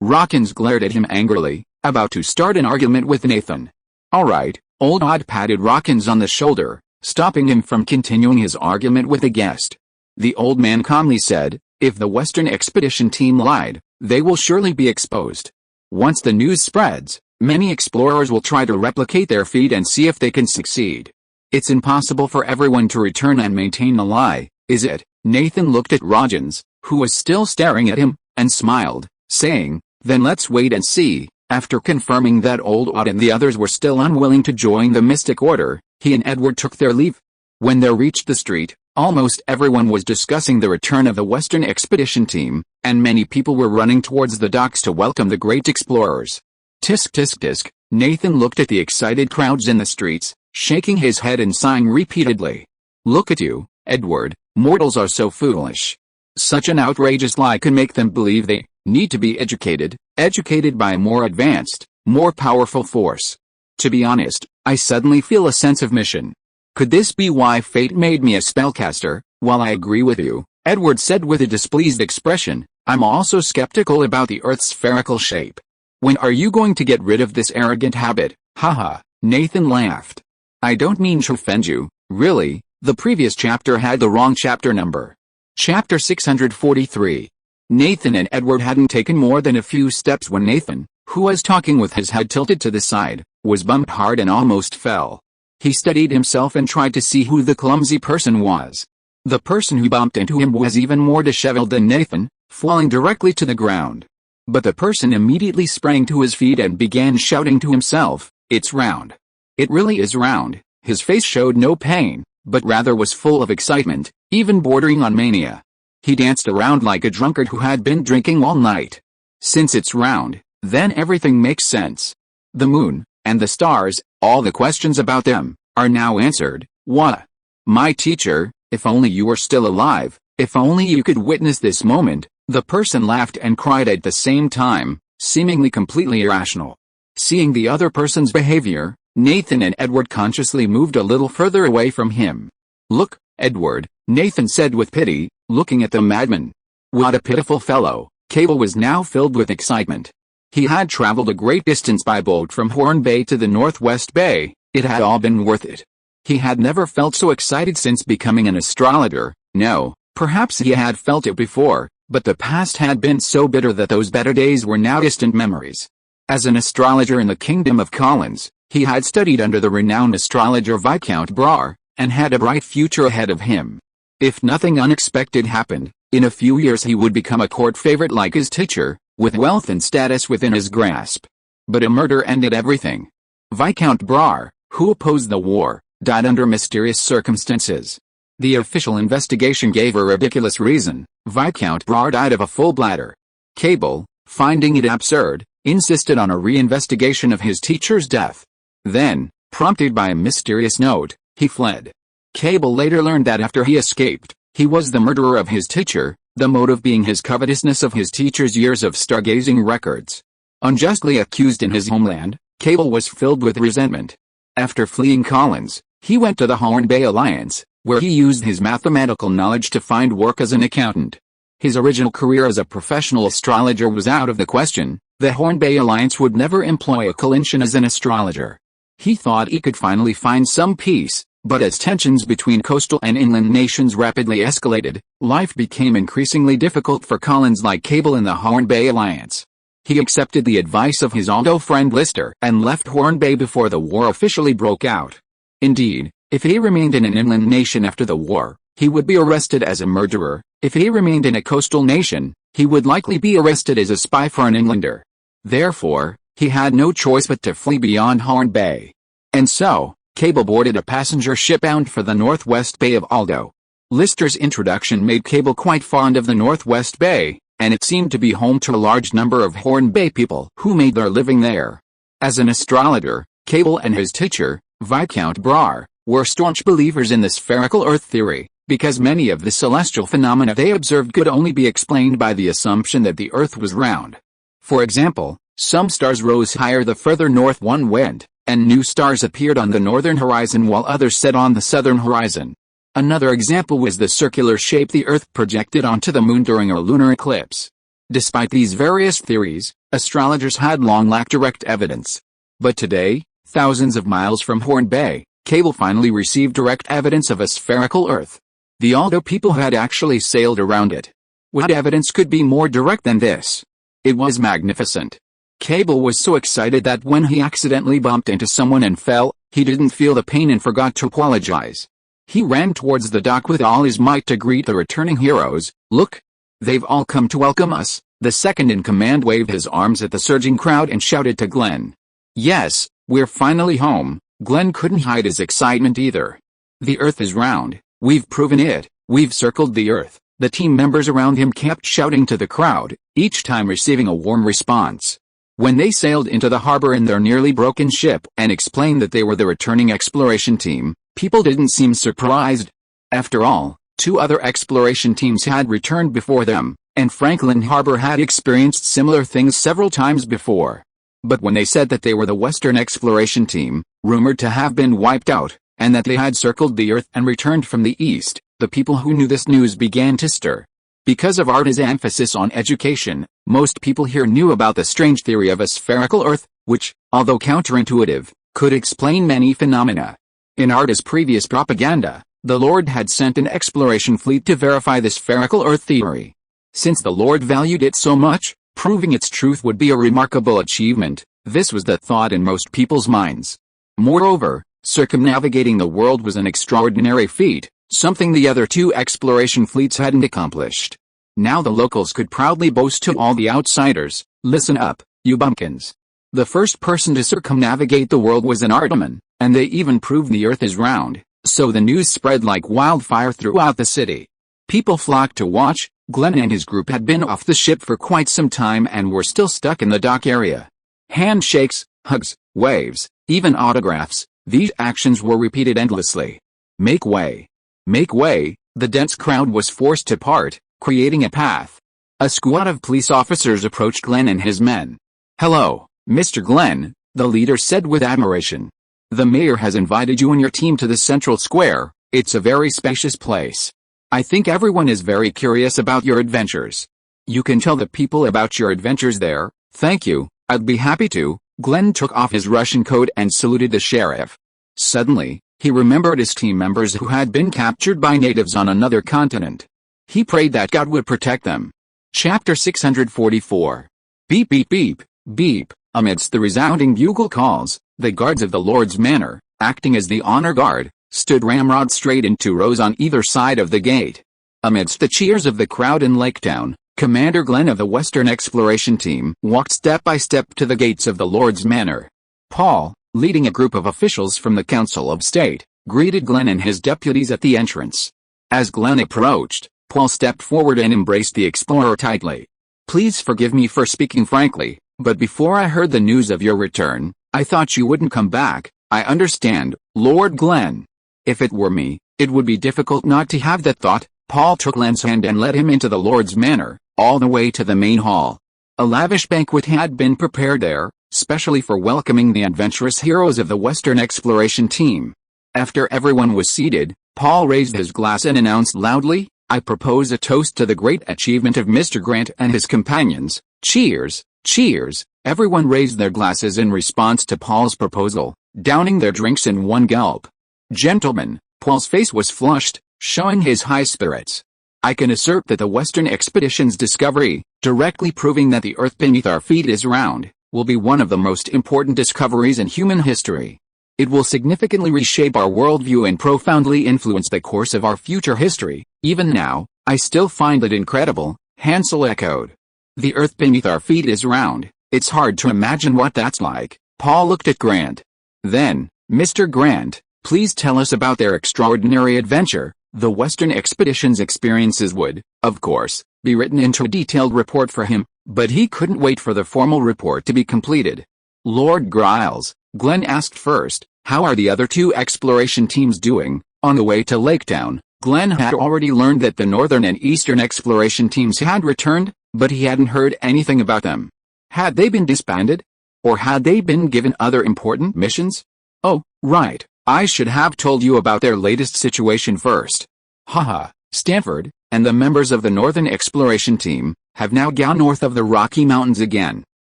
Rawkins glared at him angrily, about to start an argument with Nathan. All right, Old Odd patted Rawkins on the shoulder, stopping him from continuing his argument with the guest. The old man calmly said, if the Western expedition team lied, they will surely be exposed. Once the news spreads, many explorers will try to replicate their feat and see if they can succeed. It's impossible for everyone to return and maintain the lie, is it? Nathan looked at Rawkins, who was still staring at him, and smiled, saying, then let's wait and see. After confirming that Old Odd and the others were still unwilling to join the Mystic Order, he and Edward took their leave. When they reached the street, almost everyone was discussing the return of the Western expedition team, and many people were running towards the docks to welcome the great explorers. Tisk tisk tisk, Nathan looked at the excited crowds in the streets, shaking his head and sighing repeatedly. Look at you, Edward, mortals are so foolish. Such an outrageous lie can make them believe they need to be educated by a more advanced, more powerful force. To be honest, I suddenly feel a sense of mission. Could this be why fate made me a spellcaster? While I agree with you, Edward said with a displeased expression, I'm also skeptical about the Earth's spherical shape. When are you going to get rid of this arrogant habit? Haha, Nathan laughed. I don't mean to offend you, really, the previous chapter had the wrong chapter number. Chapter 643. Nathan and Edward hadn't taken more than a few steps when Nathan, who was talking with his head tilted to the side, was bumped hard and almost fell. He steadied himself and tried to see who the clumsy person was. The person who bumped into him was even more disheveled than Nathan, falling directly to the ground. But the person immediately sprang to his feet and began shouting to himself, it's round. It really is round. His face showed no pain, but rather was full of excitement, even bordering on mania. He danced around like a drunkard who had been drinking all night. Since it's round, then everything makes sense. The moon, and the stars, all the questions about them, are now answered. What? My teacher, if only you were still alive, if only you could witness this moment. The person laughed and cried at the same time, seemingly completely irrational. Seeing the other person's behavior, Nathan and Edward consciously moved a little further away from him. Look, Edward, Nathan said with pity, looking at the madman. What a pitiful fellow. Cable was now filled with excitement. He had traveled a great distance by boat from Horn Bay to the Northwest Bay. It had all been worth it. He had never felt so excited since becoming an astrologer. No, perhaps he had felt it before, but the past had been so bitter that those better days were now distant memories. As an astrologer in the Kingdom of Collins, he had studied under the renowned astrologer Viscount Brar, and had a bright future ahead of him. If nothing unexpected happened, in a few years he would become a court favorite like his teacher, with wealth and status within his grasp. But a murder ended everything. Viscount Brar, who opposed the war, died under mysterious circumstances. The official investigation gave a ridiculous reason. Viscount Brar died of a full bladder. Cable, finding it absurd, insisted on a re-investigation of his teacher's death. Then, prompted by a mysterious note, he fled. Cable later learned that after he escaped, He was the murderer of his teacher, the motive being his covetousness of his teacher's years of stargazing records. Unjustly accused in his homeland, Cable was filled with resentment. After fleeing Collins, he went to the Bayhorn Alliance, where he used his mathematical knowledge to find work as an accountant. His original career as a professional astrologer was out of the question. The Bayhorn Alliance would never employ a Collinsian as an astrologer. He thought he could finally find some peace, but as tensions between coastal and inland nations rapidly escalated, life became increasingly difficult for Collins-like Cable in the Bayhorn Alliance. He accepted the advice of his Aldo friend Lister and left Bayhorn before the war officially broke out. Indeed, if he remained in an inland nation after the war, he would be arrested as a murderer. If he remained in a coastal nation, he would likely be arrested as a spy for an inlander. Therefore, he had no choice but to flee beyond Bayhorn Bay. And so, Cable boarded a passenger ship bound for the Northwest Bay of Aldo. Lister's introduction made Cable quite fond of the Northwest Bay, and it seemed to be home to a large number of Bayhorn Bay people who made their living there. As an astrologer, Cable and his teacher, Viscount Brar, were staunch believers in the spherical Earth theory, because many of the celestial phenomena they observed could only be explained by the assumption that the Earth was round. For example, some stars rose higher the further north one went, and new stars appeared on the northern horizon while others set on the southern horizon. Another example was the circular shape the Earth projected onto the Moon during a lunar eclipse. Despite these various theories, astrologers had long lacked direct evidence. But today, thousands of miles from Bayhorn Bay, Cable finally received direct evidence of a spherical Earth. The Aldo people had actually sailed around it. What evidence could be more direct than this? It was magnificent. Cable was so excited that when he accidentally bumped into someone and fell, he didn't feel the pain and forgot to apologize. He ran towards the dock with all his might to greet the returning heroes. "Look! They've all come to welcome us." The second-in-command waved his arms at the surging crowd and shouted to Glenn. "Yes, we're finally home." Glenn couldn't hide his excitement either. "The Earth is round. We've proven it. We've circled the Earth." The team members around him kept shouting to the crowd, each time receiving a warm response. When they sailed into the harbor in their nearly broken ship and explained that they were the returning exploration team, people didn't seem surprised. After all, 2 other exploration teams had returned before them, and Franklin Harbor had experienced similar things several times before. But when they said that they were the Western exploration team, rumored to have been wiped out, and that they had circled the Earth and returned from the East, the people who knew this news began to stir. Because of Arda's emphasis on education, most people here knew about the strange theory of a spherical Earth, which, although counterintuitive, could explain many phenomena. In Arda's previous propaganda, the Lord had sent an exploration fleet to verify the spherical Earth theory. Since the Lord valued it so much, proving its truth would be a remarkable achievement. This was the thought in most people's minds. Moreover, circumnavigating the world was an extraordinary feat, something the other 2 exploration fleets hadn't accomplished. Now the locals could proudly boast to all the outsiders, "Listen up, you bumpkins. The first person to circumnavigate the world was an Arteman, and they even proved the Earth is round." So the news spread like wildfire throughout the city. People flocked to watch. Glenn and his group had been off the ship for quite some time and were still stuck in the dock area. Handshakes, hugs, waves, even autographs, these actions were repeated endlessly. "Make way. Make way." The dense crowd was forced to part, creating a path. A squad of police officers approached Glenn and his men. "Hello, Mr. Glenn," the leader said with admiration. "The mayor has invited you and your team to the central square. It's a very spacious place. I think everyone is very curious about your adventures. You can tell the people about your adventures there." "Thank you, I'd be happy to." Glenn took off his Russian coat and saluted the sheriff. Suddenly, he remembered his team members who had been captured by natives on another continent. He prayed that God would protect them. Chapter 644. Beep beep beep, beep. Amidst the resounding bugle calls, the guards of the Lord's Manor, acting as the honor guard, stood ramrod straight in 2 rows on either side of the gate. Amidst the cheers of the crowd in Laketown, Commander Glenn of the Western Exploration Team walked step by step to the gates of the Lord's Manor. Paul, leading a group of officials from the Council of State, greeted Glenn and his deputies at the entrance. As Glenn approached, Paul stepped forward and embraced the explorer tightly. "Please forgive me for speaking frankly, but before I heard the news of your return, I thought you wouldn't come back." "I understand, Lord Glenn. If it were me, it would be difficult not to have that thought," Paul took Glenn's hand and led him into the Lord's Manor, all the way to the main hall. A lavish banquet had been prepared there, specially for welcoming the adventurous heroes of the Western Exploration Team. After everyone was seated, Paul raised his glass and announced loudly, "I propose a toast to the great achievement of Mr. Grant and his companions. Cheers, cheers." Everyone raised their glasses in response to Paul's proposal, downing their drinks in one gulp. "Gentlemen," Paul's face was flushed, showing his high spirits. "I can assert that the Western Expedition's discovery, directly proving that the earth beneath our feet is round, will be one of the most important discoveries in human history. It will significantly reshape our worldview and profoundly influence the course of our future history. Even now, I still find it incredible," Hansel echoed. "The earth beneath our feet is round. It's hard to imagine what that's like." Paul looked at Grant. Then, "Mr. Grant, please tell us about their extraordinary adventure." The Western Expedition's experiences would, of course, be written into a detailed report for him, but he couldn't wait for the formal report to be completed. "Lord Giles," Glenn asked first, "how are the other two exploration teams doing?" On the way to Laketown, Glenn had already learned that the Northern and Eastern exploration teams had returned, but he hadn't heard anything about them. Had they been disbanded? Or had they been given other important missions? "Oh, right, I should have told you about their latest situation first. Haha, Stanford, and the members of the Northern Exploration Team, have now gone north of the Rocky Mountains again.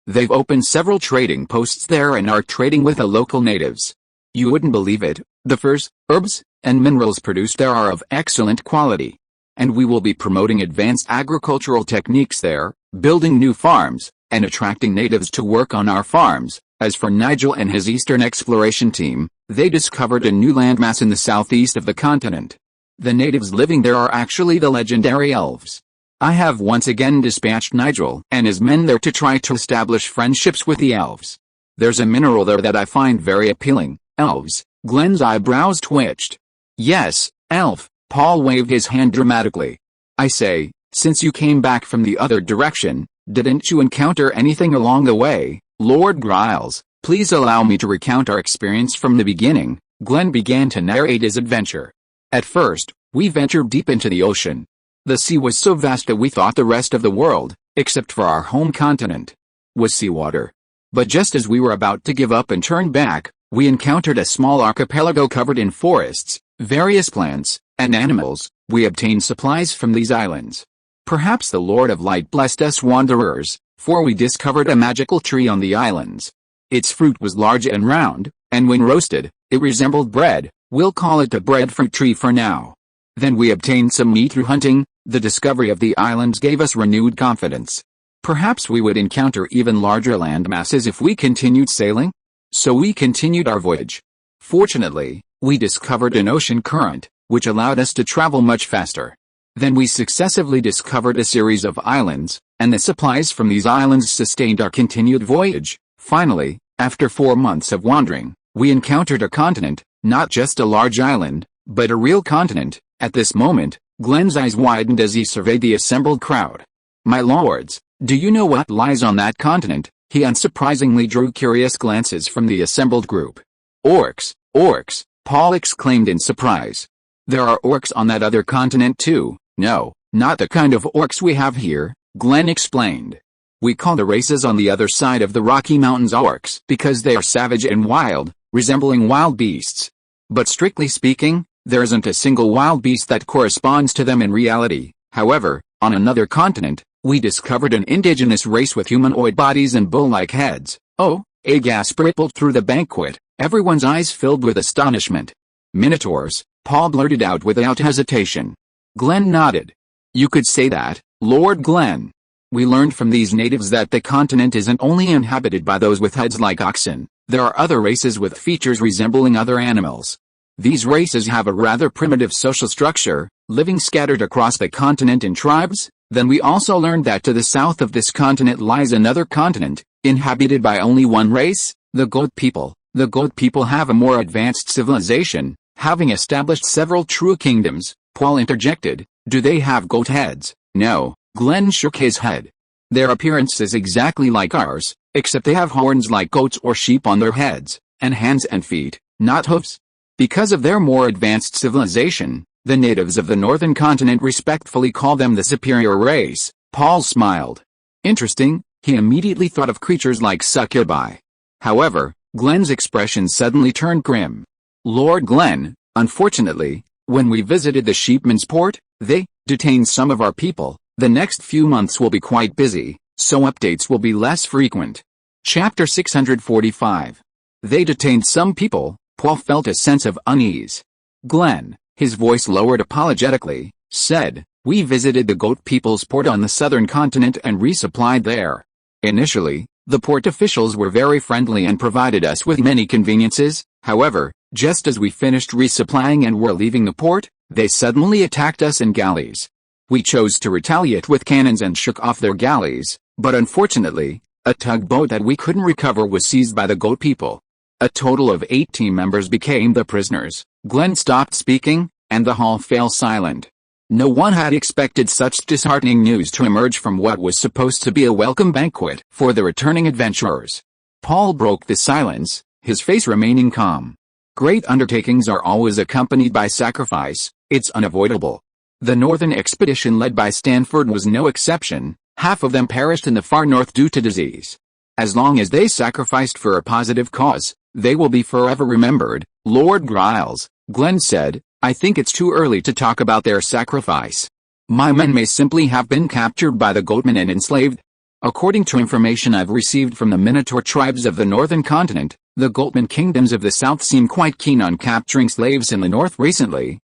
They've opened several trading posts there and are trading with the local natives. You wouldn't believe it, the furs, herbs, and minerals produced there are of excellent quality. And we will be promoting advanced agricultural techniques there, building new farms, and attracting natives to work on our farms." As for Nigel and his Eastern Exploration Team, they discovered a new landmass in the southeast of the continent. The natives living there are actually the legendary elves. I have once again dispatched Nigel and his men there to try to establish friendships with the elves. There's a mineral there that I find very appealing. Elves. Glenn's eyebrows twitched. "Yes, elf." Paul waved his hand dramatically. "I say, since you came back from the other direction, didn't you encounter anything along the way?" "Lord Giles, please allow me to recount our experience from the beginning." Glenn began to narrate his adventure. "At first, we ventured deep into the ocean. The sea was so vast that we thought the rest of the world, except for our home continent, was seawater. But just as we were about to give up and turn back, we encountered a small archipelago covered in forests, various plants, and animals. We obtained supplies from these islands. Perhaps the Lord of Light blessed us wanderers, for we discovered a magical tree on the islands. Its fruit was large and round, and when roasted, it resembled bread. We'll call it a breadfruit tree for now. Then we obtained some meat through hunting. The discovery of the islands gave us renewed confidence. Perhaps we would encounter even larger land masses if we continued sailing. So we continued our voyage. Fortunately, we discovered an ocean current, which allowed us to travel much faster. Then we successively discovered a series of islands, and the supplies from these islands sustained our continued voyage. Finally, after 4 months of wandering, we encountered a continent, not just a large island, but a real continent. At this moment, Glenn's eyes widened as he surveyed the assembled crowd. "My lords, do you know what lies on that continent?" He unsurprisingly drew curious glances from the assembled group. "Orcs, orcs," Paul exclaimed in surprise. "There are orcs on that other continent too." "No, not the kind of orcs we have here," Glenn explained. "We call the races on the other side of the Rocky Mountains orcs because they are savage and wild, resembling wild beasts. But strictly speaking, there isn't a single wild beast that corresponds to them in reality. However, on another continent, we discovered an indigenous race with humanoid bodies and bull-like heads." "Oh," a gasp rippled through the banquet, everyone's eyes filled with astonishment. "Minotaurs," Paul blurted out without hesitation. Glenn nodded. "You could say that, Lord Glenn. We learned from these natives that the continent isn't only inhabited by those with heads like oxen. There are other races with features resembling other animals. These races have a rather primitive social structure, living scattered across the continent in tribes. Then we also learned that to the south of this continent lies another continent, inhabited by only one race, the Goat people. The Goat people have a more advanced civilization, having established several true kingdoms." Paul interjected. "Do they have goat heads?" "No," Glenn shook his head. "Their appearance is exactly like ours, except they have horns like goats or sheep on their heads, and hands and feet, not hoofs. Because of their more advanced civilization, The natives of the northern continent respectfully call them the superior race. Paul smiled. Interesting, he immediately thought of creatures like succubi. However, Glenn's expression suddenly turned grim. Lord Glenn, unfortunately, when we visited the sheepman's port, they detained some of our people. The next few months will be quite busy, so updates will be less frequent. Chapter 645. They detained some people. Paul felt a sense of unease. Glenn, his voice lowered apologetically, said, "We visited the Goat People's port on the southern continent and resupplied there. Initially, the port officials were very friendly and provided us with many conveniences. However, just as we finished resupplying and were leaving the port, they suddenly attacked us in galleys. We chose to retaliate with cannons and shook off their galleys, but unfortunately, a tugboat that we couldn't recover was seized by the Goat People. A total of 8 team members became the prisoners." Glenn stopped speaking, and the hall fell silent. No one had expected such disheartening news to emerge from what was supposed to be a welcome banquet for the returning adventurers. Paul broke the silence, his face remaining calm. Great undertakings are always accompanied by sacrifice, it's unavoidable. The northern expedition led by Stanford was no exception. Half of them perished in the far north due to disease. As long as they sacrificed for a positive cause, they will be forever remembered. Lord Giles, Glenn said, "I think it's too early to talk about their sacrifice. My men may simply have been captured by the Goatmen and enslaved. According to information I've received from the Minotaur tribes of the northern continent, the Goatman kingdoms of the south seem quite keen on capturing slaves in the north recently."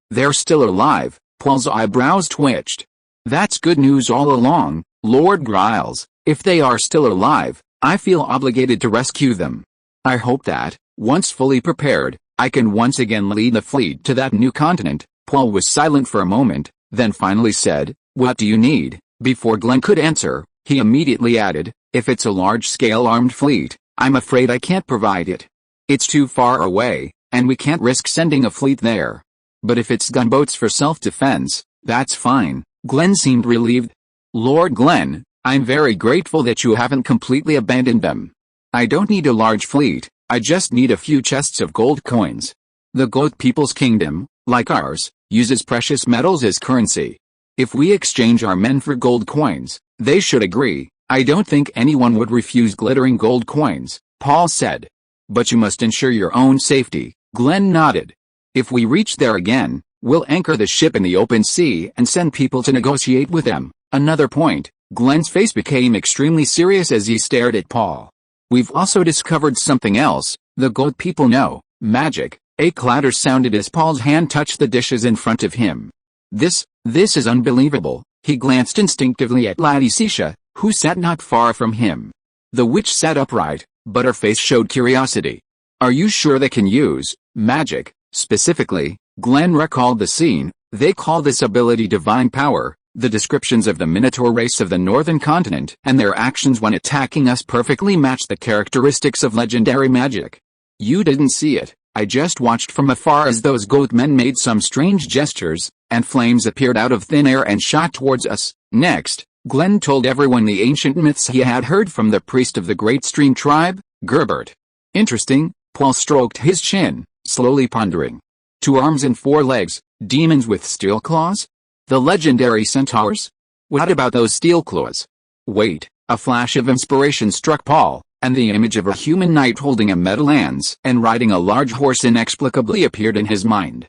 They're still alive." Paul's eyebrows twitched. "That's good news all along, Lord Giles. If they are still alive, I feel obligated to rescue them. I hope that, once fully prepared, I can once again lead the fleet to that new continent." Paul was silent for a moment, then finally said, "What do you need?" Before Glenn could answer, he immediately added, "If it's a large-scale armed fleet, I'm afraid I can't provide it. It's too far away, and we can't risk sending a fleet there. But if it's gunboats for self-defense, that's fine." Glenn seemed relieved. "Lord Glenn, I'm very grateful that you haven't completely abandoned them. I don't need a large fleet, I just need a few chests of gold coins. The Goat People's kingdom, like ours, uses precious metals as currency. If we exchange our men for gold coins, they should agree. I don't think anyone would refuse glittering gold coins," Paul said. "But you must ensure your own safety." Glenn nodded. "If we reach there again, we'll anchor the ship in the open sea and send people to negotiate with them." Another point. Glenn's face became extremely serious as he stared at Paul. "We've also discovered something else. The Goat People know magic." A clatter sounded as Paul's hand touched the dishes in front of him. This is unbelievable." He glanced instinctively at Lady Sisha, who sat not far from him. The witch sat upright, but her face showed curiosity. "Are you sure they can use magic?" Specifically, Glenn recalled the scene. "They call this ability divine power." The descriptions of the Minotaur race of the northern continent and their actions when attacking us perfectly match the characteristics of legendary magic. "You didn't see it. I just watched from afar as those goat men made some strange gestures, and flames appeared out of thin air and shot towards us." Next, Glenn told everyone the ancient myths he had heard from the priest of the Great Stream tribe, Gerbert. "Interesting." Paul stroked his chin, slowly pondering. 2 arms and 4 legs, demons with steel claws? The legendary centaurs? What about those steel claws? Wait, a flash of inspiration struck Paul, and the image of a human knight holding a metal lance and riding a large horse inexplicably appeared in his mind.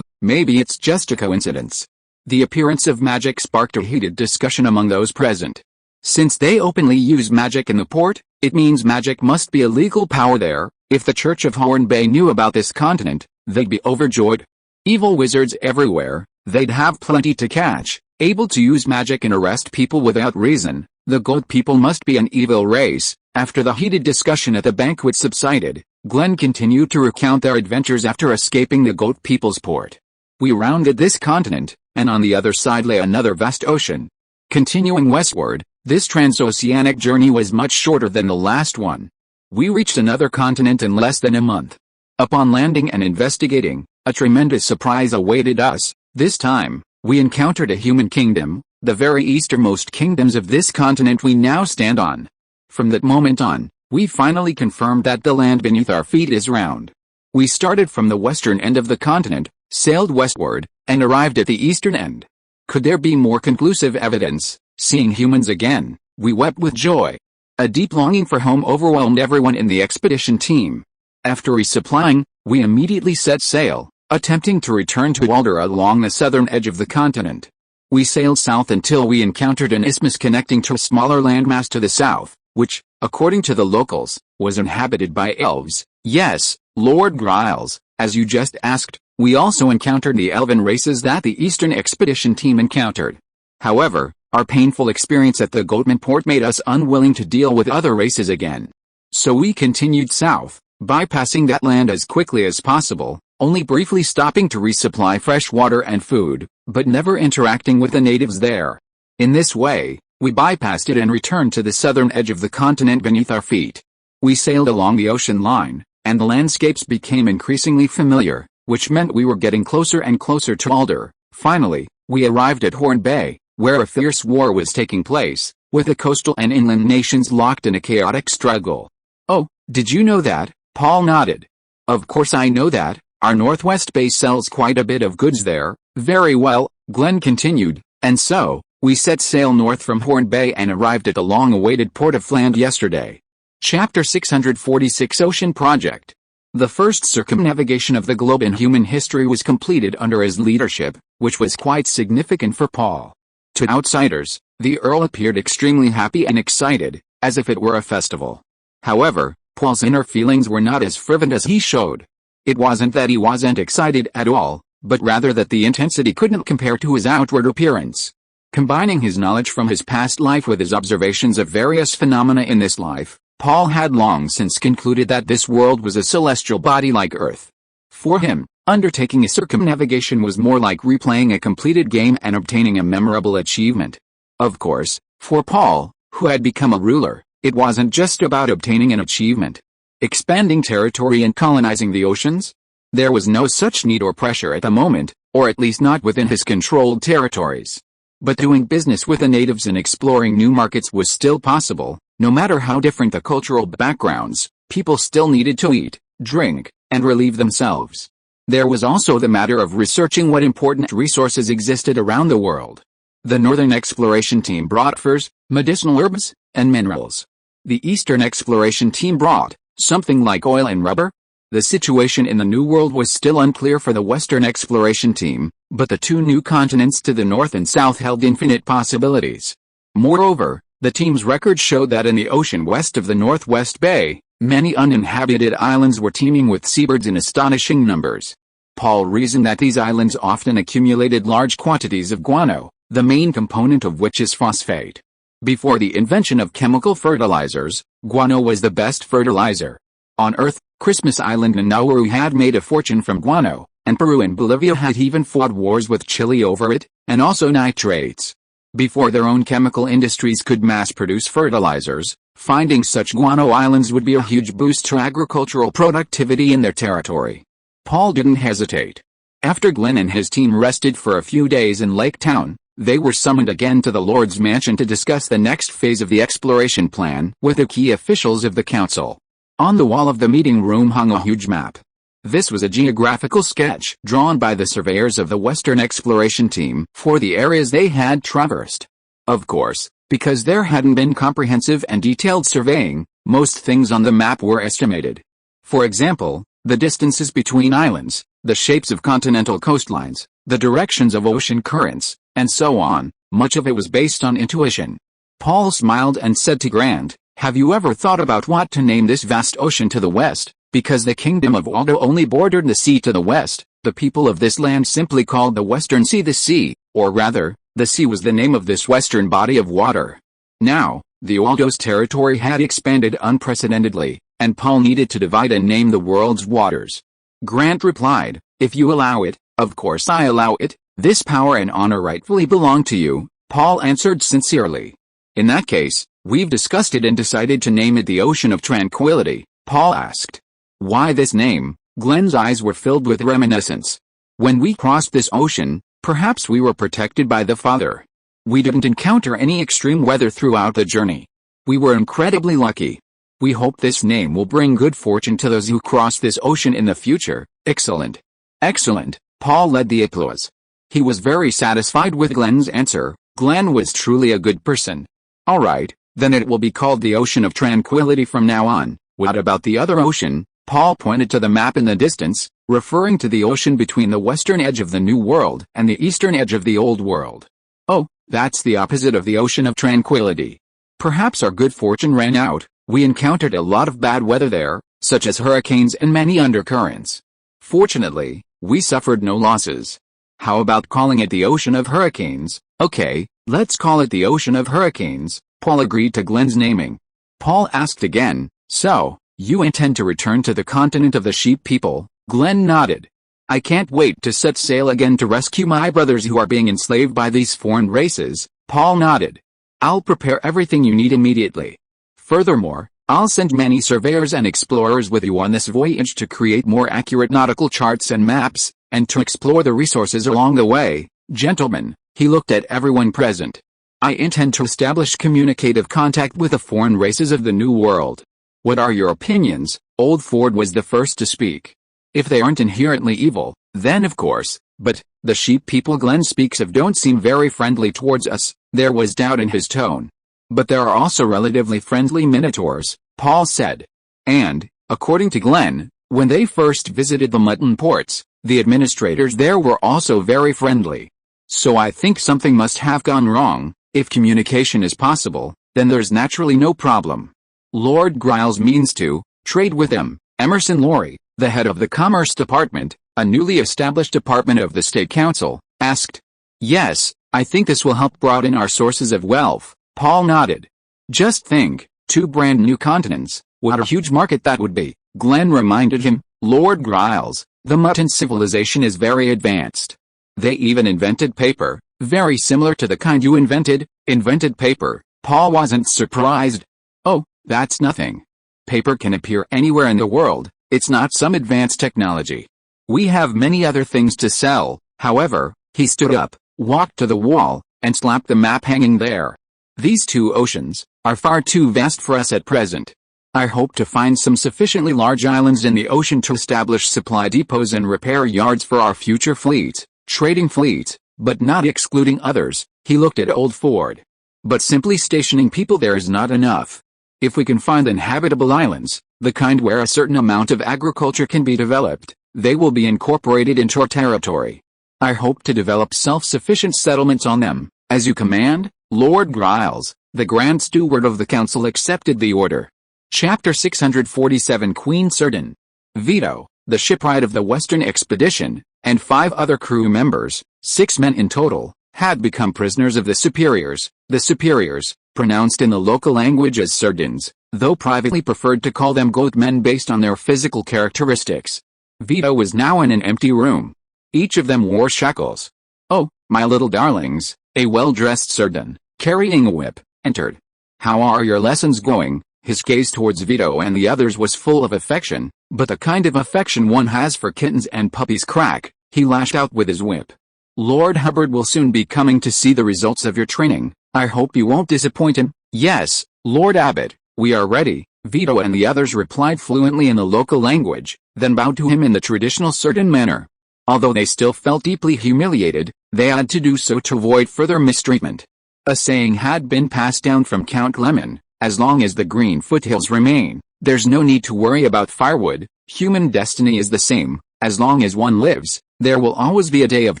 Maybe it's just a coincidence. The appearance of magic sparked a heated discussion among those present. Since they openly use magic in the port, it means magic must be a legal power there. If the Church of Horn Bay knew about this continent, they'd be overjoyed. Evil wizards everywhere, they'd have plenty to catch, able to use magic and arrest people without reason. The Goat People must be an evil race. After the heated discussion at the banquet subsided, Glenn continued to recount their adventures after escaping the Goat People's port. "We rounded this continent, and on the other side lay another vast ocean. Continuing westward, this transoceanic journey was much shorter than the last one. We reached another continent in less than a month. Upon landing and investigating, a tremendous surprise awaited us. This time, we encountered a human kingdom, the very easternmost kingdoms of this continent we now stand on. From that moment on, we finally confirmed that the land beneath our feet is round. We started from the western end of the continent, sailed westward, and arrived at the eastern end. Could there be more conclusive evidence? Seeing humans again, we wept with joy. A deep longing for home overwhelmed everyone in the expedition team. After resupplying, we immediately set sail, attempting to return to Alder along the southern edge of the continent. We sailed south until we encountered an isthmus connecting to a smaller landmass to the south, which, according to the locals, was inhabited by elves. Yes, Lord Griles, as you just asked, we also encountered the elven races that the Eastern Expedition team encountered. However, our painful experience at the Goatman port made us unwilling to deal with other races again. So we continued south, bypassing that land as quickly as possible, only briefly stopping to resupply fresh water and food, but never interacting with the natives there. In this way, we bypassed it and returned to the southern edge of the continent beneath our feet. We sailed along the ocean line, and the landscapes became increasingly familiar, which meant we were getting closer and closer to Alder. Finally, we arrived at Horn Bay, where a fierce war was taking place, with the coastal and inland nations locked in a chaotic struggle. Oh, did you know that? Paul nodded. Of course I know that. Our northwest base sells quite a bit of goods there. Very well, Glenn continued, and so, we set sail north from Horn Bay and arrived at the long-awaited port of Fland yesterday. Chapter 646 Ocean Project. The first circumnavigation of the globe in human history was completed under his leadership, which was quite significant for Paul. To outsiders, the Earl appeared extremely happy and excited, as if it were a festival. However, Paul's inner feelings were not as fervent as he showed. It wasn't that he wasn't excited at all, but rather that the intensity couldn't compare to his outward appearance. Combining his knowledge from his past life with his observations of various phenomena in this life, Paul had long since concluded that this world was a celestial body like Earth. For him, undertaking a circumnavigation was more like replaying a completed game and obtaining a memorable achievement. Of course, for Paul, who had become a ruler, it wasn't just about obtaining an achievement. Expanding territory and colonizing the oceans? There was no such need or pressure at the moment, or at least not within his controlled territories. But doing business with the natives and exploring new markets was still possible. No matter how different the cultural backgrounds, people still needed to eat, drink, and relieve themselves. There was also the matter of researching what important resources existed around the world. The Northern Exploration Team brought furs, medicinal herbs, and minerals. The Eastern Exploration Team brought something like oil and rubber. The situation in the New World was still unclear for the Western Exploration Team, but the two new continents to the north and south held infinite possibilities. Moreover, the team's records showed that in the ocean west of the Northwest Bay, many uninhabited islands were teeming with seabirds in astonishing numbers. Paul reasoned that these islands often accumulated large quantities of guano, the main component of which is phosphate. Before the invention of chemical fertilizers, guano was the best fertilizer. On Earth, Christmas Island and Nauru had made a fortune from guano, and Peru and Bolivia had even fought wars with Chile over it, and also nitrates. Before their own chemical industries could mass-produce fertilizers, finding such guano islands would be a huge boost to agricultural productivity in their territory. Paul didn't hesitate. After Glenn and his team rested for a few days in Lake Town, they were summoned again to the Lord's Mansion to discuss the next phase of the exploration plan with the key officials of the council. On the wall of the meeting room hung a huge map. This was a geographical sketch drawn by the surveyors of the Western Exploration Team for the areas they had traversed. Of course, because there hadn't been comprehensive and detailed surveying, most things on the map were estimated. For example, the distances between islands, the shapes of continental coastlines, the directions of ocean currents, and so on. Much of it was based on intuition. Paul smiled and said to Grant, "Have you ever thought about what to name this vast ocean to the west? Because the kingdom of Waldo only bordered the sea to the west, the people of this land simply called the Western Sea the sea, or rather, the sea was the name of this western body of water. Now, the Waldo's territory had expanded unprecedentedly, and Paul needed to divide and name the world's waters." Grant replied, "If you allow it, of course I allow it. This power and honor rightfully belong to you," Paul answered sincerely. "In that case, we've discussed it and decided to name it the Ocean of Tranquility," Paul asked. "Why this name?" Glenn's eyes were filled with reminiscence. "When we crossed this ocean, perhaps we were protected by the Father. We didn't encounter any extreme weather throughout the journey. We were incredibly lucky. We hope this name will bring good fortune to those who cross this ocean in the future." "Excellent. Excellent," Paul led the applause. He was very satisfied with Glenn's answer. Glenn was truly a good person. Alright, then it will be called the Ocean of Tranquility from now on. What about the other ocean? Paul pointed to the map in the distance, referring to the ocean between the western edge of the New World and the eastern edge of the Old World. Oh, that's the opposite of the Ocean of Tranquility. Perhaps our good fortune ran out. We encountered a lot of bad weather there, such as hurricanes and many undercurrents. Fortunately, we suffered no losses. How about calling it the Ocean of Hurricanes? Okay, let's call it the Ocean of Hurricanes. Paul agreed to Glenn's naming. Paul asked again, so, you intend to return to the continent of the sheep people? Glenn nodded. I can't wait to set sail again to rescue my brothers who are being enslaved by these foreign races. Paul nodded. I'll prepare everything you need immediately. Furthermore, I'll send many surveyors and explorers with you on this voyage to create more accurate nautical charts and maps, and to explore the resources along the way. Gentlemen, he looked at everyone present. I intend to establish communicative contact with the foreign races of the New World. What are your opinions? Old Ford was the first to speak. If they aren't inherently evil, then of course, but the sheep people Glenn speaks of don't seem very friendly towards us. There was doubt in his tone. But there are also relatively friendly minotaurs, Paul said. And, according to Glenn, when they first visited the Mutton ports, the administrators there were also very friendly. So I think something must have gone wrong. If communication is possible, then there's naturally no problem. Lord Griles means to trade with them. Emerson Laurie, the head of the Commerce Department, a newly established department of the State Council, asked. Yes, I think this will help broaden our sources of wealth. Paul nodded. Just think, 2 brand new continents, what a huge market that would be. Glenn reminded him, Lord Griles, the Mutton civilization is very advanced. They even invented paper, very similar to the kind you invented. Invented paper. Paul wasn't surprised. Oh, that's nothing. Paper can appear anywhere in the world, it's not some advanced technology. We have many other things to sell. However, he stood up, walked to the wall, and slapped the map hanging there. These 2 oceans are far too vast for us at present. I hope to find some sufficiently large islands in the ocean to establish supply depots and repair yards for our future fleets, trading fleets, but not excluding others. He looked at Old Ford. But simply stationing people there is not enough. If we can find inhabitable islands, the kind where a certain amount of agriculture can be developed, they will be incorporated into our territory. I hope to develop self-sufficient settlements on them, as you command. Lord Griles, the Grand Steward of the Council, accepted the order. Chapter 647 Queen Cerdin. Vito, the shipwright of the Western Expedition, and 5 other crew members, 6 men in total, had become prisoners of the superiors. The superiors, pronounced in the local language as Cerdins, though privately preferred to call them goatmen based on their physical characteristics. Vito was now in an empty room. Each of them wore shackles. Oh, my little darlings, a well-dressed Cerdin, carrying a whip, entered. How are your lessons going? His gaze towards Vito and the others was full of affection, but the kind of affection one has for kittens and puppies. Crack, he lashed out with his whip. Lord Hubbard will soon be coming to see the results of your training. I hope you won't disappoint him. Yes, Lord Abbot, we are ready. Vito and the others replied fluently in the local language, then bowed to him in the traditional Cerdin manner. Although they still felt deeply humiliated, they had to do so to avoid further mistreatment. A saying had been passed down from Count Gleman, as long as the green foothills remain, there's no need to worry about firewood. Human destiny is the same. As long as one lives, there will always be a day of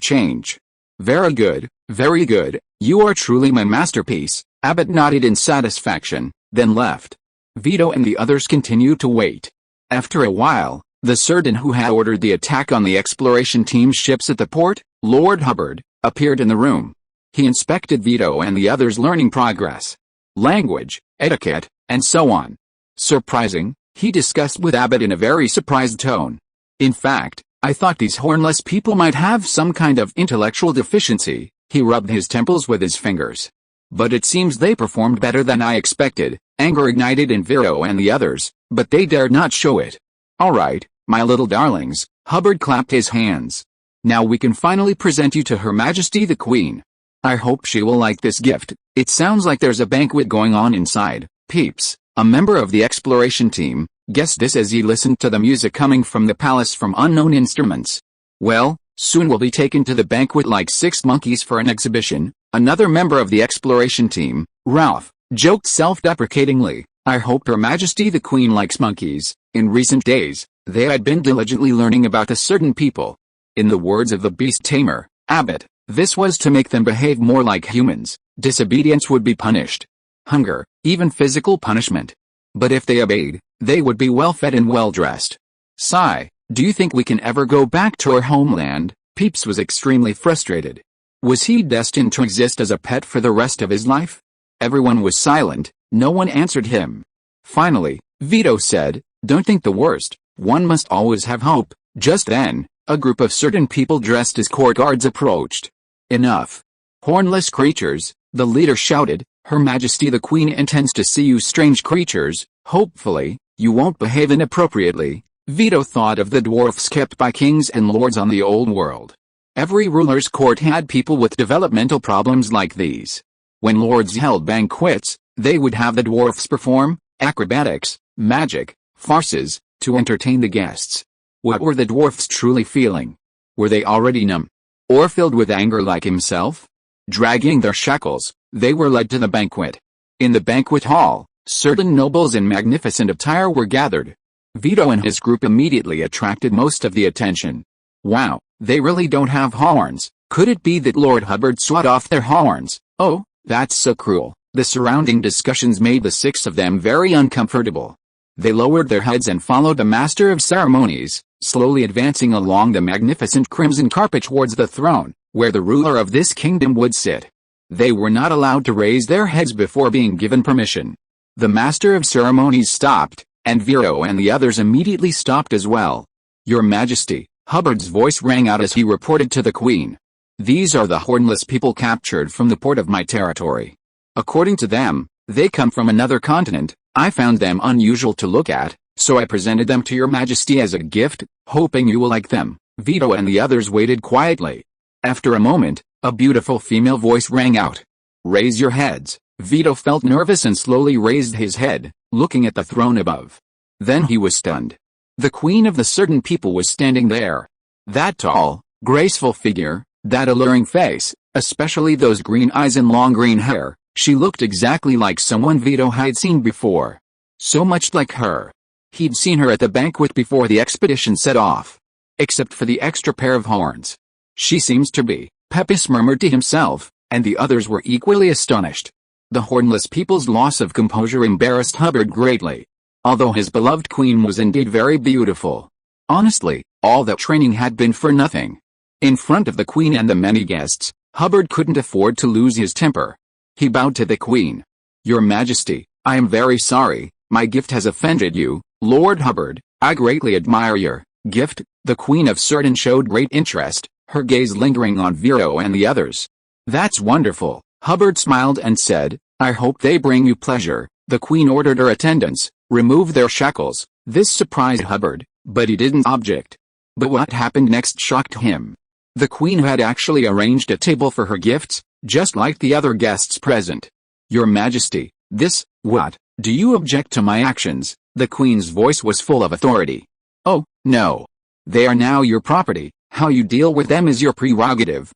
change. Very good, very good. You are truly my masterpiece. Abbott nodded in satisfaction, then left. Vito and the others continued to wait. After a while, the Cerdin who had ordered the attack on the exploration team's ships at the port, Lord Hubbard, appeared in the room. He inspected Vito and the others' learning progress, language, etiquette, and so on. Surprising, he discussed with Abbott in a very surprised tone. In fact, I thought these hornless people might have some kind of intellectual deficiency. He rubbed his temples with his fingers. But it seems they performed better than I expected. Anger ignited in Vito and the others, but they dared not show it. All right, my little darlings, Hubbard clapped his hands. Now we can finally present you to Her Majesty the Queen. I hope she will like this gift. It sounds like there's a banquet going on inside. Peeps, a member of the exploration team, guessed this as he listened to the music coming from the palace from unknown instruments. Well, Soon we'll be taken to the banquet like 6 monkeys for an exhibition. Another member of the exploration team, Ralph, joked self-deprecatingly, I hope Her Majesty the Queen likes monkeys. In recent days, they had been diligently learning about a certain people. In the words of the beast tamer, Abbott, this was to make them behave more like humans. Disobedience would be punished. Hunger, even physical punishment. But if they obeyed, they would be well-fed and well-dressed. Sigh, do you think we can ever go back to our homeland? Peeps was extremely frustrated. Was he destined to exist as a pet for the rest of his life? Everyone was silent, no one answered him. Finally, Vito said, don't think the worst, one must always have hope. Just then, a group of certain people dressed as court guards approached. Enough. Hornless creatures, the leader shouted, Her Majesty the Queen intends to see you strange creatures, hopefully, you won't behave inappropriately. Vito thought of the dwarfs kept by kings and lords on the old world. Every ruler's court had people with developmental problems like these. When lords held banquets, they would have the dwarfs perform acrobatics, magic, farces, to entertain the guests. What were the dwarfs truly feeling? Were they already numb? Or filled with anger like himself? Dragging their shackles, they were led to the banquet. In the banquet hall, certain nobles in magnificent attire were gathered. Vito and his group immediately attracted most of the attention. Wow, they really don't have horns. Could it be that Lord Hubbard sawed off their horns? Oh, that's so cruel. The surrounding discussions made the 6 of them very uncomfortable. They lowered their heads and followed the Master of Ceremonies, slowly advancing along the magnificent crimson carpet towards the throne, where the ruler of this kingdom would sit. They were not allowed to raise their heads before being given permission. The Master of Ceremonies stopped, and Vito and the others immediately stopped as well. Your Majesty, Hubbard's voice rang out as he reported to the Queen. These are the hornless people captured from the port of my territory. According to them, they come from another continent. I found them unusual to look at, so I presented them to your Majesty as a gift, hoping you will like them. Vito and the others waited quietly. After a moment, a beautiful female voice rang out. Raise your heads. Vito felt nervous and slowly raised his head, looking at the throne above. Then he was stunned. The queen of the certain people was standing there. That tall, graceful figure, that alluring face, especially those green eyes and long green hair, she looked exactly like someone Vito had seen before. So much like her. He'd seen her at the banquet before the expedition set off. Except for the extra pair of horns. She seems to be, Pepys murmured to himself, and the others were equally astonished. The hornless people's loss of composure embarrassed Hubbard greatly. Although his beloved queen was indeed very beautiful. Honestly, all that training had been for nothing. In front of the queen and the many guests, Hubbard couldn't afford to lose his temper. He bowed to the queen. Your Majesty, I am very sorry, my gift has offended you, Lord Hubbard. I greatly admire your gift. The Queen of Certain showed great interest, her gaze lingering on Vito and the others. That's wonderful, Hubbard smiled and said, I hope they bring you pleasure. The Queen ordered her attendants, remove their shackles. This surprised Hubbard, but he didn't object. But what happened next shocked him. The Queen had actually arranged a table for her gifts, just like the other guests present. Your Majesty, what? Do you object to my actions? The Queen's voice was full of authority. Oh, no. They are now your property. How you deal with them is your prerogative.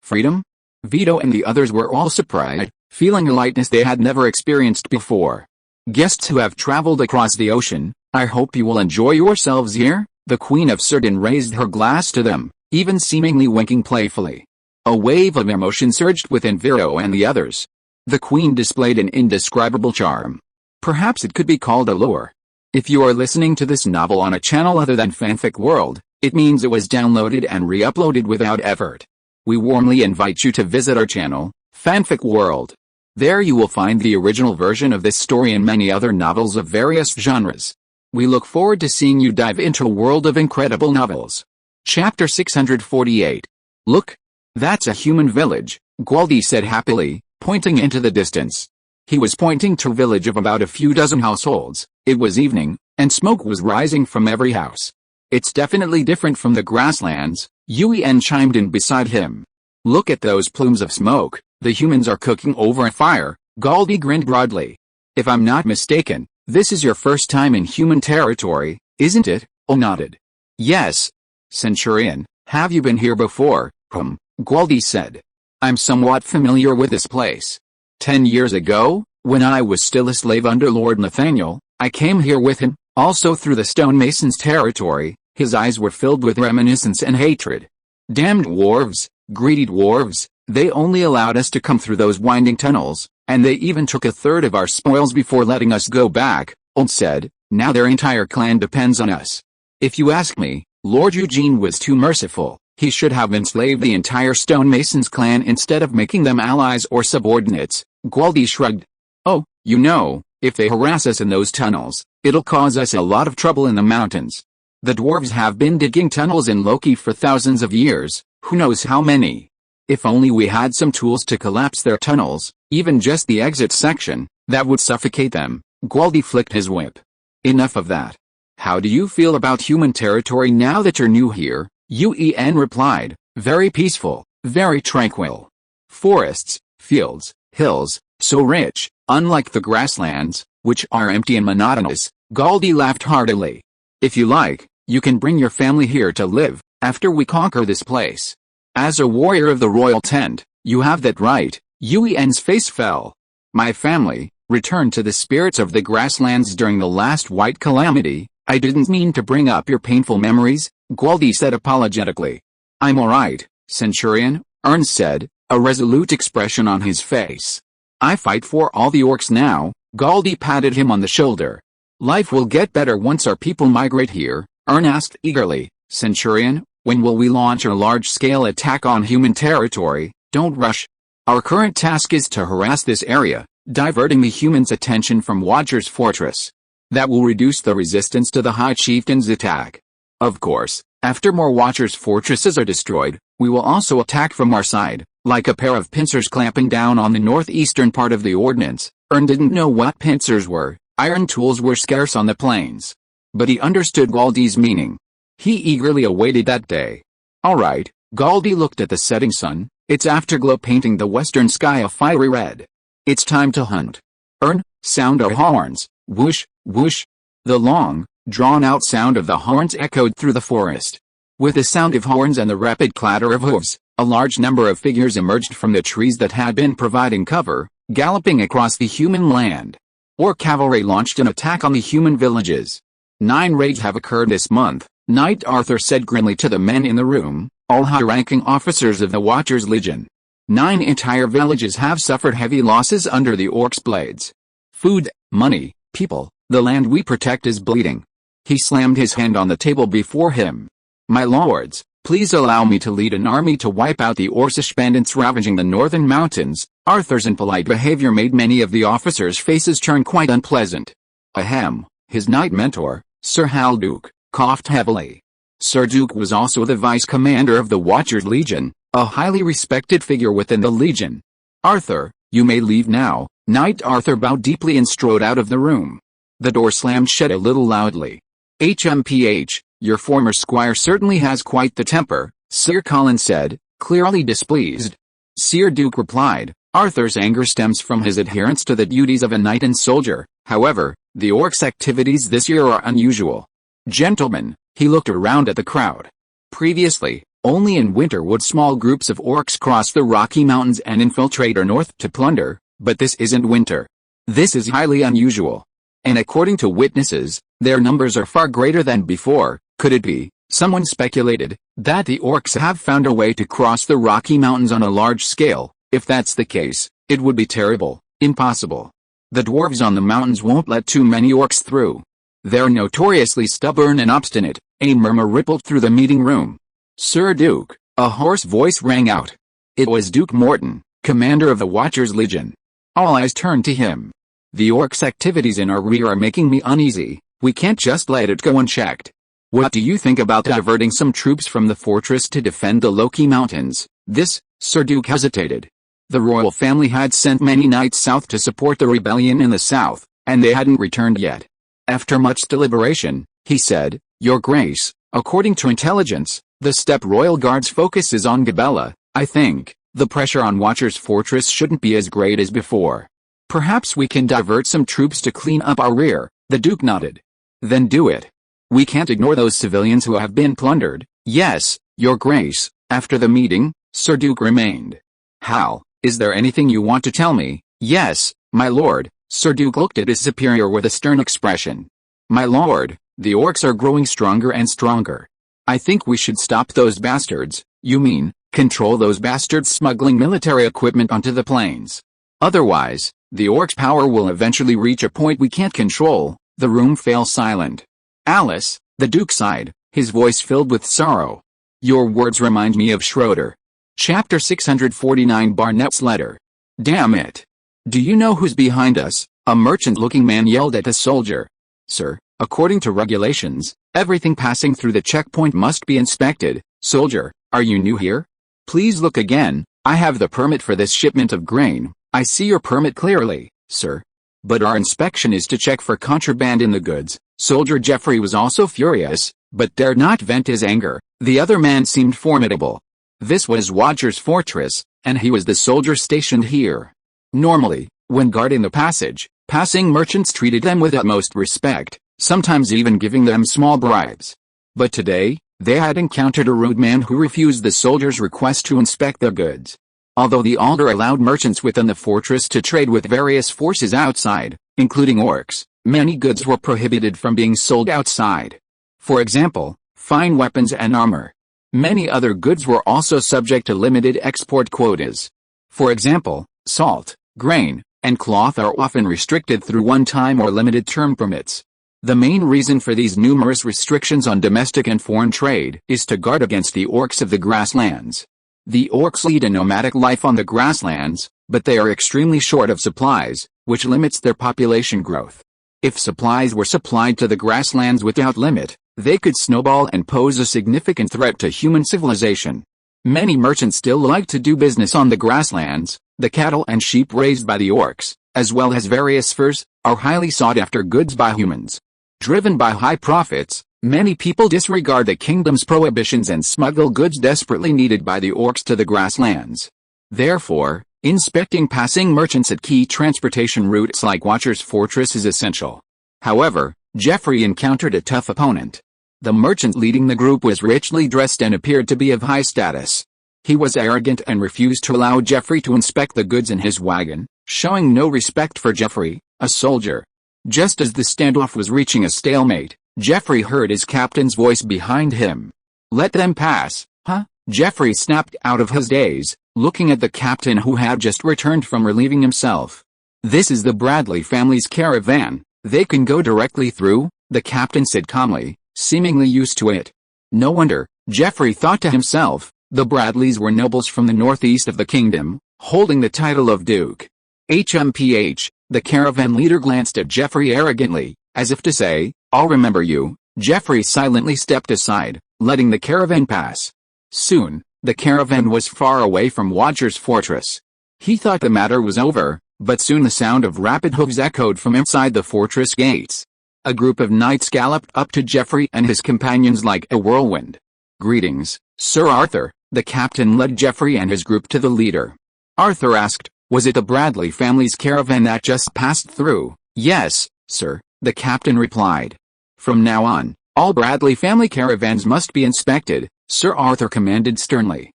Freedom? Vito and the others were all surprised, feeling a lightness they had never experienced before. Guests who have traveled across the ocean, I hope you will enjoy yourselves here. The Queen of Certain raised her glass to them, even seemingly winking playfully. A wave of emotion surged within Vito and the others. The Queen displayed an indescribable charm. Perhaps it could be called allure. If you are listening to this novel on a channel other than Fanfic World, it means it was downloaded and re-uploaded without effort. We warmly invite you to visit our channel, Fanfic World. There you will find the original version of this story and many other novels of various genres. We look forward to seeing you dive into a world of incredible novels. Chapter 648. Look. That's a human village, Gualdi said happily, pointing into the distance. He was pointing to a village of about a few dozen households. It was evening, and smoke was rising from every house. It's definitely different from the grasslands, Yuen chimed in beside him. Look at those plumes of smoke, the humans are cooking over a fire, Gualdi grinned broadly. If I'm not mistaken, this is your first time in human territory, isn't it? Oh nodded. Yes. Centurion, Have you been here before? Gualdi said. I'm somewhat familiar with this place. 10 years ago, when I was still a slave under Lord Nathaniel, I came here with him, also through the stonemason's territory. His eyes were filled with reminiscence and hatred. Damned dwarves, greedy dwarves, they only allowed us to come through those winding tunnels, and they even took a third of our spoils before letting us go back, Old said. Now their entire clan depends on us. If you ask me, Lord Eugene was too merciful. He should have enslaved the entire stonemasons clan instead of making them allies or subordinates. Gualdi shrugged. Oh, you know, if they harass us in those tunnels, it'll cause us a lot of trouble in the mountains. The dwarves have been digging tunnels in Loki for thousands of years, who knows how many. If only we had some tools to collapse their tunnels, even just the exit section, that would suffocate them. Gualdi flicked his whip. Enough of that. How do you feel about human territory now that you're new here? Uen replied, very peaceful, very tranquil. Forests, fields, hills, so rich, unlike the grasslands, which are empty and monotonous. Gualdi laughed heartily. If you like, you can bring your family here to live, after we conquer this place. As a warrior of the royal tent, you have that right. Uen's face fell. My family returned to the spirits of the grasslands during the last white calamity. I didn't mean to bring up your painful memories, Gualdi said apologetically. I'm alright, Centurion, Ernst said, a resolute expression on his face. I fight for all the orcs now. Gualdi patted him on the shoulder. Life will get better once our people migrate here, Ern asked eagerly. Centurion, when will we launch a large-scale attack on human territory? Don't rush. Our current task is to harass this area, diverting the humans' attention from Watcher's fortress. That will reduce the resistance to the High Chieftain's attack. Of course, after more Watcher's fortresses are destroyed, we will also attack from our side, like a pair of pincers clamping down on the northeastern part of the ordnance. Ern didn't know what pincers were. Iron tools were scarce on the plains. But he understood Gualdi's meaning. He eagerly awaited that day. Alright, Gualdi looked at the setting sun, its afterglow painting the western sky a fiery red. It's time to hunt. Ern, sound our horns. Whoosh, whoosh. The long, drawn-out sound of the horns echoed through the forest. With the sound of horns and the rapid clatter of hooves, a large number of figures emerged from the trees that had been providing cover, galloping across the human land. Orc cavalry launched an attack on the human villages. 9 raids have occurred this month, Knight Arthur said grimly to the men in the room, all high-ranking officers of the Watcher's Legion. 9 entire villages have suffered heavy losses under the orcs' blades. Food, money, people, the land we protect is bleeding. He slammed his hand on the table before him. My lords, please allow me to lead an army to wipe out the Orcish bandits ravaging the northern mountains. Arthur's impolite behavior made many of the officers' faces turn quite unpleasant. Ahem, his knight mentor, Sir Halduke, coughed heavily. Sir Duke was also the vice commander of the Watcher's Legion, a highly respected figure within the Legion. Arthur, you may leave now. Knight Arthur bowed deeply and strode out of the room. The door slammed shut a little loudly. HMPH, your former squire certainly has quite the temper, Sir Colin said, clearly displeased. Sir Duke replied, Arthur's anger stems from his adherence to the duties of a knight and soldier. However, the orcs' activities this year are unusual. Gentlemen, he looked around at the crowd. Previously, only in winter would small groups of orcs cross the Rocky Mountains and infiltrate our north to plunder, but this isn't winter. This is highly unusual. And according to witnesses, their numbers are far greater than before. Could it be, someone speculated, that the orcs have found a way to cross the Rocky Mountains on a large scale? If that's the case, it would be terrible, impossible. The dwarves on the mountains won't let too many orcs through. They're notoriously stubborn and obstinate. A murmur rippled through the meeting room. Sir Duke, a hoarse voice rang out. It was Duke Morton, commander of the Watcher's Legion. All eyes turned to him. The orcs' activities in our rear are making me uneasy. We can't just let it go unchecked. What do you think about diverting some troops from the fortress to defend the Loki Mountains? This, Sir Duke hesitated. The royal family had sent many knights south to support the rebellion in the south, and they hadn't returned yet. After much deliberation, he said, Your Grace, according to intelligence, the Steppe Royal Guard's focus is on Gabella. I think the pressure on Watcher's fortress shouldn't be as great as before. Perhaps we can divert some troops to clean up our rear. The Duke nodded. Then do it. We can't ignore those civilians who have been plundered. Yes, Your Grace. After the meeting, Sir Duke remained. How? Is there anything you want to tell me? Yes, my lord. Sir Duke looked at his superior with a stern expression. My lord, the orcs are growing stronger and stronger. I think we should stop those bastards. You mean, control those bastards smuggling military equipment onto the plains. Otherwise, the orcs' power will eventually reach a point we can't control. The room fell silent. Alice, the Duke sighed, his voice filled with sorrow. Your words remind me of Schroeder. Chapter 649 Barnett's Letter. Damn it. Do you know who's behind us? A merchant-looking man yelled at a soldier. Sir, according to regulations, everything passing through the checkpoint must be inspected. Soldier, are you new here? Please look again. I have the permit for this shipment of grain. I see your permit clearly, sir. But our inspection is to check for contraband in the goods. Soldier Jeffrey was also furious, but dared not vent his anger. The other man seemed formidable. This was Roger's fortress, and he was the soldier stationed here. Normally, when guarding the passage, passing merchants treated them with utmost respect, sometimes even giving them small bribes. But today, they had encountered a rude man who refused the soldiers' request to inspect their goods. Although the Alder allowed merchants within the fortress to trade with various forces outside, including orcs, many goods were prohibited from being sold outside. For example, fine weapons and armor. Many other goods were also subject to limited export quotas. For example, salt, grain, and cloth are often restricted through one-time or limited-term permits. The main reason for these numerous restrictions on domestic and foreign trade is to guard against the orcs of the grasslands. The orcs lead a nomadic life on the grasslands, but they are extremely short of supplies, which limits their population growth. If supplies were supplied to the grasslands without limit, they could snowball and pose a significant threat to human civilization. Many merchants still like to do business on the grasslands. The cattle and sheep raised by the orcs, as well as various furs, are highly sought-after goods by humans. Driven by high profits, many people disregard the kingdom's prohibitions and smuggle goods desperately needed by the orcs to the grasslands. Therefore, inspecting passing merchants at key transportation routes like Watcher's Fortress is essential. However, Jeffrey encountered a tough opponent. The merchant leading the group was richly dressed and appeared to be of high status. He was arrogant and refused to allow Jeffrey to inspect the goods in his wagon, showing no respect for Jeffrey, a soldier. Just as the standoff was reaching a stalemate, Jeffrey heard his captain's voice behind him. Let them pass, huh? Jeffrey snapped out of his daze, looking at the captain who had just returned from relieving himself. This is the Bradley family's caravan. They can go directly through, the captain said calmly, seemingly used to it. No wonder, Jeffrey thought to himself. The Bradleys were nobles from the northeast of the kingdom, holding the title of Duke. HMPH, the caravan leader glanced at Jeffrey arrogantly, as if to say, I'll remember you. Jeffrey silently stepped aside, letting the caravan pass. Soon, the caravan was far away from Watcher's fortress. He thought the matter was over, but soon the sound of rapid hooves echoed from inside the fortress gates. A group of knights galloped up to Jeffrey and his companions like a whirlwind. Greetings, Sir Arthur. The captain led Jeffrey and his group to the leader. Arthur asked, was it the Bradley family's caravan that just passed through? Yes, sir, the captain replied. From now on, all Bradley family caravans must be inspected, Sir Arthur commanded sternly.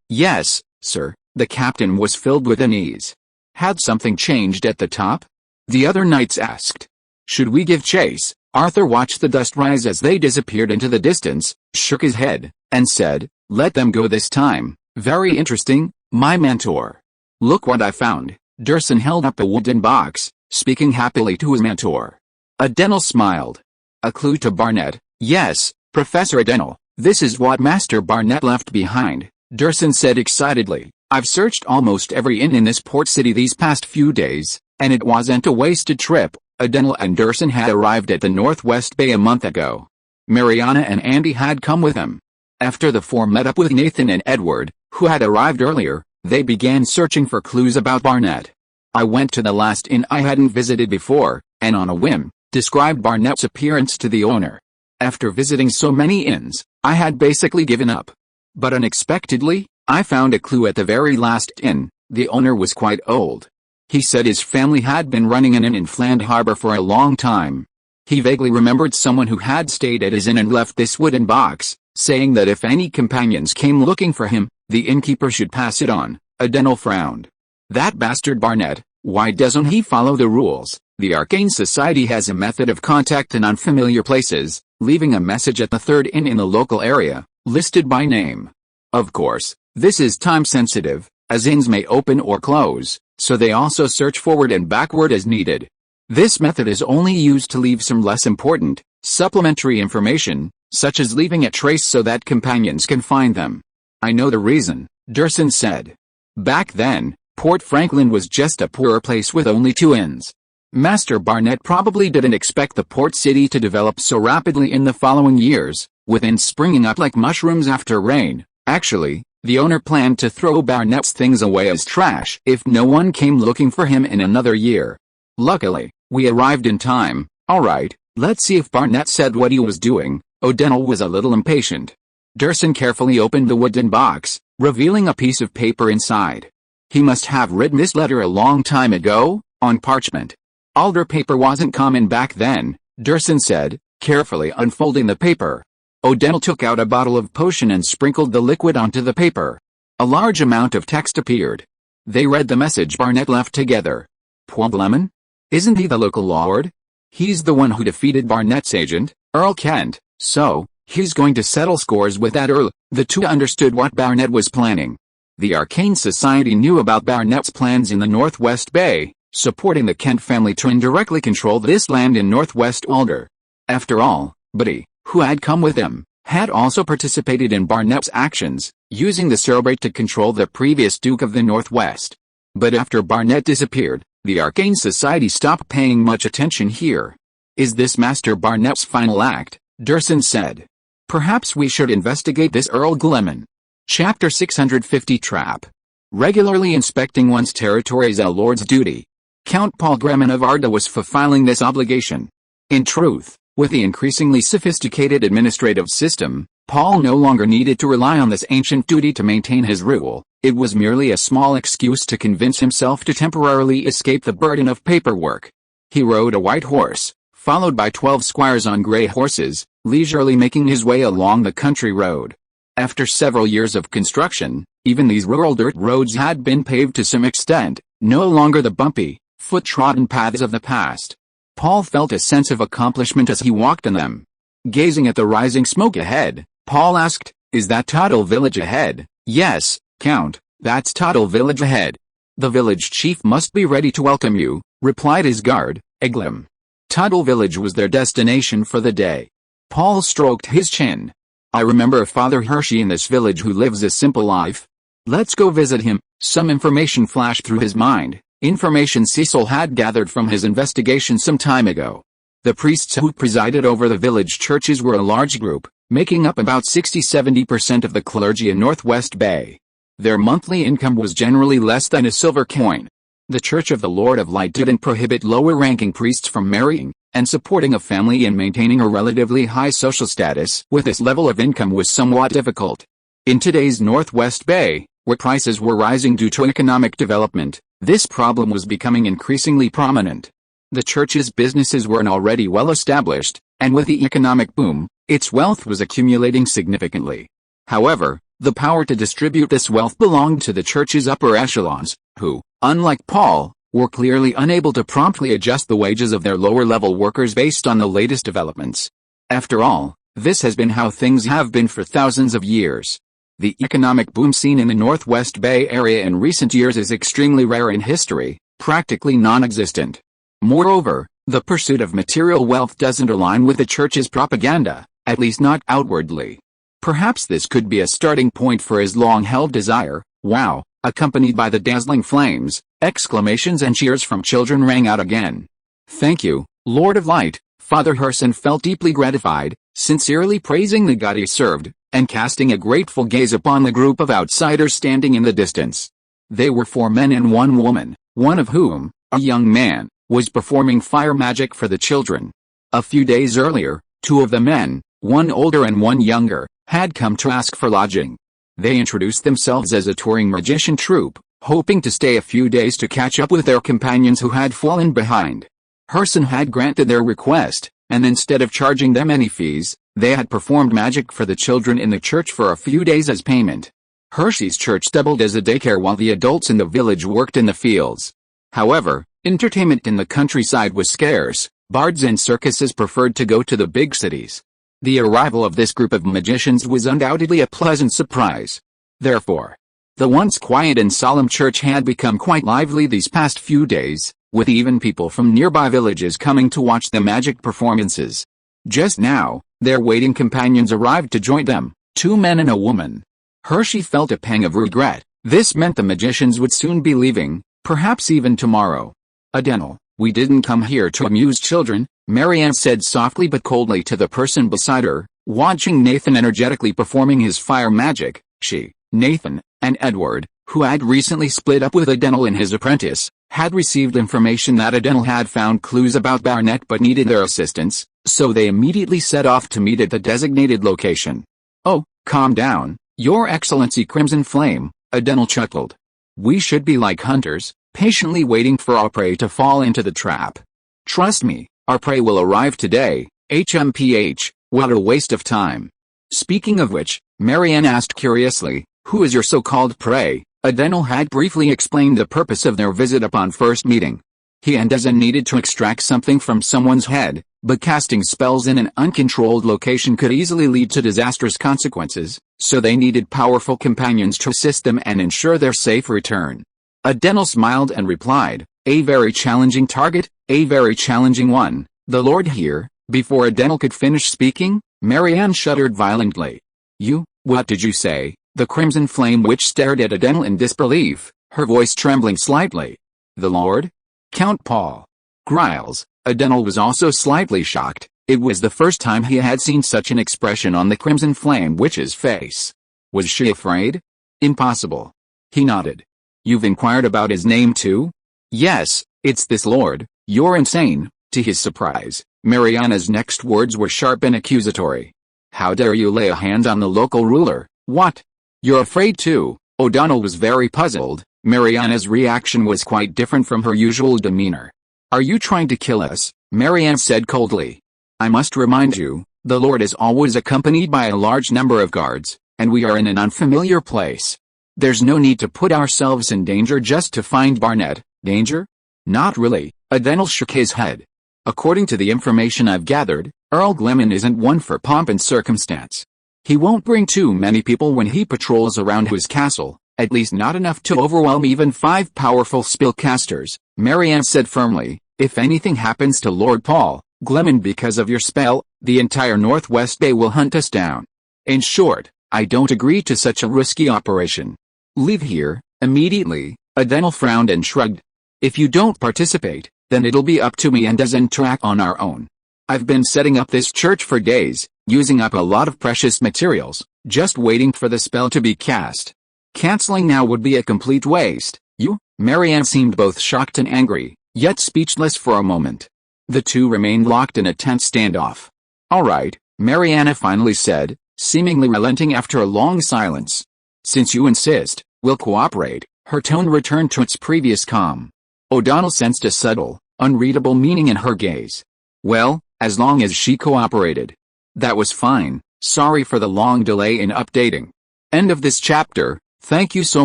Yes, sir, the captain was filled with unease. Had something changed at the top? The other knights asked. Should we give chase? Arthur watched the dust rise as they disappeared into the distance, shook his head, and said, let them go this time. Very interesting, my mentor. Look what I found. Durson held up a wooden box, speaking happily to his mentor. Adenal smiled. A clue to Barnett. Yes, Professor Adenal, this is what Master Barnett left behind, Durson said excitedly. I've searched almost every inn in this port city these past few days, and it wasn't a wasted trip. Adenal and Durson had arrived at the Northwest Bay a month ago. Mariana and Andy had come with him. After the four met up with Nathan and Edward, who had arrived earlier, they began searching for clues about Barnett. I went to the last inn I hadn't visited before, and on a whim, described Barnett's appearance to the owner. After visiting so many inns, I had basically given up. But unexpectedly, I found a clue at the very last inn. The owner was quite old. He said his family had been running an inn in Fland Harbor for a long time. He vaguely remembered someone who had stayed at his inn and left this wooden box, saying that if any companions came looking for him, the innkeeper should pass it on. O'Donnell frowned. That bastard Barnett, why doesn't he follow the rules? The Arcane Society has a method of contact in unfamiliar places, leaving a message at the third inn in the local area, listed by name. Of course, this is time-sensitive, as inns may open or close, so they also search forward and backward as needed. This method is only used to leave some less important, supplementary information, such as leaving a trace so that companions can find them. I know the reason, Durson said. Back then, Port Franklin was just a poor place with only 2 inns. Master Barnett probably didn't expect the port city to develop so rapidly in the following years, with inns springing up like mushrooms after rain. Actually, the owner planned to throw Barnett's things away as trash if no one came looking for him in another year. Luckily, we arrived in time. Alright, let's see if Barnett said what he was doing. O'Donnell was a little impatient. Durson carefully opened the wooden box, revealing a piece of paper inside. He must have written this letter a long time ago, on parchment. Alder paper wasn't common back then, Durson said, carefully unfolding the paper. O'Donnell took out a bottle of potion and sprinkled the liquid onto the paper. A large amount of text appeared. They read the message Barnett left together. Paul Gleman? Isn't he the local lord? He's the one who defeated Barnett's agent, Earl Kent, so he's going to settle scores with that Earl. The two understood what Barnett was planning. The Arcane Society knew about Barnett's plans in the Northwest Bay, supporting the Kent family to indirectly control this land in Northwest Alder. After all, Buddy, who had come with him, had also participated in Barnett's actions, using the cerebrate to control the previous Duke of the Northwest. But after Barnett disappeared, the Arcane Society stopped paying much attention here. Is this Master Barnett's final act? Durson said. Perhaps we should investigate this Earl Gleman. Chapter 650 Trap. Regularly inspecting one's territory is a lord's duty. Count Paul Gleman of Arda was fulfilling this obligation. In truth, with the increasingly sophisticated administrative system, Paul no longer needed to rely on this ancient duty to maintain his rule. It was merely a small excuse to convince himself to temporarily escape the burden of paperwork. He rode a white horse, followed by 12 squires on gray horses, leisurely making his way along the country road. After several years of construction, even these rural dirt roads had been paved to some extent, no longer the bumpy, foot-trodden paths of the past. Paul felt a sense of accomplishment as he walked on them. Gazing at the rising smoke ahead, Paul asked, "Is that Tuttle Village ahead?" "Yes, Count, that's Tuttle Village ahead. The village chief must be ready to welcome you," replied his guard, Eglim. Tuttle Village was their destination for the day. Paul stroked his chin. "I remember a Father Hershey in this village who lives a simple life. Let's go visit him." Some information flashed through his mind, information Cecil had gathered from his investigation some time ago. The priests who presided over the village churches were a large group, making up about 60–70% of the clergy in Northwest Bay. Their monthly income was generally less than a silver coin. The Church of the Lord of Light didn't prohibit lower-ranking priests from marrying, and supporting a family and maintaining a relatively high social status with this level of income was somewhat difficult. In today's Northwest Bay, where prices were rising due to economic development, this problem was becoming increasingly prominent. The church's businesses were already well established, and with the economic boom, its wealth was accumulating significantly. However, the power to distribute this wealth belonged to the church's upper echelons, who, unlike Paul, were clearly unable to promptly adjust the wages of their lower-level workers based on the latest developments. After all, this has been how things have been for thousands of years. The economic boom seen in the Northwest Bay Area in recent years is extremely rare in history, practically non-existent. Moreover, the pursuit of material wealth doesn't align with the church's propaganda, at least not outwardly. Perhaps this could be a starting point for his long-held desire. "Wow!" accompanied by the dazzling flames, exclamations and cheers from children rang out again. "Thank you, Lord of Light." Father Herson felt deeply gratified, sincerely praising the god he served, and casting a grateful gaze upon the group of outsiders standing in the distance. They were 4 men and 1 woman, one of whom, a young man, was performing fire magic for the children. A few days earlier, 2 of the men, one older and one younger, had come to ask for lodging. They introduced themselves as a touring magician troupe, hoping to stay a few days to catch up with their companions who had fallen behind. Herson had granted their request, and instead of charging them any fees, they had performed magic for the children in the church for a few days as payment. Hershey's church doubled as a daycare while the adults in the village worked in the fields. However, entertainment in the countryside was scarce. Bards and circuses preferred to go to the big cities. The arrival of this group of magicians was undoubtedly a pleasant surprise. Therefore, the once quiet and solemn church had become quite lively these past few days, with even people from nearby villages coming to watch the magic performances. Just now, their waiting companions arrived to join them, 2 men and a woman. Hershey felt a pang of regret. This meant the magicians would soon be leaving, perhaps even tomorrow. Adenal, we didn't come here to amuse children, Marianne said softly but coldly to the person beside her, watching Nathan energetically performing his fire magic. She, Nathan, and Edward, who had recently split up with Adenal and his apprentice, had received information that Adenal had found clues about Barnett but needed their assistance, so they immediately set off to meet at the designated location. Oh, calm down, Your Excellency Crimson Flame, Adenal chuckled. We should be like hunters, patiently waiting for our prey to fall into the trap. Trust me, our prey will arrive today. HMPH, what a waste of time. Speaking of which, Marianne asked curiously, who is your so-called prey? Adenal had briefly explained the purpose of their visit upon first meeting. He and Deza needed to extract something from someone's head, but casting spells in an uncontrolled location could easily lead to disastrous consequences, so they needed powerful companions to assist them and ensure their safe return. Adenal smiled and replied, a very challenging target, a very challenging one, the Lord here. Before Adenal could finish speaking, Marianne shuddered violently. You, what did you say? The Crimson Flame Witch stared at Adenal in disbelief, her voice trembling slightly. The Lord? Count Paul Giles. Adenal was also slightly shocked. It was the first time he had seen such an expression on the Crimson Flame Witch's face. Was she afraid? Impossible. He nodded. You've inquired about his name too? Yes, it's this Lord. You're insane. To his surprise, Mariana's next words were sharp and accusatory. How dare you lay a hand on the local ruler? What? You're afraid too? O'Donnell was very puzzled. Mariana's reaction was quite different from her usual demeanor. Are you trying to kill us? Marianne said coldly. I must remind you, the Lord is always accompanied by a large number of guards, and we are in an unfamiliar place. There's no need to put ourselves in danger just to find Barnett. Danger? Not really. Adenal shook his head. According to the information I've gathered, Earl Gleman isn't one for pomp and circumstance. He won't bring too many people when he patrols around his castle, at least not enough to overwhelm even 5 powerful spellcasters, Marianne said firmly. If anything happens to Lord Paul Gleman because of your spell, the entire Northwest Bay will hunt us down. In short, I don't agree to such a risky operation. Leave here, immediately. Adenal frowned and shrugged. If you don't participate, then it'll be up to me and us and track on our own. I've been setting up this church for days, using up a lot of precious materials, just waiting for the spell to be cast. Canceling now would be a complete waste. You? Marianne seemed both shocked and angry, yet speechless for a moment. The two remained locked in a tense standoff. All right, Mariana finally said, seemingly relenting after a long silence. Since you insist, we'll cooperate. Her tone returned to its previous calm. O'Donnell sensed a subtle, unreadable meaning in her gaze. Well, as long as she cooperated. That was fine. Sorry for the long delay in updating. End of this chapter. Thank you so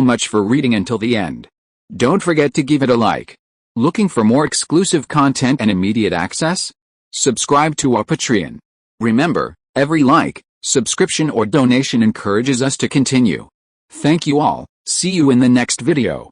much for reading until the end. Don't forget to give it a like. Looking for more exclusive content and immediate access? Subscribe to our Patreon. Remember, every like, subscription or donation encourages us to continue. Thank you all. See you in the next video.